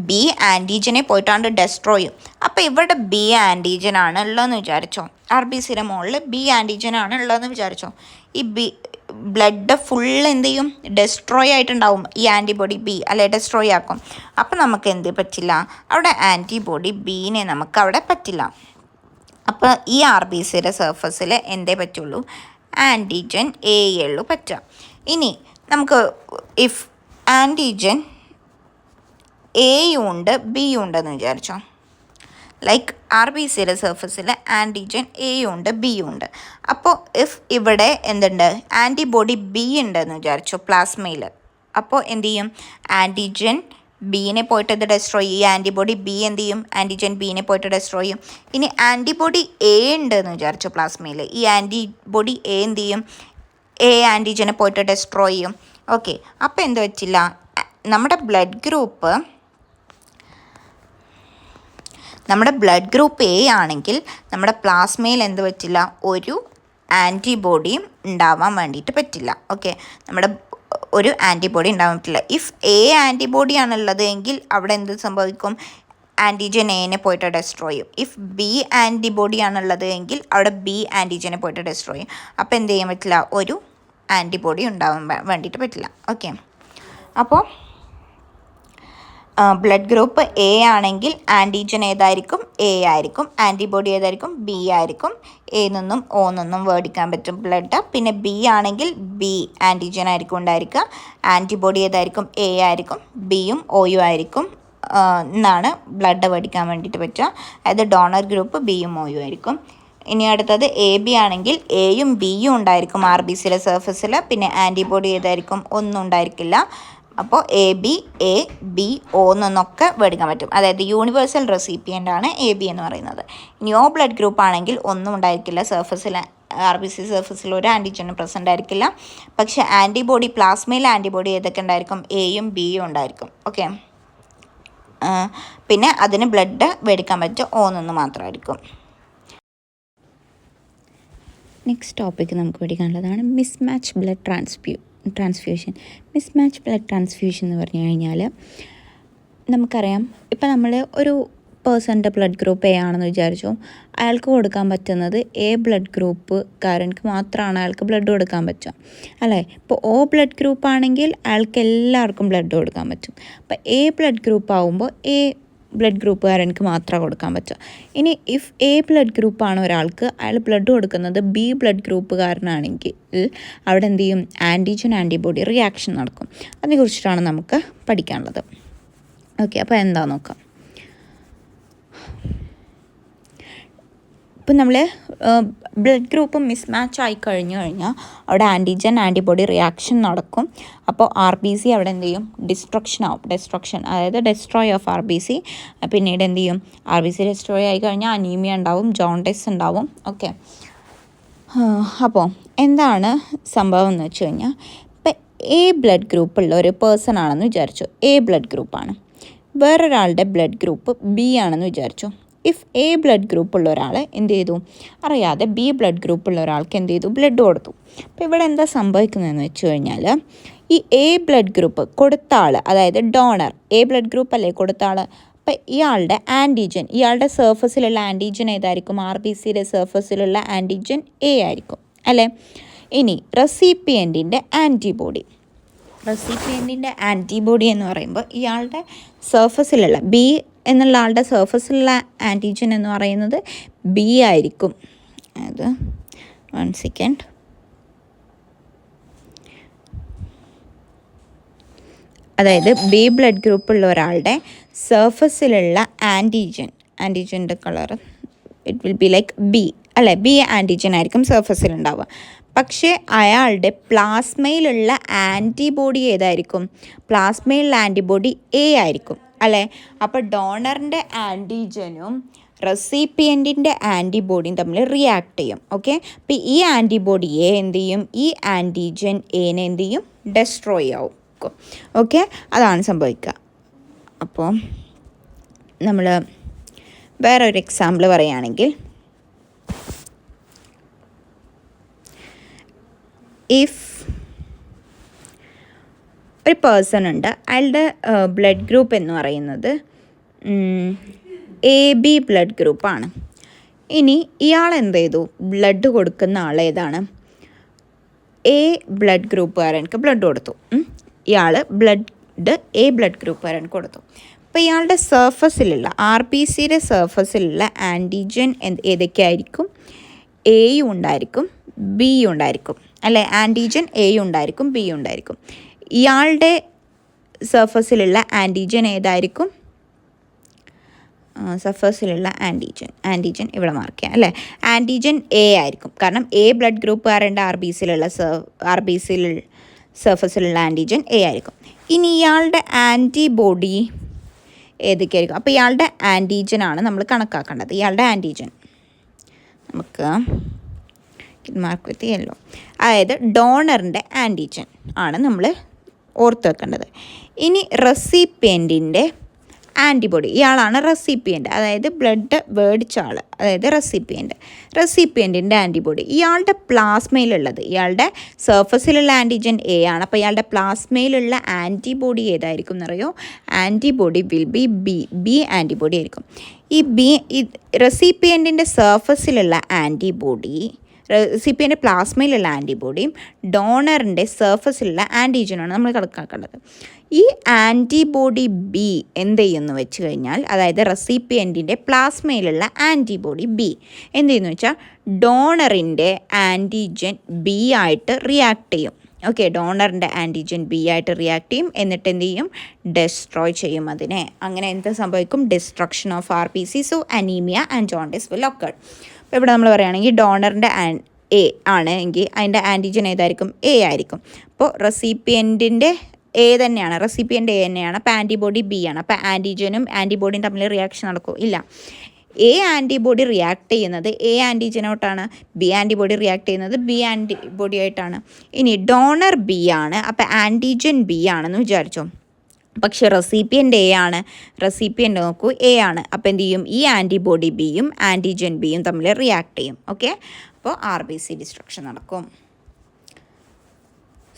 B ആൻറ്റിജനെ പോയിട്ടാണ്ട് ഡെസ്ട്രോയ് ചെയ്യും. അപ്പോൾ ഇവിടെ B ആൻറ്റിജനാണ് ഉള്ളതെന്ന് വിചാരിച്ചോ, RBCയുടെ മുകളിൽ B ആൻറ്റിജനാണ് ഉള്ളതെന്ന് വിചാരിച്ചോ. ഈ ബ്ലഡ് ഫുൾ എന്ത് ചെയ്യും, ഡെസ്ട്രോയ് ആയിട്ടുണ്ടാവും. ഈ ആൻറ്റിബോഡി B അല്ലെ ഡെസ്ട്രോയ് ആക്കും. അപ്പം നമുക്ക് എന്ത് പറ്റില്ല, അവിടെ ആൻറ്റിബോഡി Bനെ നമുക്ക് അവിടെ പറ്റില്ല. അപ്പോൾ ഈ RBCയുടെ സർഫസിൽ എന്തേ പറ്റുള്ളൂ, ആൻറ്റിജൻ A ഉള്ളൂ പറ്റുക. ഇനി നമുക്ക് ഇഫ് ആൻറ്റിജൻ എയും ഉണ്ട് ബിയും ഉണ്ടെന്ന് വിചാരിച്ചോ. ലൈക്ക് RBCയുടെ സർഫസിൽ ആൻറ്റിജൻ എയും ഉണ്ട് ബിയും ഉണ്ട്. അപ്പോൾ ഇഫ് ഇവിടെ എന്തുണ്ട്, ആൻറ്റിബോഡി B ഉണ്ടെന്ന് വിചാരിച്ചു പ്ലാസ്മയിൽ. അപ്പോൾ എന്ത് ചെയ്യും, ആൻറ്റിജൻ ബീനെ പോയിട്ട് ഇത് ഡെസ്ട്രോയ് ചെയ്യും. ഈ ആൻറ്റിബോഡി B എന്ത് ചെയ്യും, ആൻറ്റിജൻ ബീനെ പോയിട്ട് ഡെസ്ട്രോയ് ചെയ്യും. ഇനി ആൻറ്റിബോഡി A ഉണ്ടെന്ന് വിചാരിച്ചു പ്ലാസ്മയിൽ. ഈ ആൻറ്റിബോഡി A എന്ത് ചെയ്യും, A ആൻറ്റിജനെ പോയിട്ട് ഡെസ്ട്രോയ് ചെയ്യും. അപ്പോൾ എന്ത് പറ്റില്ല, നമ്മുടെ ബ്ലഡ് ഗ്രൂപ്പ് A ആണെങ്കിൽ നമ്മുടെ പ്ലാസ്മയിൽ എന്ത് പറ്റില്ല, ഒരു ആൻറ്റിബോഡിയും ഉണ്ടാവാൻ വേണ്ടിയിട്ട് പറ്റില്ല. നമ്മുടെ ഒരു ആൻറ്റിബോഡി ഉണ്ടാവാൻ പറ്റില്ല. ഇഫ് A ആൻറ്റിബോഡിയാണുള്ളത് എങ്കിൽ അവിടെ എന്ത് സംഭവിക്കും, ആൻറ്റിജൻ Aനെ പോയിട്ട് ഡെസ്ട്രോയ് ചെയ്യും. ഇഫ് B ആൻറ്റിബോഡിയാണുള്ളത് എങ്കിൽ അവിടെ B ആൻറ്റിജനെ പോയിട്ട് ഡെസ്ട്രോയ് ചെയ്യും. അപ്പോൾ എന്ത് ചെയ്യാൻ പറ്റില്ല, ഒരു ആൻറ്റിബോഡി ഉണ്ടാവാൻ വേണ്ടിയിട്ട് പറ്റില്ല. അപ്പോൾ ബ്ലഡ് ഗ്രൂപ്പ് A ആണെങ്കിൽ ആൻറ്റിജൻ ഏതായിരിക്കും, A ആയിരിക്കും. ആൻറ്റിബോഡി ഏതായിരിക്കും, B ആയിരിക്കും. A നിന്നും O നിന്നും മേടിക്കാൻ പറ്റും ബ്ലഡ്. പിന്നെ B ആണെങ്കിൽ B ആൻറ്റിജൻ ആയിരിക്കും ഉണ്ടായിരിക്കുക. ആൻറ്റിബോഡി ഏതായിരിക്കും, A ആയിരിക്കും. Bയും Oയും ആയിരിക്കും എന്നാണ് ബ്ലഡ് മേടിക്കാൻ വേണ്ടിയിട്ട് പറ്റുക. അതായത് ഡോണർ ഗ്രൂപ്പ് Bയും Oയും ആയിരിക്കും. ഇനി അടുത്തത് AB ആണെങ്കിൽ Aയും Bയും ഉണ്ടായിരിക്കും RBCയുടെ സർഫസിൽ. പിന്നെ ആൻറ്റിബോഡി ഏതായിരിക്കും, ഒന്നും ഉണ്ടായിരിക്കില്ല. അപ്പോൾ AB A B O എന്നൊക്കെ മേടിക്കാൻ പറ്റും. അതായത് യൂണിവേഴ്സൽ റെസിപ്പിയൻ്റ് ആണ് AB എന്ന് പറയുന്നത്. ഇനി O ബ്ലഡ് ഗ്രൂപ്പ് ആണെങ്കിൽ ഒന്നും ഉണ്ടായിരിക്കില്ല സർഫസിൽ. RBC സർഫസിൽ ഒരു ആൻറ്റിജനും പ്രസൻ്റ് ആയിരിക്കില്ല. പക്ഷേ ആൻറ്റിബോഡി പ്ലാസ്മയിൽ ആൻറ്റിബോഡി ഏതൊക്കെ ഉണ്ടായിരിക്കും, Aയും Bയും ഉണ്ടായിരിക്കും. പിന്നെ അതിന് ബ്ലഡ് മേടിക്കാൻ പറ്റും O നിന്ന് മാത്രമായിരിക്കും. നെക്സ്റ്റ് ടോപ്പിക്ക് നമുക്ക് പഠിക്കാനുള്ളതാണ് mismatch blood transfusion. Mismatch blood transfusion എന്ന് പറഞ്ഞു കഴിഞ്ഞാൽ നമുക്കറിയാം, ഇപ്പം നമ്മൾ ഒരു പേഴ്സൻ്റെ ബ്ലഡ് ഗ്രൂപ്പ് A ആണെന്ന് വിചാരിച്ചു, അയാൾക്ക് കൊടുക്കാൻ പറ്റുന്നത് A ബ്ലഡ് ഗ്രൂപ്പുകാരൻക്ക് മാത്രമാണ് അയാൾക്ക് ബ്ലഡ് കൊടുക്കാൻ പറ്റുക അല്ലേ. ഇപ്പോൾ O ബ്ലഡ് ഗ്രൂപ്പ് ആണെങ്കിൽ അയാൾക്ക് എല്ലാവർക്കും ബ്ലഡ് കൊടുക്കാൻ പറ്റും. അപ്പോൾ A ബ്ലഡ് ഗ്രൂപ്പ് ആകുമ്പോൾ A ബ്ലഡ് ഗ്രൂപ്പുകാരനക്ക് മാത്രമേ കൊടുക്കാൻ പറ്റുക. ഇനി ഇഫ് എ ബ്ലഡ് ഗ്രൂപ്പാണ് ഒരാൾക്ക്, അയാൾ ബ്ലഡ് കൊടുക്കുന്നത് ബി ബ്ലഡ് ഗ്രൂപ്പുകാരനാണെങ്കിൽ അവിടെ എന്ത് ചെയ്യും? ആൻറ്റിജൻ ആൻറ്റിബോഡി റിയാക്ഷൻ നടക്കും. അതിനെക്കുറിച്ചിട്ടാണ് നമുക്ക് പഠിക്കാനുള്ളത്. ഓക്കെ, അപ്പോൾ എന്താ നോക്കാം. ഇപ്പം നമ്മൾ ബ്ലഡ് ഗ്രൂപ്പ് മിസ്മാച്ച് ആയി കഴിഞ്ഞാൽ അവിടെ ആൻറ്റിജൻ ആൻറ്റിബോഡി റിയാക്ഷൻ നടക്കും. അപ്പോൾ RBC അവിടെ എന്ത് ചെയ്യും? ഡിസ്ട്രക്ഷൻ അതായത് ഡെസ്ട്രോയ് ഓഫ് RBC. പിന്നീട് എന്ത് ചെയ്യും? RBC ഡെസ്ട്രോയ് ആയി കഴിഞ്ഞാൽ അനീമിയ ഉണ്ടാവും, ജോണ്ടിസ് ഉണ്ടാവും. ഓക്കെ, അപ്പോൾ എന്താണ് സംഭവം എന്ന് വെച്ച് കഴിഞ്ഞാൽ, ഇപ്പം എ ബ്ലഡ് ഗ്രൂപ്പുള്ള ഒരു പേഴ്സൺ ആണെന്ന് വിചാരിച്ചു. എ ബ്ലഡ് ഗ്രൂപ്പാണ്. വേറൊരാളുടെ ബ്ലഡ് ഗ്രൂപ്പ് ബി ആണെന്ന് വിചാരിച്ചു. ഇഫ് എ ബ്ലഡ് ഗ്രൂപ്പുള്ള ഒരാൾ എന്ത് ചെയ്തു? അറിയാതെ ബി ബ്ലഡ് ഗ്രൂപ്പുള്ള ഒരാൾക്ക് എന്ത് ചെയ്തു? ബ്ലഡ് കൊടുത്തു. അപ്പോൾ ഇവിടെ എന്താ സംഭവിക്കുന്നതെന്ന് വെച്ച് കഴിഞ്ഞാൽ, ഈ എ ബ്ലഡ് ഗ്രൂപ്പ് കൊടുത്ത ആൾ, അതായത് ഡോണർ, എ ബ്ലഡ് ഗ്രൂപ്പ് അല്ലേ കൊടുത്ത ആൾ, അപ്പോൾ ഇയാളുടെ ആൻറ്റിജൻ, ഇയാളുടെ സർഫസിലുള്ള ആൻറ്റിജൻ ഏതായിരിക്കും? RBCയുടെ സർഫസിലുള്ള ആൻറ്റിജൻ എ ആയിരിക്കും അല്ലേ? ഇനി റെസിപ്പിയൻറ്റിൻ്റെ ആൻറ്റിബോഡി എന്ന് പറയുമ്പോൾ ഇയാളുടെ സർഫസിലുള്ള ബി എന്നുള്ള ആളുടെ സർഫസിലുള്ള ആൻറ്റിജൻ എന്ന് പറയുന്നത് ബി ആയിരിക്കും. അത് 1 സെക്കൻഡ്. അതായത് ബി ബ്ലഡ് ഗ്രൂപ്പുള്ള ഒരാളുടെ സർഫസിലുള്ള ആൻറ്റിജൻ്റെ colour it will be like B അല്ലേ? ബി ആൻറ്റിജൻ ആയിരിക്കും സർഫസിലുണ്ടാവുക. പക്ഷേ അയാളുടെ പ്ലാസ്മയിലുള്ള ആൻറ്റിബോഡി ഏതായിരിക്കും? പ്ലാസ്മയിലുള്ള ആൻറ്റിബോഡി എ ആയിരിക്കും അല്ലേ? അപ്പോൾ ഡോണറിൻ്റെ ആൻറ്റിജനും റെസിപ്പിയൻറ്റിൻ്റെ ആൻറ്റിബോഡിയും തമ്മിൽ റിയാക്ട് ചെയ്യും. ഓക്കെ, അപ്പോൾ ഈ ആൻറ്റിബോഡിയെ എന്ത് ചെയ്യും? ഈ ആൻറ്റിജൻ എനെ എന്ത് ചെയ്യും? ഡെസ്ട്രോയ് ആവും. ഓക്കെ, അതാണ് സംഭവിക്കുക. അപ്പോൾ നമ്മൾ വേറൊരു എക്സാമ്പിൾ പറയുകയാണെങ്കിൽ, ഇഫ് ഒരു പേഴ്സൺ ഉണ്ട്, അയാളുടെ ബ്ലഡ് ഗ്രൂപ്പ് എന്ന് പറയുന്നത് AB ബ്ലഡ് ഗ്രൂപ്പാണ്. ഇനി ഇയാൾ എന്ത് ചെയ്തു? ബ്ലഡ് കൊടുക്കുന്ന ആൾ ഏതാണ്? എ ബ്ലഡ് ഗ്രൂപ്പുകാരനക്ക് ബ്ലഡ് കൊടുത്തു. ഇയാൾ ബ്ലഡ് എ ബ്ലഡ് ഗ്രൂപ്പുകാരനക്ക് കൊടുത്തു. അപ്പോൾ ഇയാളുടെ സർഫസിലുള്ള RBCയുടെ സർഫസിലുള്ള ആൻറ്റിജൻ ഏതൊക്കെയായിരിക്കും? എയും ഉണ്ടായിരിക്കും, ബിയും ഉണ്ടായിരിക്കും അല്ലേ? ആൻറ്റിജൻ എയും ഉണ്ടായിരിക്കും, ബിയും ഉണ്ടായിരിക്കും. ഇയാളുടെ സർഫസിലുള്ള ആൻറ്റിജൻ ഏതായിരിക്കും? സർഫസിലുള്ള ആൻറ്റിജൻ ഇവിടെ മാർക്ക് ചെയ്യാം അല്ലേ? ആൻറ്റിജൻ എ ആയിരിക്കും. കാരണം എ ബ്ലഡ് ഗ്രൂപ്പുകാരൻ്റെ RBCയിൽ സർഫസിലുള്ള ആൻറ്റിജൻ എ ആയിരിക്കും. ഇനി ഇയാളുടെ ആൻറ്റിബോഡി ഏതൊക്കെയായിരിക്കും? അപ്പോൾ ഇയാളുടെ ആൻറ്റിജനാണ് നമ്മൾ കണക്കാക്കേണ്ടത്. ഇയാളുടെ ആൻറ്റിജൻ നമുക്ക് മാർക്ക് വിത്ത് യെല്ലോ, അതായത് ഡോണറിൻ്റെ ആൻറ്റിജൻ ആണ് നമ്മൾ ഓർത്ത് വെക്കേണ്ടത്. ഇനി റെസിപ്പിയൻറ്റിൻ്റെ ആൻറ്റിബോഡി, ഇയാളാണ് റെസിപ്പിയൻ്റ്, അതായത് ബ്ലഡ് മേടിച്ച ആൾ, അതായത് റെസിപ്പിയൻറ്റിൻ്റെ ആൻറ്റിബോഡി ഇയാളുടെ പ്ലാസ്മയിലുള്ളത്, ഇയാളുടെ സർഫസിലുള്ള ആൻറ്റിജൻ എ ആണ്. അപ്പോൾ ഇയാളുടെ പ്ലാസ്മയിലുള്ള ആൻറ്റിബോഡി ഏതായിരിക്കും എന്നറിയോ? Antibody will be B antibody ആയിരിക്കും. ഈ റെസിപ്പിയൻറ്റിൻ്റെ സർഫസിലുള്ള ആൻറ്റിബോഡി, റെസിപ്പിയൻ്റെ പ്ലാസ്മയിലുള്ള ആൻറ്റിബോഡിയും ഡോണറിൻ്റെ സർഫസിലുള്ള ആൻറ്റിജനുമാണ് നമ്മൾ കണക്കാക്കേണ്ടത്. ഈ ആൻറ്റിബോഡി ബി എന്ത് ചെയ്യുമെന്ന് വെച്ച് കഴിഞ്ഞാൽ, അതായത് റെസിപ്പിയൻറ്റിൻ്റെ പ്ലാസ്മയിലുള്ള ആൻറ്റിബോഡി ബി എന്ത് ചെയ്യുന്നു വെച്ചാൽ ഡോണറിൻ്റെ ആൻറ്റിജൻ ബി ആയിട്ട് റിയാക്ട് ചെയ്യും. ഓക്കെ, ഡോണറിൻ്റെ ആൻറ്റിജൻ ബി ആയിട്ട് റിയാക്ട് ചെയ്യും. എന്നിട്ട് എന്ത് ചെയ്യും? ഡെസ്ട്രോയ് ചെയ്യും അതിനെ. അങ്ങനെ എന്ത് സംഭവിക്കും? Destruction of RBC. So anaemia and jaundice will occur. അപ്പോൾ ഇവിടെ നമ്മൾ പറയുകയാണെങ്കിൽ ഡോണറിൻ്റെ എ ആണ് എങ്കിൽ അതിൻ്റെ ആൻറ്റിജൻ ഏതായിരിക്കും? എ ആയിരിക്കും. അപ്പോൾ റെസിപ്പിയൻറ്റിൻ്റെ എ തന്നെയാണ്, റെസിപ്പിയൻ്റ് എ തന്നെയാണ്. അപ്പോൾ ആൻറ്റിബോഡി ബി ആണ്. അപ്പോൾ ആൻറ്റിജനും ആൻറ്റിബോഡിയും തമ്മിൽ റിയാക്ഷൻ നടക്കും? ഇല്ല. എ ആൻറ്റിബോഡി റിയാക്ട് ചെയ്യുന്നത് എ ആൻറ്റിജനോട്ടാണ്, ബി ആൻറ്റിബോഡി റിയാക്ട് ചെയ്യുന്നത് ബി ആൻറ്റിബോഡി ആയിട്ടാണ്. ഇനി ഡോണർ ബി ആണ്, അപ്പോൾ ആൻറ്റിജൻ ബി ആണെന്ന് വിചാരിച്ചോ. പക്ഷെ റെസിപ്പിയൻ്റ് എ ആണ്, റെസിപ്പിയൻ്റ് നോക്കൂ എ ആണ്. അപ്പോൾ എന്ത് ചെയ്യും? ഈ ആൻറ്റിബോഡി ബിയും ആൻറ്റിജൻ ബിയും തമ്മിൽ റിയാക്ട് ചെയ്യും. ഓക്കെ, അപ്പോൾ RBC ഡിസ്ട്രക്ഷൻ നടക്കും.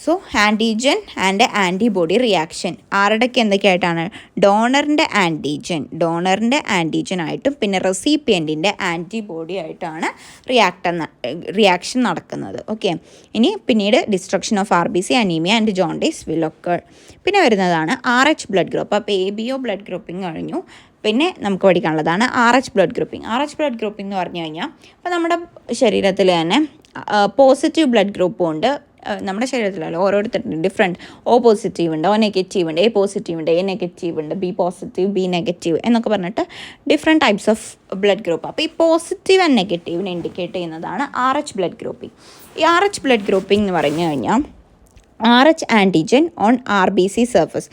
So antigen and antibody reaction ആരുടെയൊക്കെ എന്തൊക്കെയായിട്ടാണ്? ഡോണറിൻ്റെ ആൻറ്റിജനായിട്ടും പിന്നെ റെസിപ്പിയൻറ്റിൻ്റെ ആൻറ്റിബോഡി ആയിട്ടാണ് റിയാക്ഷൻ നടക്കുന്നത്. ഓക്കെ, ഇനി പിന്നീട് destruction of RBC, anaemia and jaundice will occur. പിന്നെ വരുന്നതാണ് RH ബ്ലഡ് ഗ്രൂപ്പ്. അപ്പോൾ ABO ബ്ലഡ് ഗ്രൂപ്പിംഗ് കഴിഞ്ഞു. പിന്നെ നമുക്ക് പഠിക്കാനുള്ളതാണ് RH blood grouping. RH blood grouping എന്ന് പറഞ്ഞു കഴിഞ്ഞാൽ ഇപ്പോൾ നമ്മുടെ ശരീരത്തിൽ തന്നെ പോസിറ്റീവ് ബ്ലഡ് ഗ്രൂപ്പും ഉണ്ട്. നമ്മുടെ ശരീരത്തിലല്ല, ഓരോരുത്തരും ഡിഫറെൻറ്റ്. O പോസിറ്റീവ് ഉണ്ട്, O നെഗറ്റീവ് ഉണ്ട്, A പോസിറ്റീവ് ഉണ്ട്, A നെഗറ്റീവ് ഉണ്ട്, B പോസിറ്റീവ്, B നെഗറ്റീവ് എന്നൊക്കെ പറഞ്ഞിട്ട് different types of blood group. അപ്പോൾ ഈ പോസിറ്റീവ് ആൻഡ് നെഗറ്റീവിനെ ഇൻഡിക്കേറ്റ് ചെയ്യുന്നതാണ് RH ബ്ലഡ് ഗ്രൂപ്പിംഗ്. ഈ RH ബ്ലഡ് ഗ്രൂപ്പിംഗ് എന്ന് പറഞ്ഞു കഴിഞ്ഞാൽ RH antigen on RBC surface.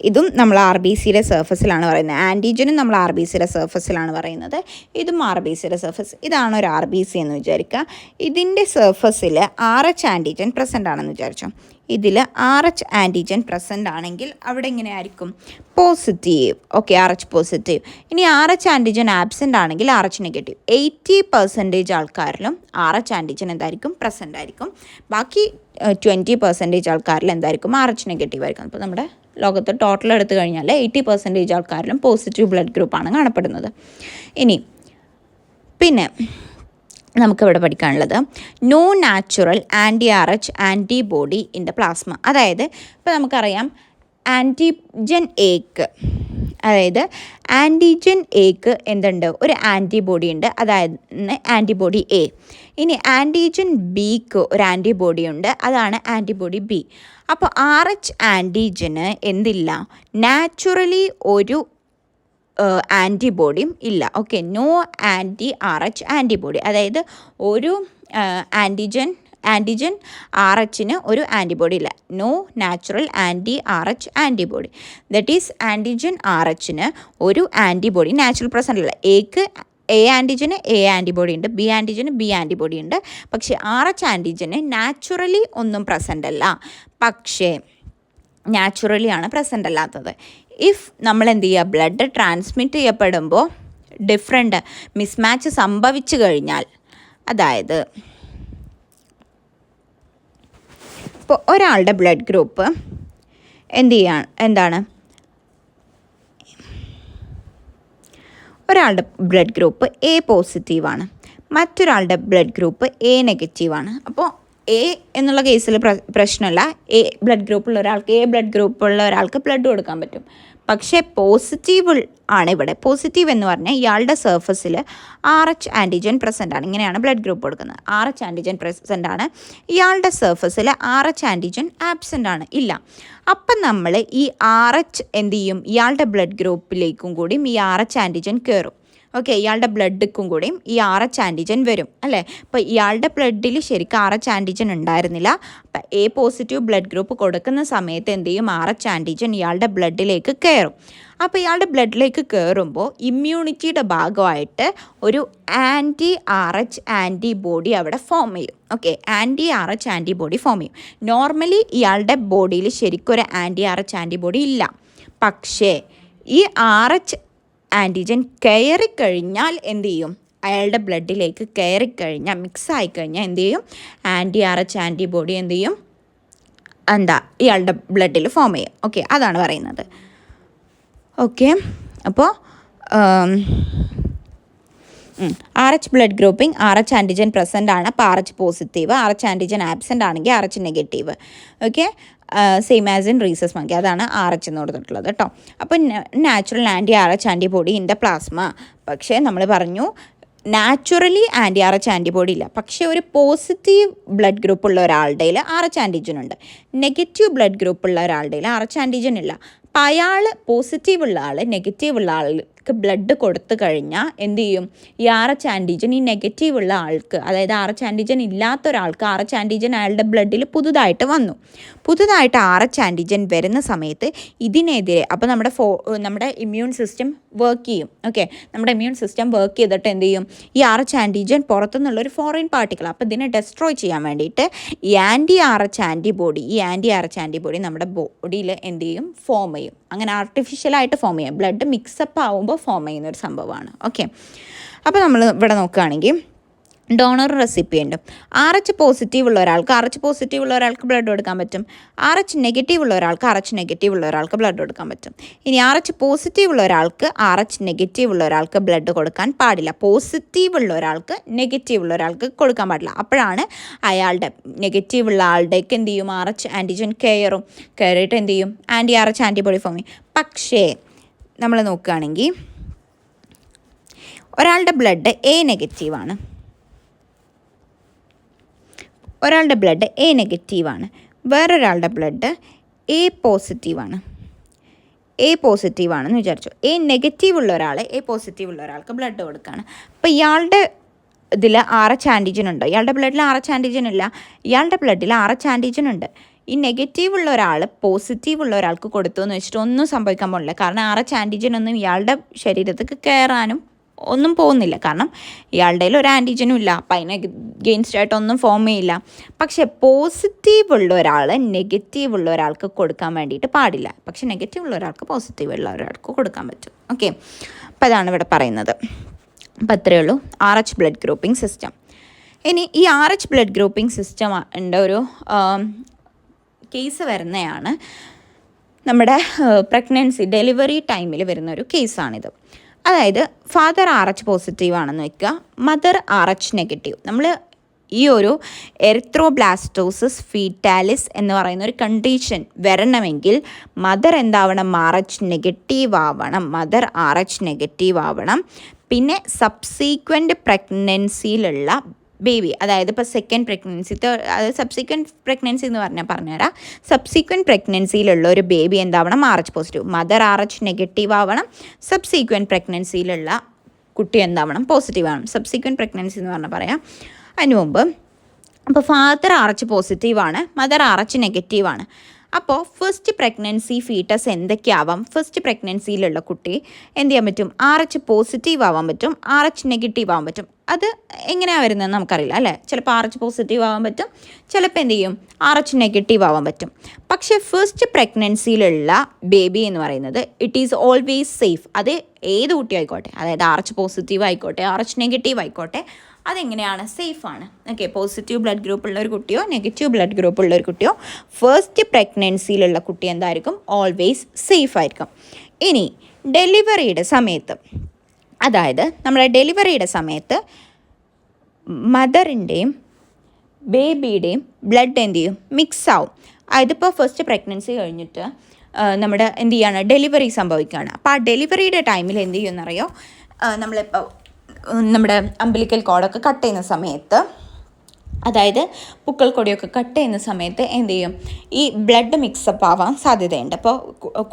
ഇതും നമ്മൾ RBCയുടെ സർഫസിലാണ് പറയുന്നത്. ആൻറ്റിജനും നമ്മൾ RBCയുടെ സർഫസിലാണ് പറയുന്നത്. ഇതും RBCയുടെ സർഫസ്. ഇതാണ് ഒരു RBC എന്ന് വിചാരിക്കുക. ഇതിൻ്റെ സർഫസിൽ RH ആൻറ്റിജൻ പ്രസൻ്റ് ആണെന്ന് വിചാരിച്ചോ. ഇതിൽ RH ആൻറ്റിജൻ പ്രസൻ്റ് ആണെങ്കിൽ അവിടെ എങ്ങനെ ആയിരിക്കും? പോസിറ്റീവ്. Okay, RH positive. ഇനി RH ആൻറ്റിജൻ ആബ്സെൻ്റ് ആണെങ്കിൽ RH നെഗറ്റീവ്. 80% ആൾക്കാരിലും RH ആൻറ്റിജൻ എന്തായിരിക്കും? പ്രസൻ്റ് ആയിരിക്കും. ബാക്കി 20% ആൾക്കാരിൽ എന്തായിരിക്കും? RH നെഗറ്റീവ് ആയിരിക്കും. അപ്പോൾ നമ്മുടെ ലോകത്ത് ടോട്ടൽ എടുത്തു കഴിഞ്ഞാൽ 80% ആൾക്കാരിലും പോസിറ്റീവ് ബ്ലഡ് ഗ്രൂപ്പാണ് കാണപ്പെടുന്നത്. ഇനി പിന്നെ നമുക്കിവിടെ പഠിക്കാനുള്ളത് no natural anti RH antibody in the plasma. അതായത് ഇപ്പോൾ നമുക്കറിയാം ആൻറ്റിജൻ എക്ക്, അതായത് ആൻറ്റിജൻ എക്ക് എന്തുണ്ട്? ഒരു ആൻറ്റിബോഡി ഉണ്ട്, അതായത് ആൻറ്റിബോഡി എ. ഇനി ആൻറ്റിജൻ ബിക്ക് ഒരു ആൻറ്റിബോഡി ഉണ്ട്, അതാണ് ആൻറ്റിബോഡി ബി. അപ്പോൾ RH ആൻറ്റിജന് എന്തില്ല? നാച്ചുറലി ഒരു ആൻറ്റിബോഡിയും ഇല്ല. Okay, no ആൻറ്റി-RH antibody. അതായത് ഒരു ആൻറ്റിജൻ RHന് ഒരു ആൻറ്റിബോഡി ഇല്ല. No natural anti RH antibody. That is antigen RHന് ഒരു ആൻറ്റിബോഡി നാച്ചുറൽ പ്രസൻ്റ് അല്ല. എക്ക് A ആൻറ്റിജന് A ആൻറ്റിബോഡി ഉണ്ട്, B ആൻറ്റിജന് B ആൻറ്റിബോഡി ഉണ്ട്. പക്ഷേ RH ആൻറ്റിജന് നാച്ചുറലി ഒന്നും പ്രസൻ്റ് അല്ല. പക്ഷേ നാച്ചുറലി ആണ് പ്രസൻ്റ് അല്ലാത്തത്. ഇഫ് നമ്മൾ എന്ത് ചെയ്യുക? ബ്ലഡ് ട്രാൻസ്മിറ്റ് ചെയ്യപ്പെടുമ്പോൾ ഡിഫറെൻ്റ് മിസ്മാച്ച് സംഭവിച്ചു കഴിഞ്ഞാൽ, അതായത് ഇപ്പോൾ ഒരാളുടെ ബ്ലഡ് ഗ്രൂപ്പ് എന്താണ് ഒരാളുടെ ബ്ലഡ് ഗ്രൂപ്പ് A പോസിറ്റീവാണ്, മറ്റൊരാളുടെ ബ്ലഡ് ഗ്രൂപ്പ് A നെഗറ്റീവാണ്. അപ്പോൾ A എന്നുള്ള കേസിൽ പ്രശ്നമല്ല. A ബ്ലഡ് ഗ്രൂപ്പുള്ള ഒരാൾക്ക് ബ്ലഡ് കൊടുക്കാൻ പറ്റും. പക്ഷേ പോസിറ്റീവ് ആണ് ഇവിടെ. പോസിറ്റീവ് എന്ന് പറഞ്ഞാൽ ഇയാളുടെ സർഫസിൽ RH ആൻറ്റിജൻ പ്രസൻ്റ് ആണ്. ഇങ്ങനെയാണ് ബ്ലഡ് ഗ്രൂപ്പ് കൊടുക്കുന്നത്. RH ആൻറ്റിജൻ പ്രസൻ്റ് ആണ്, ഇയാളുടെ സർഫസിൽ RH ആൻറ്റിജൻ ആബ്സെൻ്റ് ആണ്, ഇല്ല. അപ്പം നമ്മൾ ഈ RH എന്ത് ചെയ്യും? ഇയാളുടെ ബ്ലഡ് ഗ്രൂപ്പിലേക്കും കൂടിയും ഈ RH ആൻറ്റിജൻ കയറും. ഓക്കെ, ഇയാളുടെ ബ്ലഡിക്കും കൂടിയും ഈ RH ആൻറ്റിജൻ വരും അല്ലേ. അപ്പോൾ ഇയാളുടെ ബ്ലഡിൽ ശരിക്കും RH ആൻറ്റിജൻ ഉണ്ടായിരുന്നില്ല. അപ്പം A പോസിറ്റീവ് ബ്ലഡ് ഗ്രൂപ്പ് കൊടുക്കുന്ന സമയത്ത് എന്ത് ചെയ്യും? RH ആൻറ്റിജൻ ഇയാളുടെ ബ്ലഡിലേക്ക് കയറും. അപ്പോൾ ഇയാളുടെ ബ്ലഡിലേക്ക് കയറുമ്പോൾ ഇമ്മ്യൂണിറ്റിയുടെ ഭാഗമായിട്ട് ഒരു ആൻറ്റി-RH ആൻറ്റിബോഡി അവിടെ ഫോം ചെയ്യും. ഓക്കെ, ആൻറ്റി-RH ആൻറ്റിബോഡി ഫോം ചെയ്യും. നോർമലി ഇയാളുടെ ബോഡിയിൽ ശരിക്കും ഒരു ആൻറ്റി-RH ആൻറ്റിബോഡി ഇല്ല. പക്ഷേ ഈ RH ആൻറ്റിജൻ കയറിക്കഴിഞ്ഞാൽ എന്ത് ചെയ്യും? അയാളുടെ ബ്ലഡിലേക്ക് കയറിക്കഴിഞ്ഞാൽ, മിക്സ് ആയിക്കഴിഞ്ഞാൽ എന്ത് ചെയ്യും? ആൻറ്റി-RH ആൻറ്റിബോഡി എന്ത് ചെയ്യും? ഇയാളുടെ ബ്ലഡിൽ ഫോം ചെയ്യും. ഓക്കെ, അതാണ് പറയുന്നത്. ഓക്കെ, അപ്പോൾ RH blood grouping, RH antigen present ആണ്, അപ്പോൾ RH positive. RH antigen absent ആണെങ്കിൽ RH negative. Okay, same as in rhesus monkey, അതാണ് RH എന്ന് കൊടുത്തിട്ടുള്ളത് കേട്ടോ. അപ്പോൾ natural anti RH antibody in the plasma. പക്ഷേ നമ്മൾ പറഞ്ഞു നാച്ചുറലി ആൻറ്റി-RH ആൻറ്റിബോഡി ഇല്ല. പക്ഷേ ഒരു പോസിറ്റീവ് ബ്ലഡ് ഗ്രൂപ്പ് ഉള്ള ഒരാളുടെ RH ആൻറ്റിജൻ ഉണ്ട്, നെഗറ്റീവ് ബ്ലഡ് ഗ്രൂപ്പ് ഉള്ള ഒരാളുടെ RH ആൻറ്റിജൻ ഇല്ല. അപ്പോൾ അയാൾ പോസിറ്റീവ് ഉള്ള ആൾ നെഗറ്റീവ് ഉള്ള ആൾക്ക് ബ്ലഡ് കൊടുത്തു കഴിഞ്ഞാൽ എന്ത് ചെയ്യും? ഈ RH ആൻറ്റിജൻ ഈ നെഗറ്റീവ് ഉള്ള ആൾക്ക്, അതായത് RH ആൻറ്റിജൻ ഇല്ലാത്ത ഒരാൾക്ക് RH ആൻറ്റിജൻ അയാളുടെ ബ്ലഡിൽ പുതുതായിട്ട് വന്നു. പുതുതായിട്ട് RH ആൻറ്റിജൻ വരുന്ന സമയത്ത് ഇതിനെതിരെ അപ്പോൾ നമ്മുടെ ഇമ്മ്യൂൺ സിസ്റ്റം വർക്ക് ചെയ്യും. ഓക്കെ, നമ്മുടെ ഇമ്മ്യൂൺ സിസ്റ്റം വർക്ക് ചെയ്തിട്ട് എന്ത് ചെയ്യും? ഈ RH ആൻറ്റിജൻ പുറത്തുനിന്നുള്ളൊരു ഫോറിൻ പാർട്ടിക്കിൾ, അപ്പോൾ ഇതിനെ ഡെസ്ട്രോയ് ചെയ്യാൻ വേണ്ടിയിട്ട് ഈ ആൻറ്റി-RH ആൻറ്റിബോഡി നമ്മുടെ ബോഡിയിൽ എന്ത് ചെയ്യും? ഫോം ചെയ്യും. അങ്ങനെ ആർട്ടിഫിഷ്യലായിട്ട് ഫോം ചെയ്യും. ബ്ലഡ് മിക്സപ്പ് ആവുമ്പോൾ ഫോം ചെയ്യുന്ന ഒരു സംഭവമാണ്. ഓക്കെ, അപ്പോൾ നമ്മൾ ഇവിടെ നോക്കുകയാണെങ്കിൽ ഡോണറും റെസിപ്പിയൻറ്റും. RH പോസിറ്റീവ് ഉള്ള ഒരാൾക്ക് ബ്ലഡ് കൊടുക്കാൻ പറ്റും. RH നെഗറ്റീവ് ഉള്ള ഒരാൾക്ക് ബ്ലഡ് കൊടുക്കാൻ പറ്റും. ഇനി RH പോസിറ്റീവ് ഉള്ള RH നെഗറ്റീവ് ഉള്ള ബ്ലഡ് കൊടുക്കാൻ പാടില്ല. പോസിറ്റീവ് ഉള്ള നെഗറ്റീവ് ഉള്ള കൊടുക്കാൻ പാടില്ല. അപ്പോഴാണ് അയാളുടെ നെഗറ്റീവ് ഉള്ള ആളുടേക്ക് എന്ത് ചെയ്യും, RH ആൻറ്റിജൻ കയറിയിട്ട് എന്ത് ചെയ്യും, RH ആൻറ്റിബോഡി ഫോം ചെയ്യും. പക്ഷേ നമ്മൾ നോക്കുകയാണെങ്കിൽ ഒരാളുടെ ബ്ലഡ് A നെഗറ്റീവാണ്, വേറൊരാളുടെ ബ്ലഡ് A പോസിറ്റീവാണെന്ന് വിചാരിച്ചു. A നെഗറ്റീവ് ഉള്ള ഒരാൾക്ക് ബ്ലഡ് കൊടുക്കുകയാണ്. അപ്പോൾ ഇയാളുടെ ഇതിൽ RH ആൻറ്റിജൻ ഉണ്ട്, ഇയാളുടെ ബ്ലഡിൽ RH ആൻറ്റിജൻ ഇല്ല, ഇയാളുടെ ബ്ലഡിൽ RH ആൻറ്റിജൻ ഉണ്ട്. ഈ നെഗറ്റീവ് ഉള്ള ഒരാൾ പോസിറ്റീവ് ഉള്ള ഒരാൾക്ക് കൊടുത്തു എന്ന് വെച്ചിട്ട് ഒന്നും സംഭവിക്കാൻ പോകില്ല. കാരണം RH ആൻറ്റിജൻ ഒന്നും ഇയാളുടെ ശരീരത്തേക്ക് കയറാനും ഒന്നും പോകുന്നില്ല. കാരണം ഇയാളുടെ ഒരു ആൻറ്റിജനും ഇല്ല, അപ്പം അതിന് എഗെയിൻസ്റ്റ് ആയിട്ടൊന്നും ഫോം ചെയ്യില്ല. പക്ഷേ പോസിറ്റീവ് ഉള്ള ഒരാൾ നെഗറ്റീവ് ഉള്ള ഒരാൾക്ക് കൊടുക്കാൻ വേണ്ടിയിട്ട് പാടില്ല. പക്ഷേ നെഗറ്റീവ് ഉള്ള ഒരാൾക്ക് പോസിറ്റീവ് ഉള്ള ഒരാൾക്ക് കൊടുക്കാൻ പറ്റും. ഓക്കെ, അപ്പോൾ അതാണ് ഇവിടെ പറയുന്നത്. അപ്പോൾ അത്രയേ ഉള്ളൂ RH ബ്ലഡ് ഗ്രൂപ്പിംഗ് സിസ്റ്റം. ഇനി ഈ RH ബ്ലഡ് ഗ്രൂപ്പിംഗ് സിസ്റ്റം ഒരു കേസ് വരുന്നതാണ് നമ്മുടെ ഡെലിവറി ടൈമിൽ വരുന്നൊരു കേസാണിത്. അതായത് ഫാദർ RH പോസിറ്റീവ് ആണെന്ന് വെക്കുക, മദർ RH നെഗറ്റീവ്. നമ്മൾ ഈ ഒരു എറിത്രോബ്ലാസ്റ്റോസിസ് ഫീറ്റാലിസ് എന്ന് പറയുന്ന ഒരു കണ്ടീഷൻ വരണമെങ്കിൽ മദർ എന്താവണം, RH നെഗറ്റീവ് ആവണം. പിന്നെ സബ്സീക്വൻറ്റ് പ്രഗ്നൻസിയിലുള്ള ബേബി, അതായത് ഇപ്പോൾ സെക്കൻഡ് പ്രഗ്നൻസി, അതായത് സബ്സീക്വൻറ്റ് പ്രഗ്നൻസി എന്ന് പറഞ്ഞുതരാം. സബ്സീക്വൻറ്റ് പ്രഗ്നൻസിയിലുള്ള ഒരു ബേബി എന്താവണം, RH positive. Mother RH negative ആവണം, സബ്സീക്വൻറ്റ് പ്രഗ്നൻസിയിലുള്ള കുട്ടി എന്താവണം, പോസിറ്റീവ് ആവണം. സബ്സീക്വൻറ്റ് പ്രഗ്നൻസി എന്ന് പറഞ്ഞാൽ പറയാം അതിന് മുമ്പ്. അപ്പോൾ ഫാദർ RH പോസിറ്റീവാണ്, മദർ RH നെഗറ്റീവാണ്. അപ്പോൾ ഫസ്റ്റ് പ്രഗ്നൻസി ഫീറ്റസ് എന്തൊക്കെയാവാം, ഫസ്റ്റ് പ്രഗ്നൻസിയിലുള്ള കുട്ടി എന്ത് ചെയ്യാൻ പറ്റും, RH പോസിറ്റീവ് ആവാൻ പറ്റും, RH നെഗറ്റീവ് ആവാൻ പറ്റും. അത് എങ്ങനെയാണ് വരുന്നതെന്ന് നമുക്കറിയില്ല അല്ലേ. ചിലപ്പോൾ RH പോസിറ്റീവ് ആവാൻ പറ്റും, ചിലപ്പോൾ എന്ത് ചെയ്യും, RH നെഗറ്റീവ് ആവാൻ പറ്റും. പക്ഷേ ഫസ്റ്റ് പ്രഗ്നൻസിയിലുള്ള ബേബി എന്ന് പറയുന്നത് ഇറ്റ് ഈസ് ഓൾവേസ് സേഫ്. അത് ഏത് കുട്ടി ആയിക്കോട്ടെ, അതായത് RH പോസിറ്റീവ് ആയിക്കോട്ടെ, RH നെഗറ്റീവ് ആയിക്കോട്ടെ, അതെങ്ങനെയാണ്, സേഫാണ്. ഓക്കെ, പോസിറ്റീവ് ബ്ലഡ് ഗ്രൂപ്പ് ഉള്ള ഒരു കുട്ടിയോ നെഗറ്റീവ് ബ്ലഡ് ഗ്രൂപ്പ് ഉള്ള ഒരു കുട്ടിയോ ഫസ്റ്റ് പ്രഗ്നൻസിയിലുള്ള കുട്ടി എന്തായിരിക്കും, ഓൾവേസ് സേഫ് ആയിരിക്കും. ഇനി ഡെലിവറിയുടെ സമയത്ത്, അതായത് നമ്മുടെ ഡെലിവറിയുടെ സമയത്ത് മദറിൻ്റെയും ബേബിയുടെയും ബ്ലഡ് എന്ത് ചെയ്യും, മിക്സ് ആവും. അതിപ്പോൾ ഫസ്റ്റ് പ്രഗ്നൻസി കഴിഞ്ഞിട്ട് നമ്മുടെ എന്ത് ചെയ്യാണ്, ഡെലിവറി സംഭവിക്കുകയാണ്. അപ്പോൾ ആ ഡെലിവറിയുടെ ടൈമിൽ എന്ത് ചെയ്യുമെന്നറിയോ, നമ്മളിപ്പോൾ നമ്മുടെ അംബിലിക്കൽ കോഡൊക്കെ കട്ട് ചെയ്യുന്ന സമയത്ത്, അതായത് പുക്കൾ കൊടിയൊക്കെ കട്ട് ചെയ്യുന്ന സമയത്ത് എന്ത് ചെയ്യും, ഈ ബ്ലഡ് മിക്സപ്പ് ആവാൻ സാധ്യതയുണ്ട്. അപ്പോൾ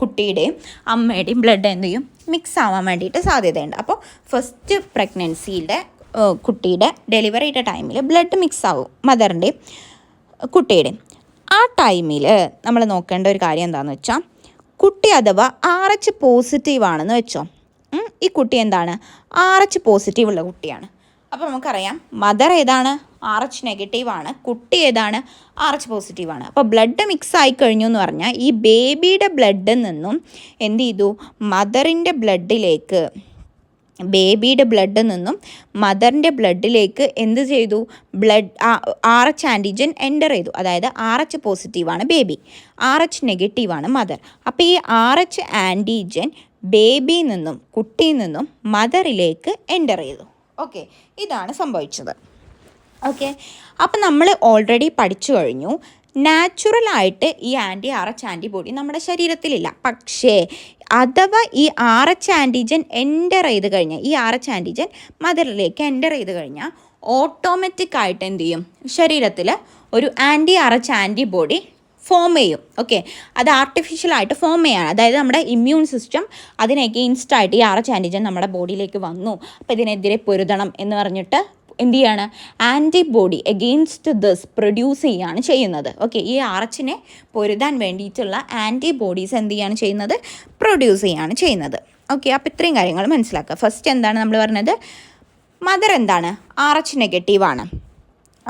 കുട്ടിയുടെയും അമ്മയുടെയും ബ്ലഡ് എന്ത് ചെയ്യും, മിക്സ് ആവാൻ വേണ്ടിയിട്ട് സാധ്യതയുണ്ട്. അപ്പോൾ ഫസ്റ്റ് പ്രഗ്നൻസിയുടെ കുട്ടിയുടെ ഡെലിവറിയുടെ ടൈമിൽ ബ്ലഡ് മിക്സ് ആവും മദറിൻ്റെയും കുട്ടിയുടെയും. ആ ടൈമിൽ നമ്മൾ നോക്കേണ്ട ഒരു കാര്യം എന്താണെന്ന് വെച്ചാൽ, കുട്ടി അഥവാ RH പോസിറ്റീവ് ആണെന്ന് വെച്ചോ, ഈ കുട്ടി എന്താണ്, RH പോസിറ്റീവ് ഉള്ള കുട്ടിയാണ്. അപ്പോൾ നമുക്കറിയാം മദർ ഏതാണ്, RH നെഗറ്റീവ് ആണ്, കുട്ടി ഏതാണ്, RH പോസിറ്റീവ് ആണ്. അപ്പോൾ ബ്ലഡ് മിക്സ് ആയി കഴിഞ്ഞു എന്ന് പറഞ്ഞാൽ ഈ ബേബിയുടെ ബ്ലഡിൽ നിന്നും എന്ത് ചെയ്തു, മദറിൻ്റെ ബ്ലഡിലേക്ക്, ബേബിയുടെ ബ്ലഡിൽ നിന്നും മദറിൻ്റെ ബ്ലഡിലേക്ക് എന്ത് ചെയ്തു, ബ്ലഡ് RH ആൻറ്റിജൻ എൻ്റർ ചെയ്തു. അതായത് RH പോസിറ്റീവാണ് ബേബി, RH നെഗറ്റീവാണ് മദർ. അപ്പോൾ ഈ RH ആൻറ്റിജൻ ബേബിയിൽ നിന്നും കുട്ടിയിൽ നിന്നും മദറിലേക്ക് എൻ്റർ ചെയ്തു. ഓക്കെ, ഇതാണ് സംഭവിച്ചത്. ഓക്കെ, അപ്പം നമ്മൾ ഓൾറെഡി പഠിച്ചു കഴിഞ്ഞു, നാച്ചുറലായിട്ട് ഈ RH ആൻറ്റിബോഡി നമ്മുടെ ശരീരത്തിലില്ല. പക്ഷേ അഥവാ ഈ RH ആൻറ്റിജൻ എൻ്റർ ചെയ്ത് കഴിഞ്ഞാൽ, ഈ RH ആൻറ്റിജൻ മദറിലേക്ക് എൻ്റർ ചെയ്ത് കഴിഞ്ഞാൽ ഓട്ടോമാറ്റിക്കായിട്ട് എന്ത് ചെയ്യും, ശരീരത്തിൽ ഒരു RH ആൻറ്റിബോഡി ഫോം ചെയ്യും. ഓക്കെ, അത് ആർട്ടിഫിഷ്യലായിട്ട് ഫോം ചെയ്യാണ്. അതായത് നമ്മുടെ ഇമ്മ്യൂൺ സിസ്റ്റം അതിന് എഗെയിൻസ്റ്റായിട്ട് ഈ RH ആൻറ്റിജൻ നമ്മുടെ ബോഡിയിലേക്ക് വന്നു, അപ്പോൾ ഇതിനെതിരെ പൊരുതണം എന്ന് പറഞ്ഞിട്ട് എന്ത് ചെയ്യാണ്, ആൻറ്റിബോഡി എഗെയിൻസ്റ്റ് ദിസ് പ്രൊഡ്യൂസ് ചെയ്യുകയാണ് ചെയ്യുന്നത്. ഓക്കെ, ഈ RHനെ പൊരുതാൻ വേണ്ടിയിട്ടുള്ള ആൻറ്റിബോഡീസ് എന്ത് ചെയ്യാണ് ചെയ്യുന്നത്, പ്രൊഡ്യൂസ് ചെയ്യുകയാണ് ചെയ്യുന്നത്. ഓക്കെ, അപ്പോൾ ഇത്രയും കാര്യങ്ങൾ മനസ്സിലാക്കുക. ഫസ്റ്റ് എന്താണ് നമ്മൾ പറഞ്ഞത്, മദർ എന്താണ്, RH നെഗറ്റീവാണ്,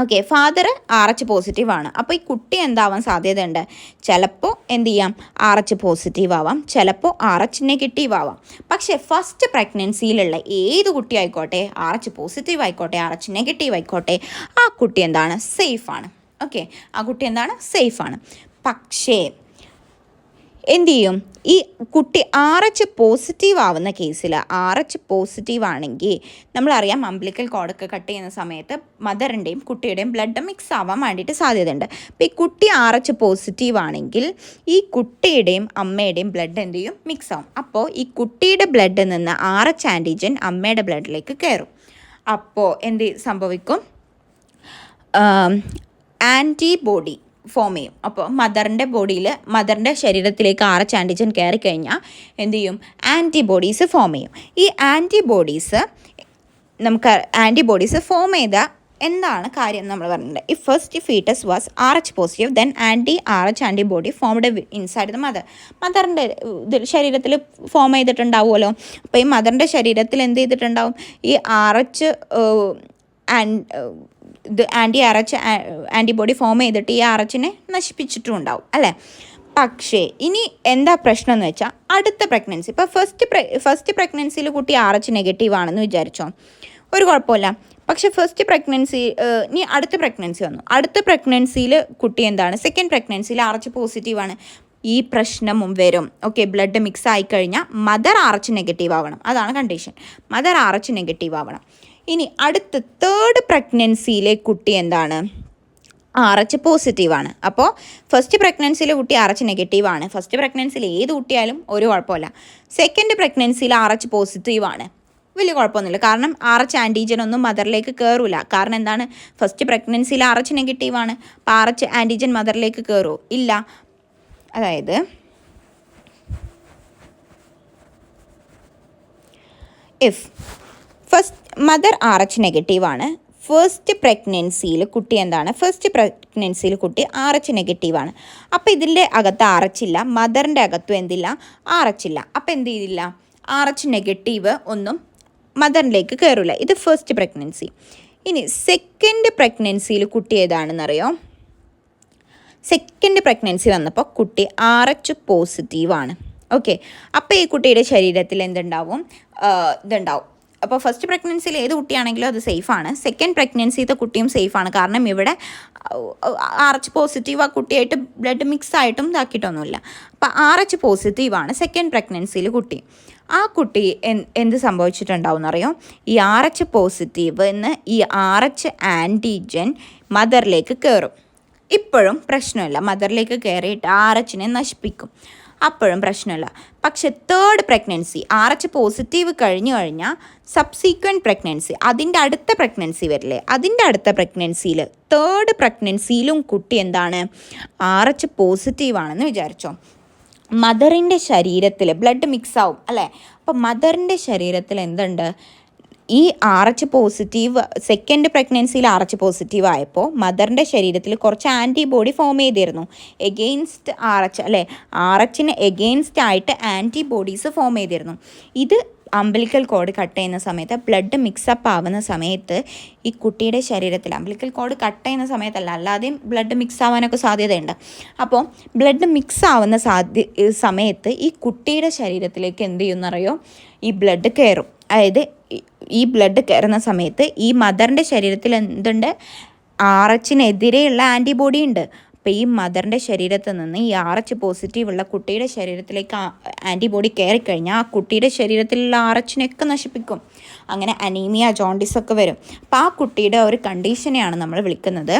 ഓക്കെ, ഫാദർ RH പോസിറ്റീവ് ആണ്. അപ്പോൾ ഈ കുട്ടി എന്താവാൻ സാധ്യതയുണ്ട്? ചിലപ്പോൾ എന്ത് ചെയ്യാം, RH പോസിറ്റീവ് ആവാം, ചിലപ്പോൾ RH നെഗറ്റീവ് ആവാം. പക്ഷേ ഫസ്റ്റ് പ്രഗ്നൻസിയിലുള്ള ഏത് കുട്ടി ആയിക്കോട്ടെ, RH പോസിറ്റീവ് ആയിക്കോട്ടെ, RH നെഗറ്റീവ് ആയിക്കോട്ടെ, ആ കുട്ടി എന്താണ്? സേഫാണ്. ഓക്കെ, ആ കുട്ടി എന്താണ്? സേഫാണ്. പക്ഷേ എന്തു ചെയ്യും, ഈ കുട്ടി RH പോസിറ്റീവ് ആവുന്ന കേസിൽ, RH പോസിറ്റീവ് ആണെങ്കിൽ നമ്മളറിയാം അംബ്ലിക്കൽ കോഡൊക്കെ കട്ട് ചെയ്യുന്ന സമയത്ത് മദറിൻ്റെയും കുട്ടിയുടെയും ബ്ലഡ് മിക്സ് ആവാൻ വേണ്ടിയിട്ട് സാധ്യതയുണ്ട്. അപ്പോൾ ഈ കുട്ടി RH പോസിറ്റീവ് ആണെങ്കിൽ ഈ കുട്ടിയുടെയും അമ്മയുടെയും ബ്ലഡ് എന്ത് ചെയ്യും? മിക്സ് ആവും. അപ്പോൾ ഈ കുട്ടിയുടെ ബ്ലഡിൽ നിന്ന് RH ആൻറ്റിജൻ അമ്മയുടെ ബ്ലഡിലേക്ക് കയറും. അപ്പോൾ എന്ത് സംഭവിക്കും? ആൻറ്റിബോഡി ഫോം ചെയ്യും. അപ്പോൾ മദറിൻ്റെ ശരീരത്തിലേക്ക് RH ആൻറ്റിജൻ കയറി കഴിഞ്ഞാൽ എന്ത് ചെയ്യും? ആൻറ്റിബോഡീസ് ഫോം ചെയ്യും. ഈ ആൻറ്റിബോഡീസ് ഫോം ചെയ്ത എന്താണ് കാര്യം നമ്മൾ പറഞ്ഞിട്ടുണ്ട്. ഈ first foetus was RH positive, then RH antibody formed inside the മദറിൻ്റെ ശരീരത്തിൽ ഫോം ചെയ്തിട്ടുണ്ടാവുമല്ലോ. അപ്പോൾ ഈ മദറിൻ്റെ ശരീരത്തിൽ എന്ത് ചെയ്തിട്ടുണ്ടാവും? ഈ RH ആൻറ്റിബോഡി ഫോം ചെയ്തിട്ട് ഈ RH നശിപ്പിച്ചിട്ടും ഉണ്ടാവും അല്ലേ. പക്ഷേ ഇനി എന്താ പ്രശ്നം എന്ന് വെച്ചാൽ അടുത്ത പ്രഗ്നൻസി, ഇപ്പോൾ ഫസ്റ്റ് പ്രഗ്നൻസിയിൽ കുട്ടി RH നെഗറ്റീവ് ആണെന്ന് വിചാരിച്ചോ, ഒരു കുഴപ്പമില്ല. പക്ഷേ ഫസ്റ്റ് പ്രഗ്നൻസി ഇനി അടുത്ത പ്രഗ്നൻസി വന്നു. അടുത്ത പ്രഗ്നൻസിയിൽ കുട്ടി എന്താണ്? സെക്കൻഡ് പ്രഗ്നൻസിയിൽ RH പോസിറ്റീവാണ്. ഈ പ്രശ്നവും വരും. ഓക്കെ, ബ്ലഡ് മിക്സ് ആയിക്കഴിഞ്ഞാൽ മദർ RH നെഗറ്റീവ് ആവണം, അതാണ് കണ്ടീഷൻ. മദർ RH നെഗറ്റീവ് ആവണം. ഇനി അടുത്ത തേർഡ് പ്രഗ്നൻസിയിലെ കുട്ടി എന്താണ്? RH പോസിറ്റീവാണ്. അപ്പോൾ ഫസ്റ്റ് പ്രഗ്നൻസിയിലെ കുട്ടി RH നെഗറ്റീവാണ്. ഫസ്റ്റ് പ്രഗ്നൻസിയിൽ ഏത് കുട്ടിയായാലും ഒരു കുഴപ്പമില്ല. സെക്കൻഡ് പ്രഗ്നൻസിയിൽ RH പോസിറ്റീവാണ്, വലിയ കുഴപ്പമൊന്നുമില്ല. കാരണം RH ആൻറ്റിജൻ ഒന്നും മദറിലേക്ക് കയറില്ല. കാരണം എന്താണ്? ഫസ്റ്റ് പ്രഗ്നൻസിയിൽ RH നെഗറ്റീവാണ്. അപ്പോൾ RH ആൻറ്റിജൻ മദറിലേക്ക് കയറുമോ? ഇല്ല. അതായത് ഇഫ് ഫസ്റ്റ് മദർ RH നെഗറ്റീവാണ്, ഫസ്റ്റ് പ്രഗ്നൻസിയിൽ കുട്ടി എന്താണ്? ഫസ്റ്റ് പ്രഗ്നൻസിയിൽ കുട്ടി RH നെഗറ്റീവാണ്. അപ്പോൾ ഇതിൻ്റെ അകത്ത് RH ഇല്ല, മദറിൻ്റെ അകത്തും എന്തില്ല? RH ഇല്ല. അപ്പോൾ എന്ത് ചെയ്തില്ല? RH നെഗറ്റീവ് ഒന്നും മദറിലേക്ക് കയറില്ല. ഇത് ഫസ്റ്റ് പ്രഗ്നൻസി. ഇനി സെക്കൻഡ് പ്രഗ്നൻസിയിൽ കുട്ടി ഏതാണെന്നറിയോ? സെക്കൻഡ് പ്രഗ്നൻസി വന്നപ്പോൾ കുട്ടി RH പോസിറ്റീവാണ്. ഓക്കെ, അപ്പോൾ ഈ കുട്ടിയുടെ ശരീരത്തിൽ എന്തുണ്ടാവും? ഇതുണ്ടാവും. അപ്പോൾ ഫസ്റ്റ് പ്രഗ്നൻസിയിൽ ഏത് കുട്ടിയാണെങ്കിലും അത് സേഫാണ്. സെക്കൻഡ് പ്രഗ്നൻസിയിലത്തെ കുട്ടിയും സേഫാണ്. കാരണം ഇവിടെ RH പോസിറ്റീവ് ആ കുട്ടിയായിട്ട് ബ്ലഡ് മിക്സ് ആയിട്ടും ഇതാക്കിയിട്ടൊന്നുമില്ല. അപ്പോൾ RH പോസിറ്റീവാണ് സെക്കൻഡ് പ്രഗ്നൻസിയിൽ കുട്ടി. ആ കുട്ടി എന്ത് സംഭവിച്ചിട്ടുണ്ടാവും എന്നറിയോ? ഈ RH പോസിറ്റീവ് എന്ന് ഈ RH ആൻറ്റിജൻ മദറിലേക്ക് കയറും. ഇപ്പോഴും പ്രശ്നമില്ല, മദറിലേക്ക് കയറിയിട്ട് RH നശിപ്പിക്കും, അപ്പോഴും പ്രശ്നമില്ല. പക്ഷെ തേർഡ് പ്രഗ്നൻസി RH പോസിറ്റീവ് കഴിഞ്ഞാൽ സബ്സീക്വൻറ്റ് പ്രഗ്നൻസി, അതിൻ്റെ അടുത്ത പ്രഗ്നൻസി വരില്ലേ, അതിൻ്റെ അടുത്ത പ്രഗ്നൻസിയിൽ തേർഡ് പ്രഗ്നൻസിയിലും കുട്ടി എന്താണ്? RH പോസിറ്റീവാണെന്ന് വിചാരിച്ചോ. മദറിൻ്റെ ശരീരത്തിൽ ബ്ലഡ് മിക്സ് ആവും അല്ലേ. അപ്പോൾ മദറിൻ്റെ ശരീരത്തിൽ എന്തുണ്ട്? ഈ RH പോസിറ്റീവ് സെക്കൻഡ് പ്രഗ്നൻസിയിൽ RH പോസിറ്റീവ് ആയപ്പോൾ മദറിൻ്റെ ശരീരത്തിൽ കുറച്ച് ആൻറ്റിബോഡി ഫോം ചെയ്തിരുന്നു എഗെയിൻസ്റ്റ് RH അല്ലേ. RH എഗെയിൻസ്റ്റ് ആയിട്ട് ആൻറ്റിബോഡീസ് ഫോം ചെയ്തിരുന്നു. ഇത് അംബിലിക്കൽ കോഡ് കട്ട് ചെയ്യുന്ന സമയത്ത് ബ്ലഡ് മിക്സപ്പ് ആവുന്ന സമയത്ത് ഈ കുട്ടിയുടെ ശരീരത്തിൽ അംബിലിക്കൽ കോഡ് കട്ട് ചെയ്യുന്ന സമയത്തല്ല, അല്ലാതെയും ബ്ലഡ് മിക്സ് ആവാനൊക്കെ സാധ്യതയുണ്ട്. അപ്പോൾ ബ്ലഡ് മിക്സ് ആവുന്ന സമയത്ത് ഈ കുട്ടിയുടെ ശരീരത്തിലേക്ക് എന്ത് ചെയ്യുമെന്നറിയോ? ഈ ബ്ലഡ് കയറും. അതായത് ഈ ബ്ലഡ് കയറുന്ന സമയത്ത് ഈ മദറിൻ്റെ ശരീരത്തിൽ എന്തുണ്ട്? RH ആൻറ്റിബോഡി ഉണ്ട്. അപ്പോൾ ഈ മദറിൻ്റെ ശരീരത്തിൽ നിന്ന് ഈ RH പോസിറ്റീവുള്ള കുട്ടിയുടെ ശരീരത്തിലേക്ക് ആൻറ്റിബോഡി കയറിക്കഴിഞ്ഞാൽ ആ കുട്ടിയുടെ ശരീരത്തിലുള്ള RH നശിപ്പിക്കും. അങ്ങനെ അനീമിയ, ജോണ്ടിസ് ഒക്കെ വരും. അപ്പോൾ ആ കുട്ടിയുടെ ഒരു കണ്ടീഷനെയാണ് നമ്മൾ വിളിക്കുന്നത്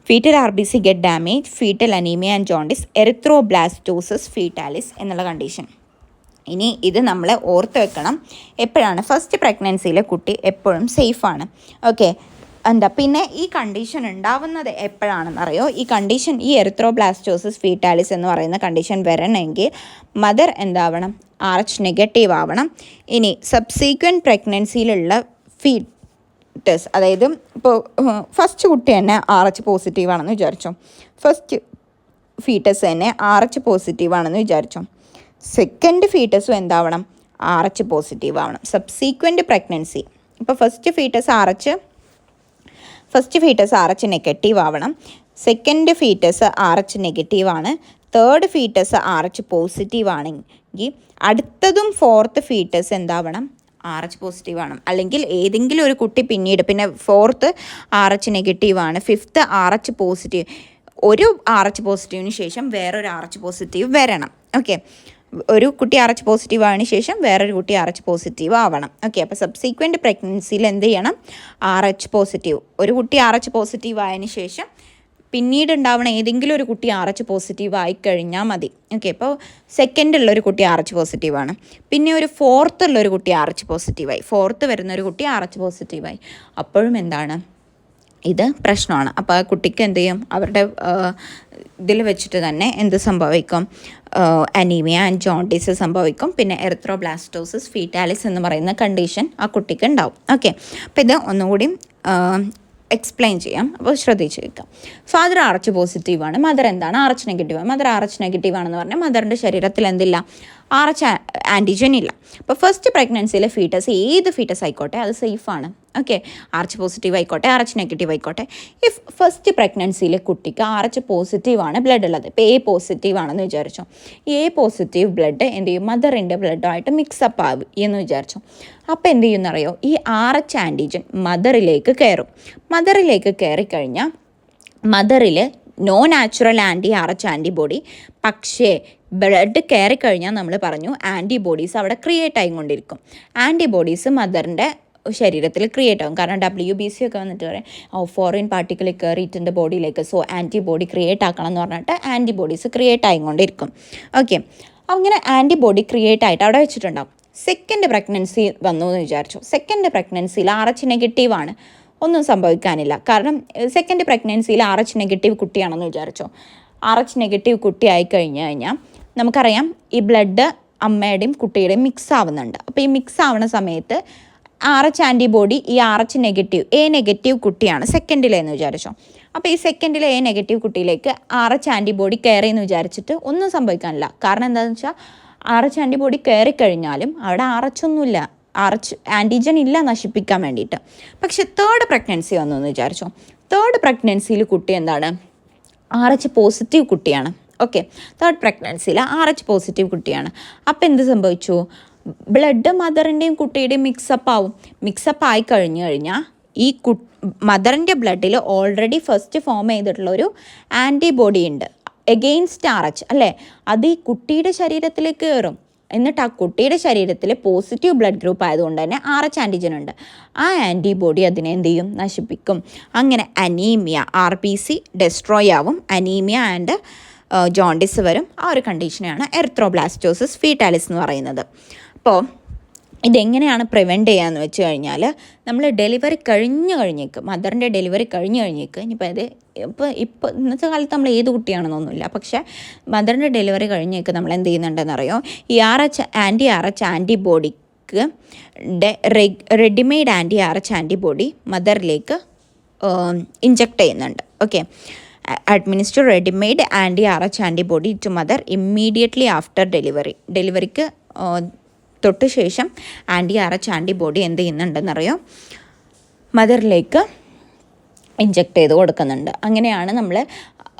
foetal RBC get damage, foetal anaemia and jaundice, erythroblastosis foetalis എന്നുള്ള കണ്ടീഷൻ. ഇനി ഇത് നമ്മൾ ഓർത്ത് വെക്കണം. എപ്പോഴാണ്? ഫസ്റ്റ് പ്രഗ്നൻസിയിലെ കുട്ടി എപ്പോഴും സേഫാണ്. ഓക്കെ, പിന്നെ ഈ കണ്ടീഷൻ ഉണ്ടാവുന്നത് എപ്പോഴാണെന്നറിയോ? ഈ കണ്ടീഷൻ ഈ എറിത്രോബ്ലാസ്റ്റോസിസ് ഫീറ്റാലിസ് എന്ന് പറയുന്ന കണ്ടീഷൻ വരണമെങ്കിൽ മദർ എന്താവണം? RH നെഗറ്റീവ് ആവണം. ഇനി സബ്സീക്വൻറ്റ് പ്രഗ്നൻസിയിലുള്ള ഫീറ്റസ്, അതായത് ഇപ്പോൾ ഫസ്റ്റ് കുട്ടി തന്നെ RH പോസിറ്റീവാണെന്ന് വിചാരിച്ചോ. ഫസ്റ്റ് ഫീറ്റസ് തന്നെ RH പോസിറ്റീവാണെന്ന് വിചാരിച്ചോ. സെക്കൻഡ് ഫീറ്റസും എന്താവണം? RH പോസിറ്റീവ് ആവണം. സബ്സീക്വൻറ്റ് പ്രഗ്നൻസി, ഇപ്പോൾ first foetus RH first foetus RH negative ആവണം, സെക്കൻഡ് ഫീറ്റസ് RH നെഗറ്റീവ് ആണ്, തേർഡ് ഫീറ്റസ് RH പോസിറ്റീവ് ആണെങ്കിൽ അടുത്തതും ഫോർത്ത് ഫീറ്റസ് എന്താവണം, RH പോസിറ്റീവ് ആണ്. അല്ലെങ്കിൽ ഏതെങ്കിലും ഒരു കുട്ടി പിന്നീട്, പിന്നെ ഫോർത്ത് RH നെഗറ്റീവ് ആണ്, ഫിഫ്ത്ത് RH പോസിറ്റീവ്, ഒരു RH പോസിറ്റീവിന് ശേഷം വേറൊരു RH പോസിറ്റീവ് വരണം. ഓക്കെ, ഒരു കുട്ടി RH പോസിറ്റീവ് ആയതിനു ശേഷം വേറൊരു കുട്ടി RH പോസിറ്റീവ് ആവണം. ഓക്കെ, അപ്പോൾ സബ്സീക്വൻറ്റ് പ്രഗ്നൻസിയിൽ എന്ത് ചെയ്യണം, RH പോസിറ്റീവ്, ഒരു കുട്ടി RH പോസിറ്റീവ് ആയതിനു ശേഷം പിന്നീട് ഉണ്ടാവണ ഏതെങ്കിലും ഒരു കുട്ടി RH പോസിറ്റീവ് ആയിക്കഴിഞ്ഞാൽ മതി. ഓക്കെ, ഇപ്പോൾ സെക്കൻഡുള്ളൊരു കുട്ടി RH പോസിറ്റീവാണ്, പിന്നെ ഒരു ഫോർത്തുള്ളൊരു കുട്ടി RH പോസിറ്റീവായി, ഫോർത്ത് വരുന്ന ഒരു കുട്ടി RH പോസിറ്റീവായി, അപ്പോഴും എന്താണ്, ഇത് പ്രശ്നമാണ്. അപ്പോൾ ആ കുട്ടിക്ക് എന്ത് ചെയ്യും, അവരുടെ ഇതിൽ വെച്ചിട്ട് തന്നെ എന്ത് സംഭവിക്കും, അനീമിയ ആൻഡ് ജോണ്ടിസ് സംഭവിക്കും, പിന്നെ എറിത്രോബ്ലാസ്റ്റോസിസ് ഫീറ്റാലിസ് എന്ന് പറയുന്ന കണ്ടീഷൻ ആ കുട്ടിക്ക് ഉണ്ടാവും. ഓക്കെ, അപ്പോൾ ഇത് ഒന്നുകൂടി എക്സ്പ്ലെയിൻ ചെയ്യാം, അപ്പോൾ ശ്രദ്ധിച്ച് വെക്കാം. ഫാദർ RH പോസിറ്റീവാണ്, മദർ എന്താണ് RH നെഗറ്റീവാണ്. മദർ RH നെഗറ്റീവ് ആണെന്ന് പറഞ്ഞാൽ മദറിൻ്റെ ശരീരത്തിൽ എന്തില്ല, RH ആൻറ്റിജൻ ഇല്ല. അപ്പോൾ ഫസ്റ്റ് പ്രഗ്നൻസിയിലെ ഫീറ്റസ് ഏത് ഫീറ്റസ് ആയിക്കോട്ടെ അത് സേഫാണ്. ഓക്കെ, RH പോസിറ്റീവ് ആയിക്കോട്ടെ RH നെഗറ്റീവ് ആയിക്കോട്ടെ. ഇഫ് ഫസ്റ്റ് പ്രഗ്നൻസിയിലെ കുട്ടിക്ക് RH പോസിറ്റീവാണ് ബ്ലഡ് ഉള്ളത്, ഇപ്പോൾ A പോസിറ്റീവ് ആണെന്ന് വിചാരിച്ചോ, A പോസിറ്റീവ് ബ്ലഡ് എന്ത് ചെയ്യും, മദറിൻ്റെ ബ്ലഡുമായിട്ട് മിക്സപ്പ് ആവും എന്ന് വിചാരിച്ചോ. അപ്പോൾ എന്ത് ചെയ്യുമെന്നറിയോ, ഈ RH ആൻറ്റിജൻ മദറിലേക്ക് കയറും. മദറിലേക്ക് കയറിക്കഴിഞ്ഞാൽ മദറിൽ നോ നാച്ചുറൽ RH ആൻറ്റിബോഡി, പക്ഷേ ബ്ലഡ് കയറിക്കഴിഞ്ഞാൽ നമ്മൾ പറഞ്ഞു ആൻറ്റിബോഡീസ് അവിടെ ക്രിയേറ്റ് ആയിക്കൊണ്ടിരിക്കും. ആൻറ്റിബോഡീസ് മദറിൻ്റെ ശരീരത്തിൽ ക്രിയേറ്റ് ആകും, കാരണം WBC ഒക്കെ വന്നിട്ട് പറയും ഫോറിൻ പാർട്ടിക്കിൾ കയറിയിട്ടുണ്ട് ബോഡിയിലേക്ക്, സോ ആൻറ്റിബോഡി ക്രിയേറ്റ് ആക്കണം എന്ന് പറഞ്ഞിട്ട് ആൻറ്റിബോഡീസ് ക്രിയേറ്റ് ആയിക്കൊണ്ടിരിക്കും. ഓക്കെ, അങ്ങനെ ആൻറ്റിബോഡി ക്രിയേറ്റ് ആയിട്ട് അവിടെ വെച്ചിട്ടുണ്ടാകും. സെക്കൻഡ് പ്രഗ്നൻസി വന്നു എന്ന് വിചാരിച്ചു, സെക്കൻഡ് പ്രഗ്നൻസിയിൽ RH നെഗറ്റീവാണ്, ഒന്നും സംഭവിക്കാനില്ല, കാരണം സെക്കൻഡ് പ്രഗ്നൻസിയിൽ RH നെഗറ്റീവ് കുട്ടിയാണെന്ന് വിചാരിച്ചോ. RH നെഗറ്റീവ് കുട്ടി ആയിക്കഴിഞ്ഞ് കഴിഞ്ഞാൽ നമുക്കറിയാം ഈ ബ്ലഡ് അമ്മയുടെയും കുട്ടിയുടെയും മിക്സ് ആവുന്നുണ്ട്. അപ്പോൾ ഈ മിക്സ് ആവുന്ന സമയത്ത് RH ആൻറ്റിബോഡി ഈ RH നെഗറ്റീവ് A നെഗറ്റീവ് കുട്ടിയാണ് സെക്കൻഡിലെന്ന് വിചാരിച്ചോ. അപ്പോൾ ഈ സെക്കൻഡിലെ A നെഗറ്റീവ് കുട്ടിയിലേക്ക് RH ആൻറ്റിബോഡി കയറിയെന്ന് വിചാരിച്ചിട്ട് ഒന്നും സംഭവിക്കാനില്ല. കാരണം എന്താണെന്ന് വെച്ചാൽ RH ആൻറ്റിബോഡി കയറിക്കഴിഞ്ഞാലും അവിടെ RH ഒന്നുമില്ല, RH ആൻറ്റിജൻ ഇല്ല നശിപ്പിക്കാൻ വേണ്ടിയിട്ട്. പക്ഷെ തേർഡ് പ്രഗ്നൻസി വന്നു എന്ന് വിചാരിച്ചോ, തേർഡ് പ്രഗ്നൻസിയിൽ കുട്ടി എന്താണ്, RH പോസിറ്റീവ് കുട്ടിയാണ്. ഓക്കെ, തേർഡ് പ്രഗ്നൻസിയിൽ RH പോസിറ്റീവ് കുട്ടിയാണ്. അപ്പോൾ എന്ത് സംഭവിച്ചു, ബ്ലഡ് മദറിൻ്റെയും കുട്ടിയുടെയും മിക്സപ്പ് ആവും. മിക്സപ്പ് ആയി കഴിഞ്ഞാൽ ഈ മദറിൻ്റെ ബ്ലഡിൽ ഓൾറെഡി ഫസ്റ്റ് ഫോം ചെയ്തിട്ടുള്ളൊരു ആൻറ്റിബോഡി ഉണ്ട് എഗെയിൻസ്റ്റ് RH അല്ലേ, അത് ഈ കുട്ടിയുടെ ശരീരത്തിലേക്ക് കയറും. എന്നിട്ട് ആ കുട്ടിയുടെ ശരീരത്തിൽ പോസിറ്റീവ് ബ്ലഡ് ഗ്രൂപ്പ് ആയതുകൊണ്ട് തന്നെ RH ആൻറ്റിജൻ ഉണ്ട്. ആ ആൻറ്റിബോഡി അതിനെ എന്ത് ചെയ്യും, നശിപ്പിക്കും. അങ്ങനെ അനീമിയ RBC ഡെസ്ട്രോയ് ആവും, അനീമിയ ആൻഡ് ജോണ്ടിസ് വരും. ആ ഒരു കണ്ടീഷനെയാണ് എറിത്രോബ്ലാസ്റ്റോസിസ് ഫീറ്റാലിസ് എന്ന് പറയുന്നത്. അപ്പോൾ ഇതെങ്ങനെയാണ് പ്രിവെൻറ്റ് ചെയ്യാന്ന് വെച്ച് കഴിഞ്ഞാൽ, നമ്മൾ ഡെലിവറി കഴിഞ്ഞേക്ക്, മദറിൻ്റെ ഡെലിവറി കഴിഞ്ഞേക്ക്, ഇനിയിപ്പോൾ ഇപ്പോൾ ഇന്നത്തെ കാലത്ത് നമ്മൾ ഏത് കുട്ടിയാണെന്നൊന്നുമില്ല, പക്ഷേ മദറിൻ്റെ ഡെലിവറി കഴിഞ്ഞേക്ക് നമ്മൾ എന്ത് ചെയ്യുന്നുണ്ടെന്നറിയോ, ഈ RH ആൻറ്റിബോഡിക്ക് റെഡിമെയ്ഡ് RH ആൻറ്റിബോഡി മദറിലേക്ക് ഇഞ്ചെക്ട് ചെയ്യുന്നുണ്ട്. Okay, administer readymade RH antibody to mother immediately after ഡെലിവറിക്ക് തൊട്ട് ശേഷം RH ആൻറ്റിബോഡി എന്ത് ചെയ്യുന്നുണ്ടെന്നറിയോ, മദറിലേക്ക് ഇഞ്ചെക്ട് ചെയ്ത് കൊടുക്കുന്നുണ്ട്. അങ്ങനെയാണ് നമ്മൾ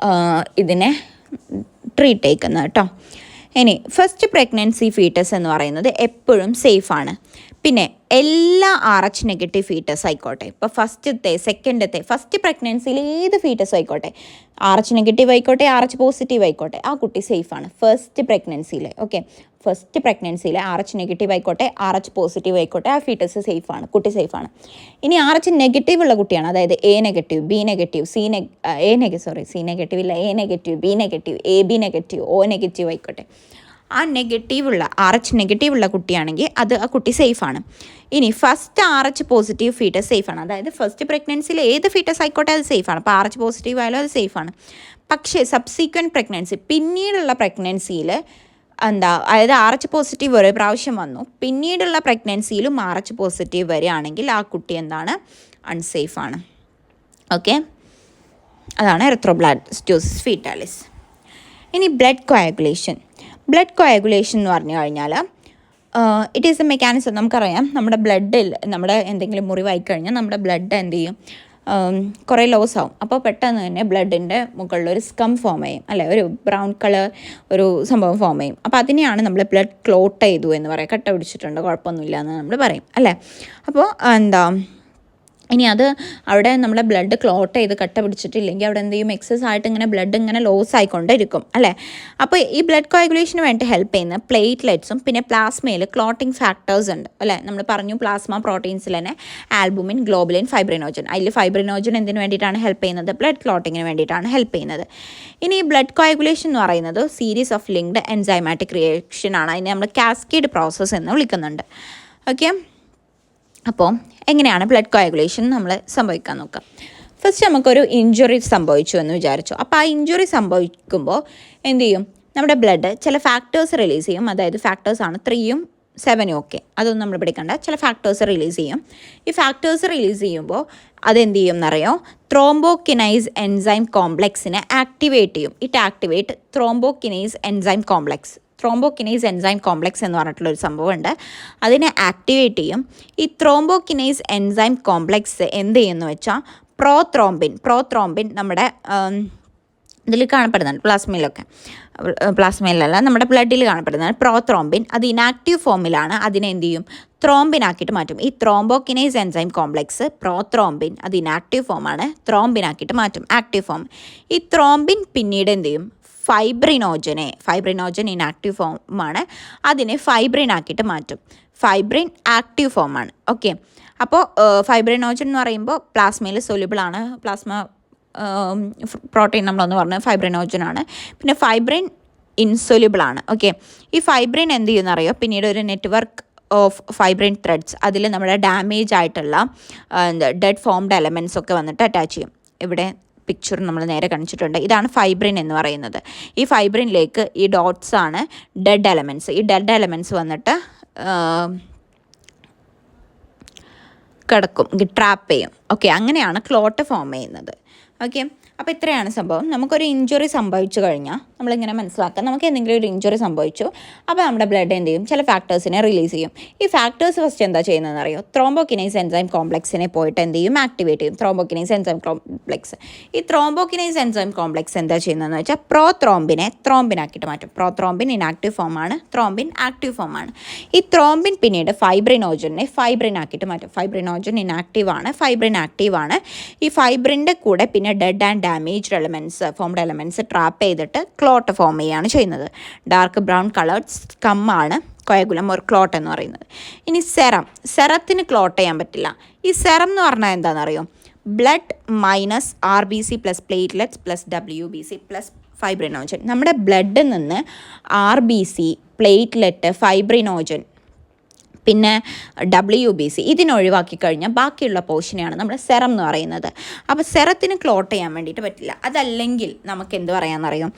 ഇതിനെ ട്രീറ്റ് ചെയ്യുന്നത് കേട്ടോ. ഇനി ഫസ്റ്റ് പ്രഗ്നൻസി ഫീറ്റസ് എന്ന് പറയുന്നത് എപ്പോഴും സേഫാണ്. പിന്നെ എല്ലാ RH നെഗറ്റീവ് ഫീറ്റസ് ആയിക്കോട്ടെ, ഇപ്പോൾ ഫസ്റ്റത്തെ സെക്കൻഡത്തെ ഫസ്റ്റ് പ്രഗ്നൻസിയിൽ ഏത് ഫീറ്റസ് ആയിക്കോട്ടെ, RH നെഗറ്റീവ് ആയിക്കോട്ടെ RH പോസിറ്റീവ് ആയിക്കോട്ടെ, ആ കുട്ടി സേഫാണ് ഫസ്റ്റ് പ്രഗ്നൻസിയിൽ. ഓക്കെ, ഫസ്റ്റ് പ്രഗ്നൻസിയിൽ RH നെഗറ്റീവ് ആയിക്കോട്ടെ RH പോസിറ്റീവ് ആയിക്കോട്ടെ, ആ ഫീറ്റസ് സേഫാണ്, കുട്ടി സേഫാണ്. ഇനി RH നെഗറ്റീവ് ഉള്ള കുട്ടിയാണ്, അതായത് A negative B negative C negative ഇല്ല A negative B negative AB negative O negative ആയിക്കോട്ടെ, ആ നെഗറ്റീവുള്ള RH നെഗറ്റീവുള്ള കുട്ടിയാണെങ്കിൽ അത് ആ കുട്ടി സേഫാണ്. ഇനി ഫസ്റ്റ് RH പോസിറ്റീവ് ഫീറ്റസ് സേഫാണ്, അതായത് ഫസ്റ്റ് പ്രഗ്നൻസിയിൽ ഏത് ഫീറ്റസ് ആയിക്കോട്ടെ അത് സേഫാണ്. അപ്പോൾ RH പോസിറ്റീവ് ആയാലും അത് സേഫാണ്. പക്ഷേ സബ്സീക്വൻറ്റ് പ്രഗ്നൻസി, പിന്നീടുള്ള പ്രഗ്നൻസിയിൽ അതായത് RH പോസിറ്റീവ് ഒരു പ്രാവശ്യം വന്നു, പിന്നീടുള്ള പ്രഗ്നൻസിയിലും RH പോസിറ്റീവ് വരികയാണെങ്കിൽ ആ കുട്ടി എന്താണ്, അൺസേഫാണ്. ഓക്കെ, അതാണ് എറിത്രോബ്ലാസ്റ്റോസിസ് ഫീറ്റാലിസ്. ഇനി ബ്ലഡ് കോയാഗുലേഷൻ എന്ന് പറഞ്ഞു കഴിഞ്ഞാൽ ഇറ്റ് ഈസ് എ മെക്കാനിസം. നമുക്കറിയാം നമ്മുടെ ബ്ലഡിൽ നമ്മുടെ എന്തെങ്കിലും മുറിവായി കഴിഞ്ഞാൽ നമ്മുടെ ബ്ലഡ് എന്ത് ചെയ്യും, കുറേ ലോസ് ആവും. അപ്പോൾ പെട്ടെന്ന് തന്നെ ബ്ലഡിൻ്റെ മുകളിൽ ഒരു സ്കം ഫോം ചെയ്യും, അല്ലേ, ഒരു ബ്രൗൺ കളർ ഒരു സംഭവം ഫോം ചെയ്യും. അപ്പോൾ അതിനെയാണ് നമ്മൾ ബ്ലഡ് ക്ലോട്ട് ചെയ്തു എന്ന് പറയുക. കട്ട പിടിച്ചിട്ടുണ്ട്, കുഴപ്പമൊന്നുമില്ല എന്ന് നമ്മൾ പറയും, അല്ലേ. അപ്പോൾ ഇനി അത് അവിടെ നമ്മളെ ബ്ലഡ് ക്ലോട്ട് ചെയ്ത് കട്ട പിടിച്ചിട്ടില്ലെങ്കിൽ അവിടെ എന്ത് ചെയ്യും, എക്സസ് ആയിട്ട് ഇങ്ങനെ ബ്ലഡ് ഇങ്ങനെ ലോസ് ആയിക്കൊണ്ടിരിക്കും, അല്ലേ. അപ്പോൾ ഈ ബ്ലഡ് കോയാഗുലേഷന് വേണ്ടി ഹെൽപ്പ് ചെയ്യുന്ന പ്ലേറ്റ്ലെറ്റ്സും പിന്നെ പ്ലാസ്മയിൽ ക്ലോട്ടിങ് ഫാക്ടേഴ്സ് ഉണ്ട്, അല്ലേ. നമ്മൾ പറഞ്ഞു പ്ലാസ്മ പ്രോട്ടീൻസിൽ തന്നെ ആൽബുമിൻ, ഗ്ലോബുലിൻ, ഫൈബ്രിനോജൻ. അതിൽ ഫൈബ്രിനോജൻ എന്തിനു വേണ്ടിയിട്ടാണ് ഹെൽപ്പ് ചെയ്യുന്നത്? ബ്ലഡ് ക്ലോട്ടിങ്ങിന് വേണ്ടിയിട്ടാണ് ഹെൽപ്പ് ചെയ്യുന്നത്. ഇനി ഈ ബ്ലഡ് കോയാഗുലേഷൻ എന്ന് പറയുന്നത് series of linked enzymatic reaction ആണ്. അതിനെ നമ്മൾ കാസ്കേഡ് പ്രോസസ്സ് എന്ന് വിളിക്കുന്നുണ്ട്. ഓക്കെ, അപ്പോൾ എങ്ങനെയാണ് ബ്ലഡ് കോയാഗുലേഷൻ നമ്മൾ സംഭവിക്കാൻ നോക്കാം. ഫസ്റ്റ് നമുക്കൊരു ഇഞ്ചുറി സംഭവിച്ചു എന്ന് വിചാരിച്ചു. അപ്പോൾ ആ ഇഞ്ചുറി സംഭവിക്കുമ്പോൾ എന്ത് ചെയ്യും, നമ്മുടെ ബ്ലഡ് ചില ഫാക്ടേഴ്സ് റിലീസ് ചെയ്യും. അതായത് ഫാക്ടേഴ്സാണ് 3യും 7യും ഒക്കെ, അതൊന്നും നമ്മൾ പഠിക്കണ്ട. ചില ഫാക്ടേഴ്സ് റിലീസ് ചെയ്യും. ഈ ഫാക്ടേഴ്സ് റിലീസ് ചെയ്യുമ്പോൾ അതെന്ത് ചെയ്യും എന്നറിയോ, ത്രോംബോകിനൈസ് എൻസൈം കോംപ്ലക്സിനെ ആക്ടിവേറ്റ് ചെയ്യും. It activate thrombokinase enzyme complex. Thrombokinase enzyme complex എന്ന് പറഞ്ഞിട്ടുള്ളൊരു സംഭവമുണ്ട്. അതിനെ ആക്ടിവേറ്റ് ചെയ്യും. ഈ ത്രോംബോകിനൈസ് എൻസൈം കോംപ്ലക്സ് എന്ത് ചെയ്യുമെന്ന് വെച്ചാൽ പ്രോത്രോംബിൻ നമ്മുടെ ഇതിൽ കാണപ്പെടുന്നുണ്ട്, പ്ലാസ്മയിലല്ല നമ്മുടെ ബ്ലഡിൽ കാണപ്പെടുന്നതാണ് പ്രോത്രോംബിൻ. അത് ഇനാക്റ്റീവ് ഫോമിലാണ്. അതിനെ എന്ത് ചെയ്യും, ത്രോംബിനാക്കിയിട്ട് മാറ്റും. ഈ ത്രോംബോകിനൈസ് എൻസൈം കോംപ്ലക്സ് പ്രോത്രോംബിൻ, അത് ഇനാക്റ്റീവ് ഫോമാണ്, ത്രോംബിനാക്കിയിട്ട് മാറ്റും, ആക്റ്റീവ് ഫോം. ഈ ത്രോംബിൻ പിന്നീട് എന്ത് ചെയ്യും, ഫൈബ്രിനോജൻ ഇനാക്റ്റീവ് ഫോമാണ്, അതിനെ ഫൈബ്രിൻ ആക്കിയിട്ട് മാറ്റും. ഫൈബ്രിൻ ആക്റ്റീവ് ഫോമാണ്. ഓക്കെ, അപ്പോൾ ഫൈബ്രിനോജൻ എന്ന് പറയുമ്പോൾ പ്ലാസ്മയിൽ സൊല്യൂബിളാണ്. പ്ലാസ്മ പ്രോട്ടീൻ നമ്മളൊന്ന് പറഞ്ഞത് ഫൈബ്രിനോജനാണ്. പിന്നെ ഫൈബ്രിൻ ഇൻസൊല്യൂബിളാണ്. ഓക്കെ, ഈ ഫൈബ്രിൻ എന്ത് ചെയ്യുമെന്നറിയോ, പിന്നീട് ഒരു നെറ്റ്വർക്ക് ഓഫ് ഫൈബ്രിൻ ത്രെഡ്സ്, അതിൽ നമ്മുടെ ഡാമേജ് ആയിട്ടുള്ള ഡെഡ് ഫോംഡ് എലമെൻറ്റ്സ് ഒക്കെ വന്നിട്ട് അറ്റാച്ച് ചെയ്യും. ഇവിടെ പിക്ചർ നമ്മൾ നേരെ കാണിച്ചിട്ടുണ്ട്. ഇതാണ് ഫൈബ്രിൻ എന്ന് പറയുന്നത്. ഈ ഫൈബ്രിനിലേക്ക് ഈ ഡോട്ട്സ് ആണ് ഡെഡ് എലമെൻറ്റ്സ്. ഈ ഡെഡ് എലമെൻറ്റ്സ് വന്നിട്ട് കിടക്കും, ട്രാപ്പ് ചെയ്യും. ഓക്കെ, അങ്ങനെയാണ് ക്ലോട്ട് ഫോം ചെയ്യുന്നത്. ഓക്കെ, അപ്പോൾ ഇത്രയാണ് സംഭവം. നമുക്കൊരു ഇഞ്ചുറി സംഭവിച്ചു കഴിഞ്ഞാൽ നമ്മളിങ്ങനെ മനസ്സിലാക്കാം, നമുക്ക് എന്തെങ്കിലും ഒരു ഇഞ്ചുറി സംഭവിച്ചു, അപ്പോൾ നമ്മുടെ ബ്ലഡ് എന്ത് ചെയ്യും, ചില ഫാക്ടേഴ്സിനെ റിലീസ് ചെയ്യും. ഈ ഫാക്ടേഴ്സ് ഫസ്റ്റ് എന്താ ചെയ്യുന്നതെന്ന് അറിയോ, ത്രോംബോകിനൈസ് എൻസൈം കോംപ്ലക്സിനെ പോയിട്ട് എന്ത് ചെയ്യും, ആക്ടിവേറ്റ് ചെയ്യും. ത്രോംബോകിനൈസ് എൻസൈം കോംപ്ലക്സ്. ഈ ത്രോംബോകിനൈസ് എൻസൈം കോംപ്ലക്സ് എന്താ ചെയ്യുന്നതെന്ന് വെച്ചാൽ പ്രോത്രോംബിനെ ത്രോംബിനാക്കിയിട്ട് മാറ്റും. പ്രോത്രോംബിൻ ഇനാക്റ്റീവ് ഫോമാണ്, ത്രോംബിൻ ആക്റ്റീവ് ഫോമാണ്. ഈ ത്രോംബിൻ പിന്നീട് ഫൈബ്രിനോജനെ ഫൈബ്രിനാക്കിയിട്ട് മാറ്റും. ഫൈബ്രിനോജൻ ഇനാക്റ്റീവ് ആണ്, ഫൈബ്രിൻ ആക്റ്റീവ് ആണ്. ഈ ഫൈബ്രിൻ്റെ കൂടെ പിന്നെ dead and damaged elements, formed elements trap ചെയ്തിട്ട് ക്ലോട്ട് ഫോം ചെയ്യുകയാണ് ചെയ്യുന്നത്. ഡാർക്ക് ബ്രൗൺ കളേർഡ് സ്കമ്മാണ് കോയഗുലം ഒരു ക്ലോട്ട് എന്ന് പറയുന്നത്. ഇനി സെറത്തിന് ക്ലോട്ട് ചെയ്യാൻ പറ്റില്ല. ഈ സെറം എന്ന് പറഞ്ഞാൽ എന്താണെന്നറിയോ, blood minus RBC plus platelets plus WBC plus fibrinogen. നമ്മുടെ ബ്ലഡിൽ നിന്ന് RBC, പ്ലേറ്റ്ലെറ്റ്, ഫൈബ്രിനോജൻ പിന്നെ WBC ഇതിനൊഴിവാക്കി കഴിഞ്ഞാൽ ബാക്കിയുള്ള പോർഷനെയാണ് നമ്മൾ സെറം എന്ന് പറയുന്നത്. അപ്പോൾ സെറത്തിന് ക്ലോട്ട് ചെയ്യാൻ വേണ്ടിയിട്ട് പറ്റില്ല. അതല്ലെങ്കിൽ നമുക്ക് എന്ത് പറയാമെന്നറിയാം,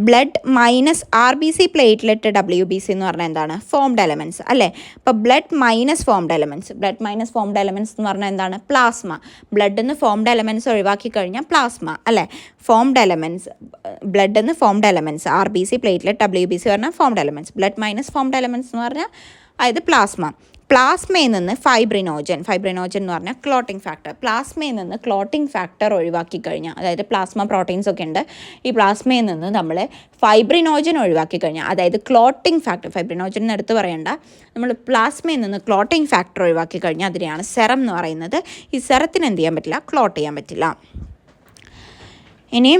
blood minus RBC, platelet, WBC എന്ന് പറഞ്ഞാൽ എന്താണ്, ഫോംഡ് എലമെൻറ്റ്സ്, അല്ലേ. അപ്പോൾ ബ്ലഡ് മൈനസ് ഫോംഡ് എലമെൻറ്റ്സ് എന്ന് പറഞ്ഞാൽ എന്താണ്, പ്ലാസ്മ. ബ്ലഡിൽ നിന്ന് ഫോംഡ് എലമെൻറ്റ്സ് ഒഴിവാക്കി കഴിഞ്ഞാൽ പ്ലാസ്മ, അല്ലേ. ഫോംഡ് എലമെൻറ്റ്സ്, ബ്ലഡിൽ നിന്ന് formed elements RBC, platelet, WBC പറഞ്ഞാൽ formed elements. Blood minus formed elements എന്ന് പറഞ്ഞാൽ അതായത് പ്ലാസ്മയിൽ നിന്ന് ഫൈബ്രിനോജൻ എന്ന് പറഞ്ഞാൽ ക്ലോട്ടിംഗ് ഫാക്ടർ. പ്ലാസ്മയിൽ നിന്ന് ക്ലോട്ടിംഗ് ഫാക്ടർ ഒഴിവാക്കി കഴിഞ്ഞാൽ, അതായത് പ്ലാസ്മ പ്രോട്ടീൻസ് ഒക്കെ ഉണ്ട്, ഈ പ്ലാസ്മയിൽ നിന്ന് നമ്മൾ ഫൈബ്രിനോജൻ ഒഴിവാക്കി കഴിഞ്ഞാൽ, അതായത് ക്ലോട്ടിംഗ് ഫാക്ടർ, ഫൈബ്രിനോജൻ എടുത്ത് പറയണ്ട, നമ്മൾ പ്ലാസ്മയിൽ നിന്ന് ക്ലോട്ടിംഗ് ഫാക്ടർ ഒഴിവാക്കി കഴിഞ്ഞാൽ അതിനെയാണ് സെറം എന്ന് പറയുന്നത്. ഈ സെറത്തിന് എന്ത് ചെയ്യാൻ പറ്റില്ല, ക്ലോട്ട് ചെയ്യാൻ പറ്റില്ല. ഇനി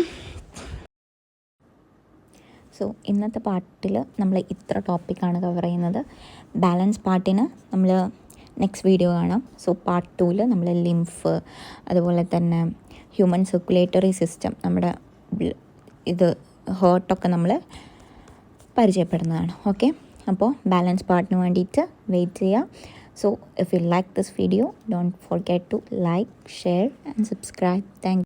ഇന്നത്തെ പാർട്ടിൽ നമ്മൾ ഇത്ര ടോപ്പിക്കാണ് കവർ ചെയ്യുന്നത്. ബാലൻസ് പാർട്ടിന് നമ്മൾ നെക്സ്റ്റ് വീഡിയോ കാണാം. പാർട്ട് 2 നമ്മൾ ലിംഫ്, അതുപോലെ തന്നെ ഹ്യൂമൻ സർക്കുലേറ്ററി സിസ്റ്റം, നമ്മുടെ ഇത് ഹേർട്ടൊക്കെ നമ്മൾ പരിചയപ്പെടുന്നതാണ്. ഓക്കെ, അപ്പോൾ ബാലൻസ് പാർട്ടിന് വേണ്ടിയിട്ട് വെയിറ്റ് ചെയ്യുക. If you like this video, don't forget to like, share and subscribe. Thank